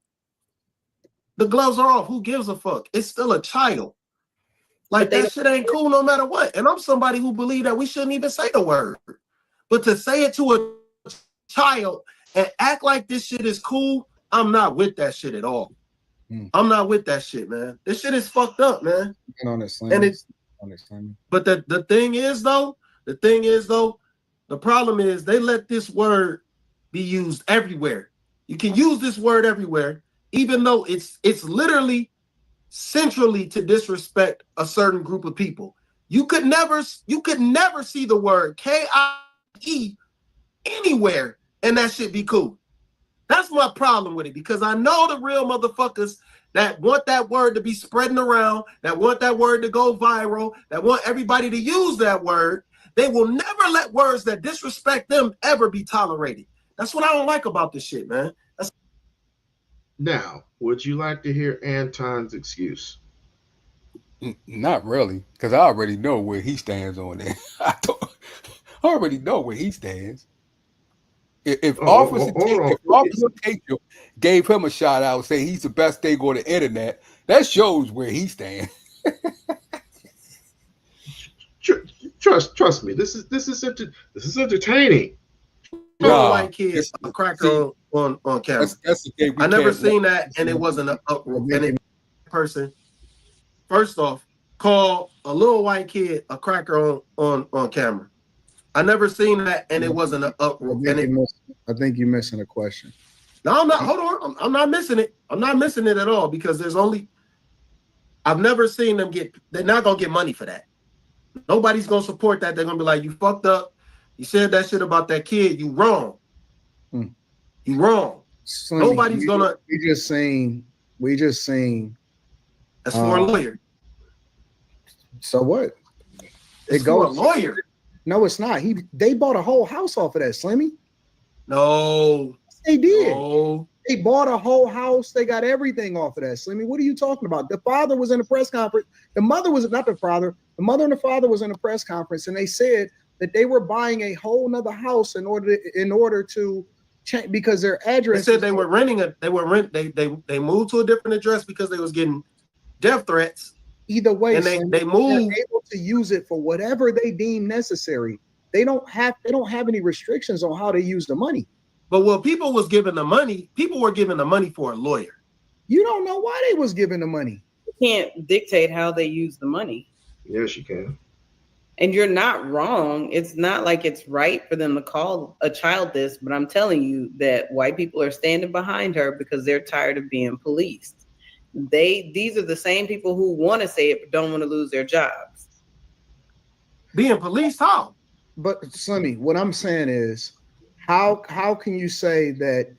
the gloves are off. Who gives a fuck? It's still a child. Like, that shit ain't cool no matter what. And I'm somebody who believe that we shouldn't even say the word. But to say it to a child and act like this shit is cool, I'm not with that shit at all. I'm not with that shit, man. This shit is fucked up, man. And it's but the thing is though, the problem is they let this word be used everywhere. You can use this word everywhere, even though it's literally centrally to disrespect a certain group of people. You could never see the word K-I-E anywhere and that shit be cool. That's my problem with it, because I know the real motherfuckers that want that word to be spreading around, that want that word to go viral, that want everybody to use that word. They will never let words that disrespect them ever be tolerated. That's what I don't like about this shit, man. Now, would you like to hear Anton's excuse? Not really, because I already know where he stands on it. I already know where he stands. If Officer Taker gave him a shout out, say he's the best thing on the internet, that shows where he stands. Trust me. This is entertaining. White kid, a cracker on camera. I never seen that, and it wasn't a person. First off, call a little white kid a cracker on camera. I never seen that, and it wasn't an uproar. I think you're missing a question. No, I'm not. Hold on. I'm not missing it. I'm not missing it at all, because I've never seen them they're not going to get money for that. Nobody's going to support that. They're going to be like, you fucked up. You said that shit about that kid. You wrong. You wrong. Slimmy, Nobody's going to. We just saying. That's for a lawyer. So what? It's for a lawyer. No, it's not. They bought a whole house off of that, Slimmy. No. They did. No. They bought a whole house. They got everything off of that, Slimmy. What are you talking about? The father was in a press conference. The mother was not the father. The mother and the father was in a press conference, and they said that they were buying a whole nother house in order to change, because their address. They said they were renting they moved to a different address because they was getting death threats. Either way, and they moved, able to use it for whatever they deem necessary. They don't have any restrictions on how they use the money. But when people was giving the money, people were giving the money for a lawyer. You don't know why they was giving the money. You can't dictate how they use the money. Yes, you can. And you're not wrong. It's not like it's right for them to call a child this, but I'm telling you that white people are standing behind her because they're tired of being policed. These are the same people who want to say it but don't want to lose their jobs. Being policed, how? But Slimmy, what I'm saying is, how can you say that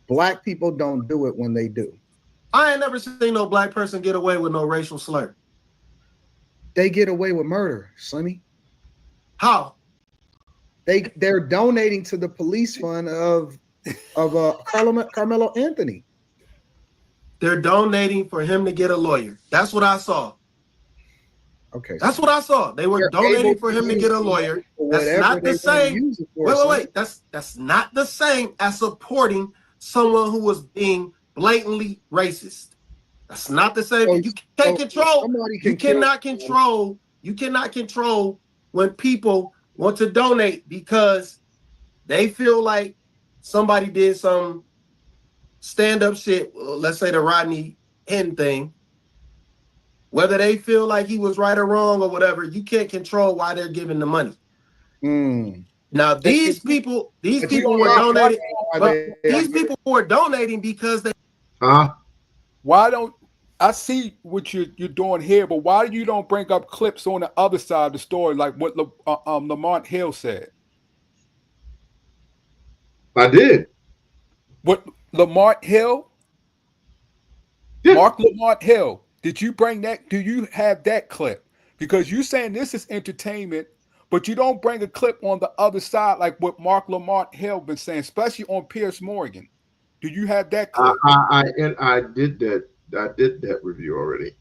black people don't do it when they do? I ain't never seen no black person get away with no racial slur. They get away with murder, Slimmy. How? They're donating to the police fund of Carmelo Anthony. They're donating for him to get a lawyer. That's what I saw. Okay. That's what I saw. They were donating for him to get a lawyer. That's not the same. Wait. That's not the same as supporting someone who was being blatantly racist. That's not the same. You can't control. You cannot control. You cannot control when people want to donate because they feel like somebody did some stand-up shit. Let's say the Rodney Henn thing. Whether they feel like he was right or wrong or whatever, you can't control why they're giving the money. Now these people were donating, but these people were donating because they. Why don't I see what you're doing here? But why you don't bring up clips on the other side of the story, like what Lamont Hill said? I did. What Lamont Hill? Yeah. Mark Lamont Hill. Did you bring that? Do you have that clip? Because you're saying this is entertainment, but you don't bring a clip on the other side, like what Mark Lamont Hill been saying, especially on Pierce Morgan. Do you have that clip? I did that. I did that review already.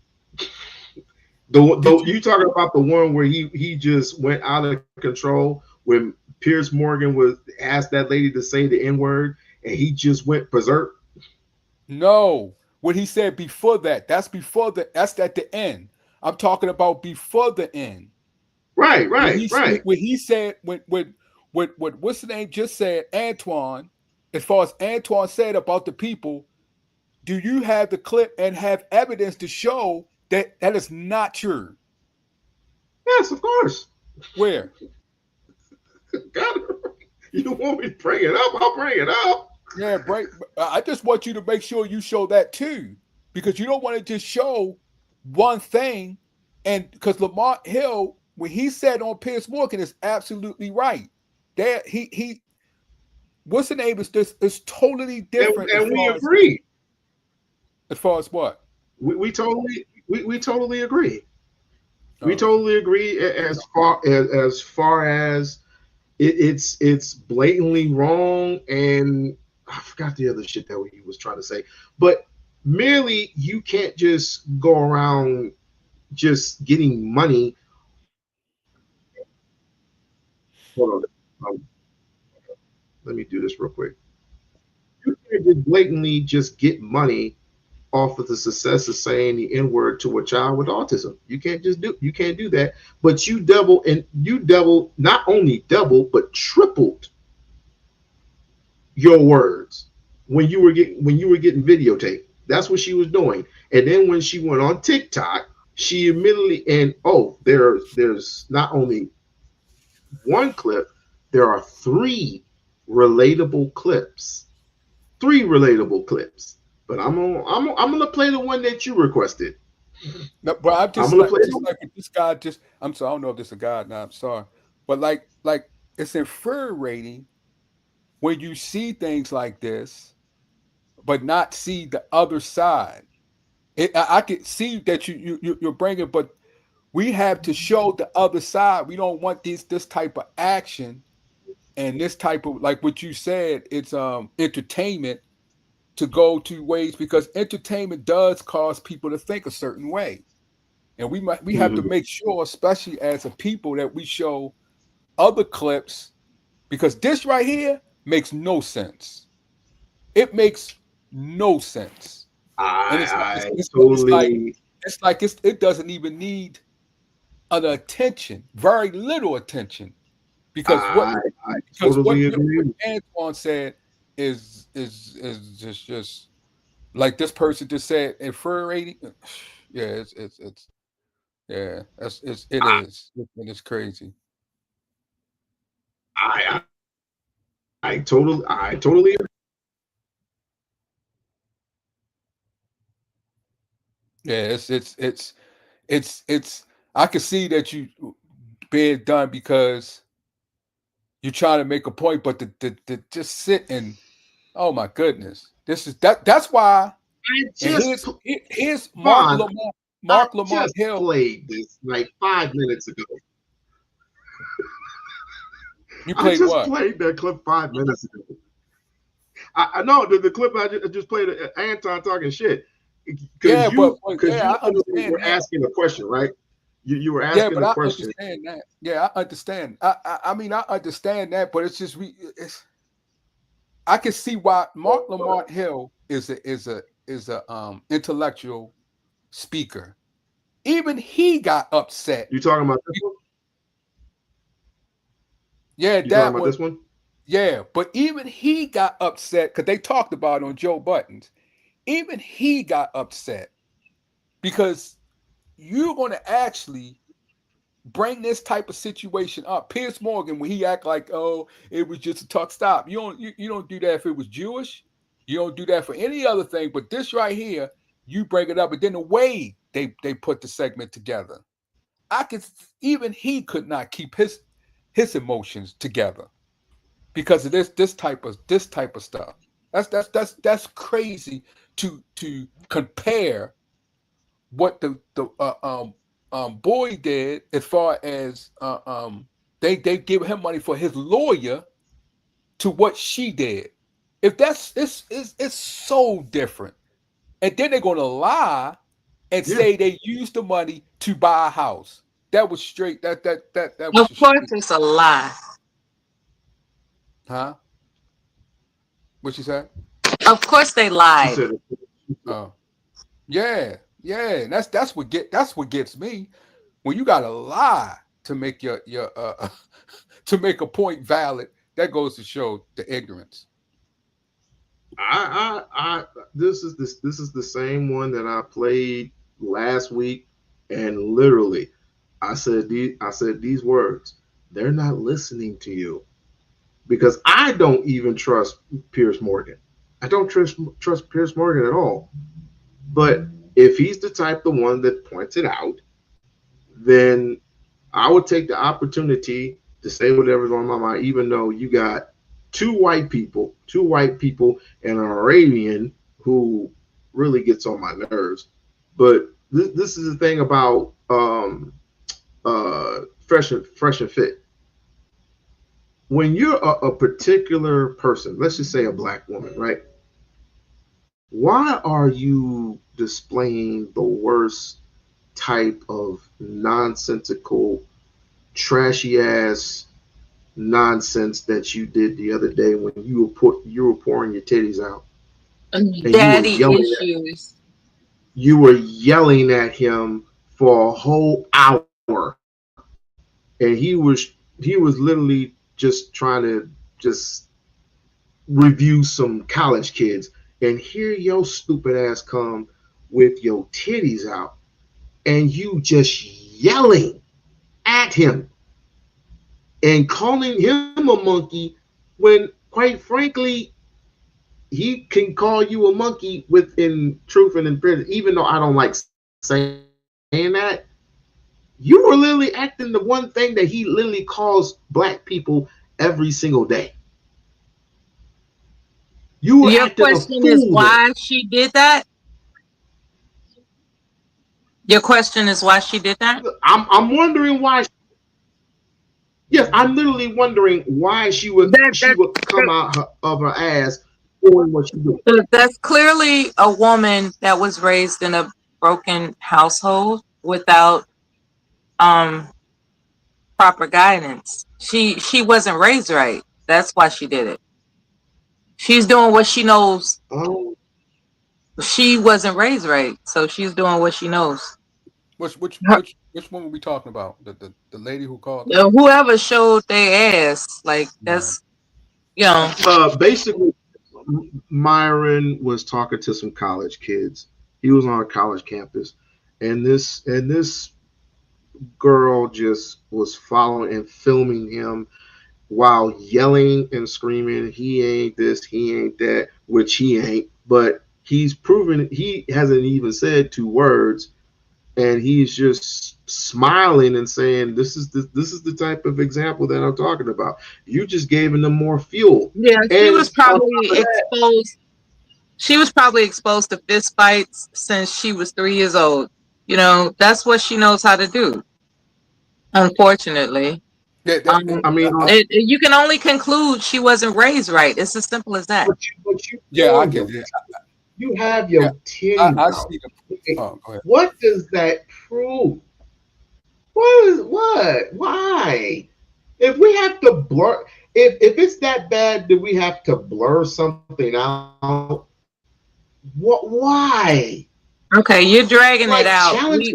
You talking about the one where he just went out of control when Pierce Morgan was asked that lady to say the N-word and he just went berserk? No, what he said before that. That's at the end. I'm talking about before the end. Right. When he said when what's the name just said, Antoine, as far as Antoine said about the people, do you have the clip and have evidence to show that that is not true? Yes, of course. Where? You want me to bring it up? I'll bring it up. Yeah, I just want you to make sure you show that too, because you don't want to just show one thing. And because Lamont Hill, when he said on Pierce Morgan, is absolutely right. That he what's the name is this is totally different. And we agree. As far as what? We totally agree. We totally agree as far as it's blatantly wrong, and I forgot the other shit that he was trying to say. But merely you can't just go around just getting money. Hold on. Let me do this real quick. You can't just blatantly just get money off of the success of saying the N-word to a child with autism. You can't do that. But you not only double, but tripled your words when you were getting videotaped. That's what she was doing. And then when she went on TikTok, she immediately there's not only one clip, there are three relatable clips. But I'm gonna play the one that you requested. No, but I'm just like this guy. I'm sorry. I don't know if this is a guy. No, I'm sorry. But like it's infuriating when you see things like this, but not see the other side. I can see that you're bringing, but we have to show the other side. We don't want this type of action and this type of, like what you said. It's entertainment to go two ways, because entertainment does cause people to think a certain way. And we have to make sure, especially as a people, that we show other clips, because this right here makes no sense. It makes no sense. And it doesn't even need an attention, very little attention, because what Antoine said is just like this person just said, infuriating. Yeah, it's yeah, it is crazy. I totally agree. Yeah, it's I can see that you being done because you're trying to make a point, but to just sit and, oh my goodness, this is that's why. Here's Mark Lamont Hill played this like 5 minutes ago. You played what? Played that clip 5 minutes ago. I know the clip I just played, Anton talking shit. Because you were asking a question, right? You were asking a question. I understand that. Yeah, I understand. I mean, I understand that, but it's just I can see why Mark Lamont Hill is a intellectual speaker. Even he got upset. You talking about this one? Yeah, you talking about this one? Yeah, but even he got upset because they talked about it on Joe Budden's. Even he got upset because you're going to actually bring this type of situation up. Piers Morgan, when he act like, oh, it was just a talk, stop. You don't do that if it was Jewish. You don't do that for any other thing. But this right here, you bring it up, and then the way they put the segment together, even he could not keep his emotions together because of this type of stuff. That's crazy to compare what the boy did as far as they give him money for his lawyer to what she did. If that's it's so different, and then they're gonna lie and say they used the money to buy a house. That was straight. That was Of course, it's a lie. huh? What you said? Of course, they She lied. said, Oh, yeah. And that's what gets me when you gotta lie to make your to make a point valid. That goes to show the ignorance. I this is the same one that I played last week, and literally, I said these words. They're not listening to you because I don't even trust Pierce Morgan. I don't trust Pierce Morgan at all. But if he's the type, the one that points it out, then I would take the opportunity to say whatever's on my mind, even though you got two white people, and an Arabian who really gets on my nerves. But this is the thing about fresh and fit. When you're a particular person, let's just say a black woman, right? Why are you displaying the worst type of nonsensical, trashy ass nonsense that you did the other day when you were pouring your titties out and Daddy issues. you were yelling at him for a whole hour, and he was literally just trying to just review some college kids, and here your stupid ass come with your titties out and you just yelling at him and calling him a monkey when, quite frankly, he can call you a monkey within truth and in spirit. Even though I don't like saying that, you were literally acting the one thing that he literally calls black people every single day. You were Your acting a question is fool there. why she did that? Your question is why she did that? I'm wondering why. Yes, I'm literally wondering why That, she that, would come out of her ass doing what she did. that's clearly a woman that was raised in a broken household without um proper guidance. She wasn't raised right. That's why she did it. She's doing what she knows. Oh, She wasn't raised right, so she's doing what she knows. Which which Her- which which one were we talking about? The lady who called in? Whoever showed their ass, like Right. that's you know. basically, Myron was talking to some college kids. He was on a college campus, and this girl just was following and filming him while yelling and screaming, "He ain't this, he ain't that," which he ain't. But he's proven he hasn't even said two words, and he's just smiling and saying, this is the type of example that I'm talking about. You just gave them more fuel." Yeah, she And was on top probably of that, exposed. She was probably exposed to fist fights since she was 3 years old. You know, that's what she knows how to do. Unfortunately, Yeah, I mean, you can only conclude she wasn't raised right. It's as simple as that. but you yeah, I pouring get your, it. you have Yeah, your titties I out. see the. Oh, go ahead. What does that prove? What is what? Why? If we have to blur, if it's that bad that we have to blur something out, what? Why? Okay, you're dragging Like it out. challenge.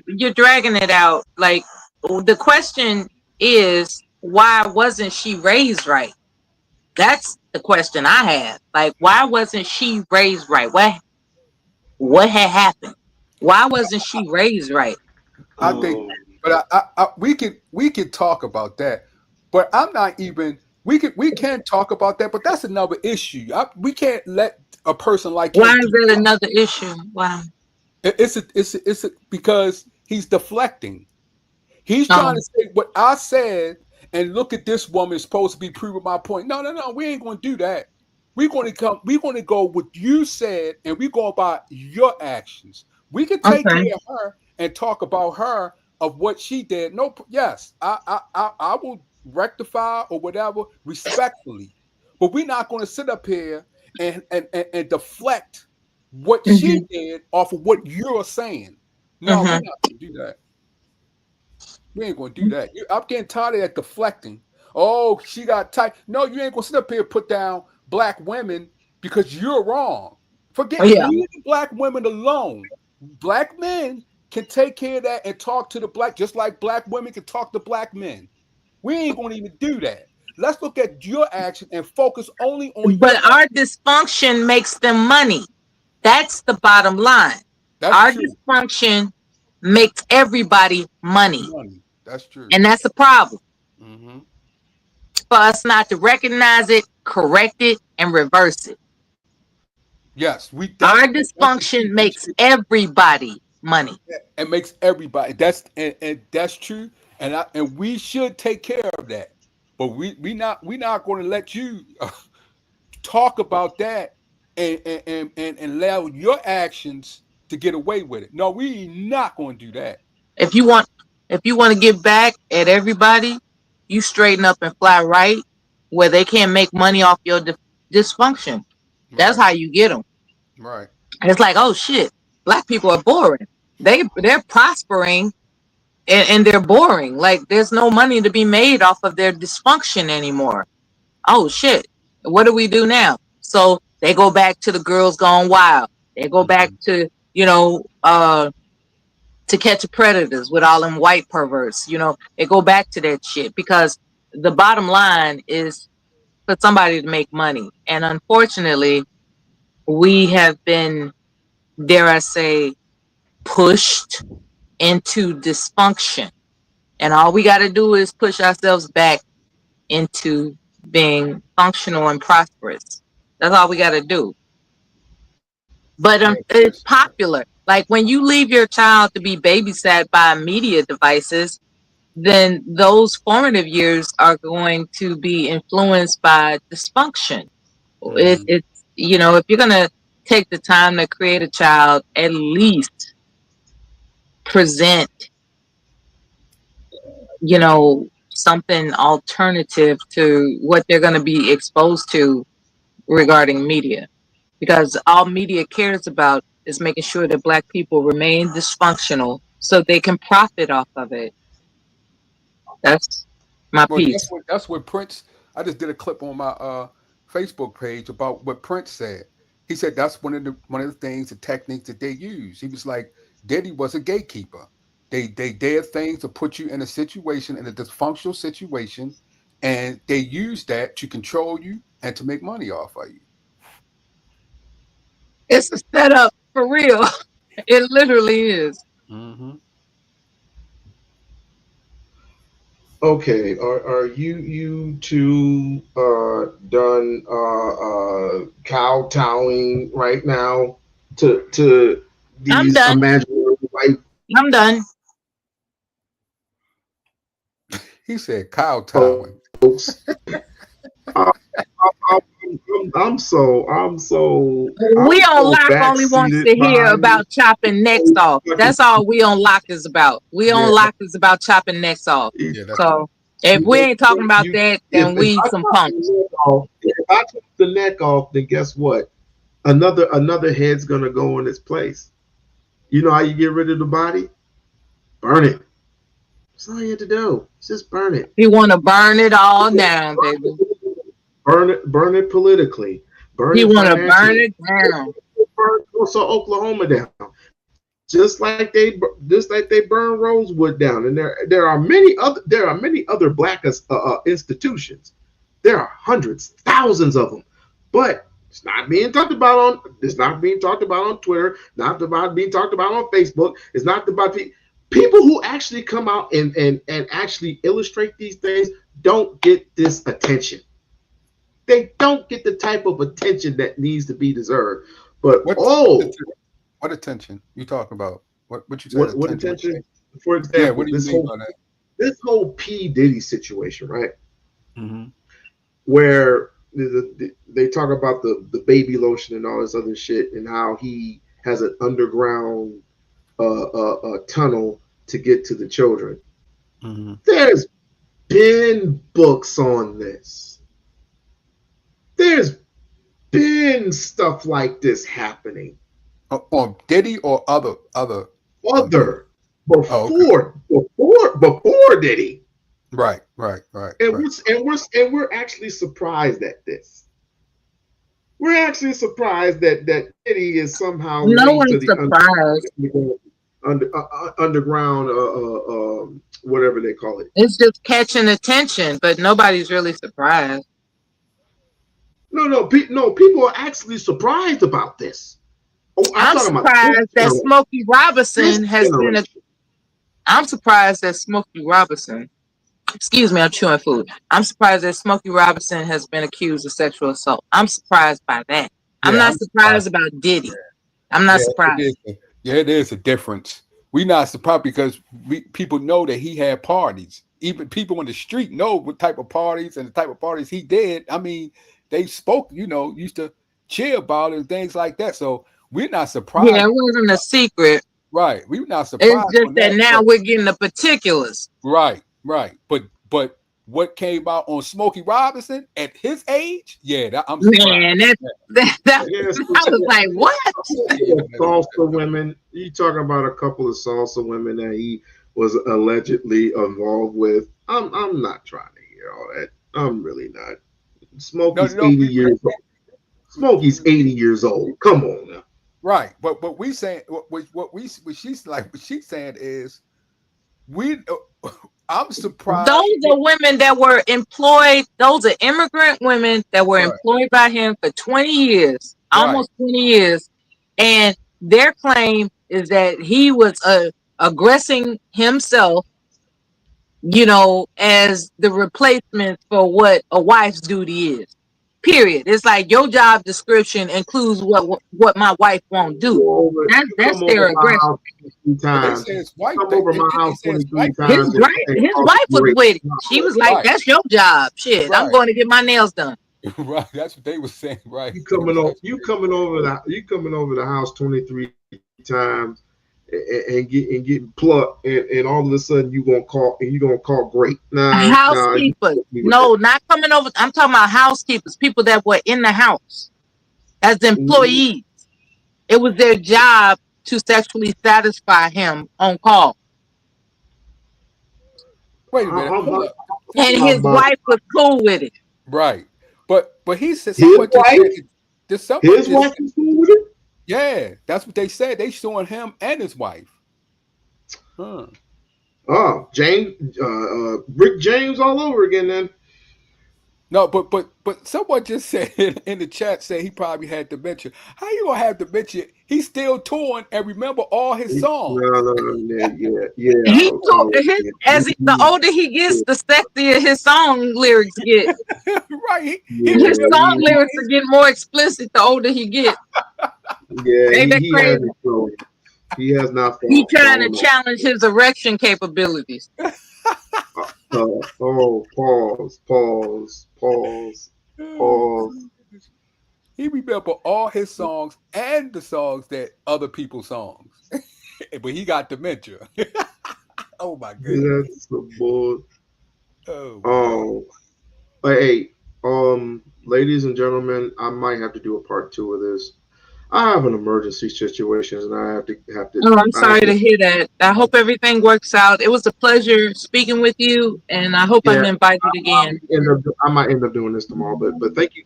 You're dragging it out. Like the question is, why wasn't she raised right? That's the question I have. Like, why wasn't she raised right? What had happened? Why wasn't she raised right? I think Oh. But we can talk about that. But I'm not even. We can talk about that, but that's another issue. We can't let a person like Why him is do. that another issue? Why? Because he's deflecting. He's trying Um, to say what I said, and look at this woman is supposed to be proving my point. No, we ain't going to do that. We're going to come. We're going to go what you said, and we go about your actions. We can take okay. care of her and talk about her of what she did. No, yes, I will rectify or whatever respectfully, but we're not going to sit up here and deflect what she Mhm. did off of what you're saying. No, we're Mhm. not going to do that. We ain't gonna do that. I'm getting tired of that deflecting. Oh, she got tight. No, you ain't gonna sit up here and put down black women because you're wrong. Oh Forget, yeah. leave the black women alone. Black men can take care of that and talk to the black, just like black women can talk to black men. We ain't gonna even do that. Let's look at your action and focus only on your But our dysfunction makes them money. That's the bottom line. That's Our true. dysfunction makes everybody money. Money. That's true. And that's the problem. Mm-hmm. For us not to recognize it, correct it, and reverse it. Yes, Our that's the dysfunction key makes issue. everybody money. It makes everybody. And that's true. And we should take care of that. But we not going to let you talk about that and allow your actions to get away with it. No, we not going to do that. If you want to get back at everybody, you straighten up and fly right where they can't make money off your dysfunction. That's Right. how you get them. Right. And it's like, oh shit, black people are boring. They're prospering and they're boring. Like there's no money to be made off of their dysfunction anymore. Oh shit, what do we do now? So they go back to the girls gone wild. They go back Mm-hmm. to to catch a predators with all them white perverts. They go back to that shit because the bottom line is for somebody to make money. And unfortunately, we have been, dare I say, pushed into dysfunction. And all we got to do is push ourselves back into being functional and prosperous. That's all we got to do. But Yeah, it's popular. Like when you leave your child to be babysat by media devices, then those formative years are going to be influenced by dysfunction. mm-hmm. It's if you're gonna take the time to create a child, at least present something alternative to what they're going to be exposed to regarding media, because all media cares about is making sure that black people remain dysfunctional so they can profit off of it. That's my Well, piece. that's what Prince. I just did a clip on my Facebook page about what Prince said. He said that's one of the things, the techniques that they use. He was like, Diddy was a gatekeeper. They did things to put you in a situation, in a dysfunctional situation, and they use that to control you and to make money off of you. It's a setup for real. It literally is. Mm-hmm. Okay, are you two done kowtowing right now to I'm these done. imaginary white I'm done. He said kowtowing. folks? I, I'm so We-On-Loc only wants to backseated hear behind about chopping necks this off. fucking. That's all We-On-Loc is about. Yeah, We-On-Loc is about chopping necks off. yeah, that's So if we ain't talking about You, that, if then if we I some chop the punks. neck off, if I chop the neck off, then guess what? Another head's gonna go in its place. You know how you get rid of the body? Burn it. That's all you have to do. Just burn it. You want to burn it all down, baby. Burn it politically. Burn You it want to burn financially. it down. Burn also Oklahoma down. Just like they burn Rosewood down. And there are many other black institutions. There are hundreds, thousands of them. But it's not being talked about on Twitter, not about being talked about on Facebook. It's not about People who actually come out and actually illustrate these things don't get this attention. They don't get the type of attention that needs to be deserved. But what attention you talking about? What you said what attention? attention? For Yeah, example, what do you mean by that? this whole P Diddy situation, right? Mm-hmm. Where they talk about the baby lotion and all this other shit, and how he has an underground tunnel to get to the children. Mm-hmm. There's been books on this. There's been stuff like this happening. On Diddy or other Before Diddy. Right. And we're actually surprised at this. We're actually surprised that Diddy is somehow No linked to one's the surprised. underground whatever they call it. It's just catching attention, but nobody's really surprised. No, people are actually surprised about this. I'm surprised that Smokey Robinson has been I'm surprised that Smokey Robinson, excuse me, I'm chewing food. I'm surprised that Smokey Robinson has been accused of sexual assault. I'm surprised by that. I'm not surprised about Diddy. I'm not surprised. It is a difference. We're not surprised because people know that he had parties. Even people on the street know what type of parties and the type of parties he did. I mean, they spoke, used to cheer about it and things like that. So we're not surprised. Yeah, it wasn't a secret. Right. We're not surprised. It's just that now we're getting the particulars. Right. But what came out on Smokey Robinson at his age? Yeah, I'm surprised. Man, I was like, what? Salsa women. You talking about a couple of salsa women that he was allegedly involved with. I'm not trying to hear all that. I'm really not. Smokey's 80 years old. Smokey's 80 years old. Come on now. Right, but we saying what she's saying is I'm surprised. Those are women that were employed. Those are immigrant women that were employed by him for 20 years, almost 20 years, and their claim is that he was aggressing himself, as the replacement for what a wife's duty is. Period. It's like your job description includes what my wife won't do. That's their aggression. His wife was with it. She was like, "That's your job. Shit, I'm going to get my nails done." Right. That's what they were saying. Right. You coming over the house 23 times and getting plucked, and all of a sudden you're gonna call great. Housekeepers. No, not coming over. I'm talking about housekeepers, people that were in the house as employees. It was their job to sexually satisfy him on call. Wait a minute. Hold up. And his wife was cool with it. Right. But he said his wife was cool with it? Yeah, that's what they said. They showing him and his wife. Huh. Oh, James, Rick James all over again then. No, but someone just said in the chat, said he probably had dementia. How you gonna have dementia? He's still touring and remember all his songs. The older he gets, the sexier his song lyrics get. Right. His song lyrics are getting more explicit the older he gets. Yeah, he has not. He's trying to challenge his erection capabilities. Pause. He remember all his songs and the songs that other people's songs, but he got dementia. Oh my goodness! That's the bull. Hey, ladies and gentlemen, I might have to do a part 2 of this. I have an emergency situation, and I have to. Oh, I'm sorry to hear that. I hope everything works out. It was a pleasure speaking with you, and I hope I'm invited again. I might end up doing this tomorrow, but thank you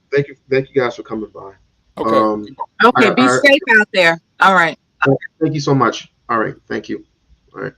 guys for coming by. Okay. Be safe out there. All right. Thank you so much. All right. Thank you. All right.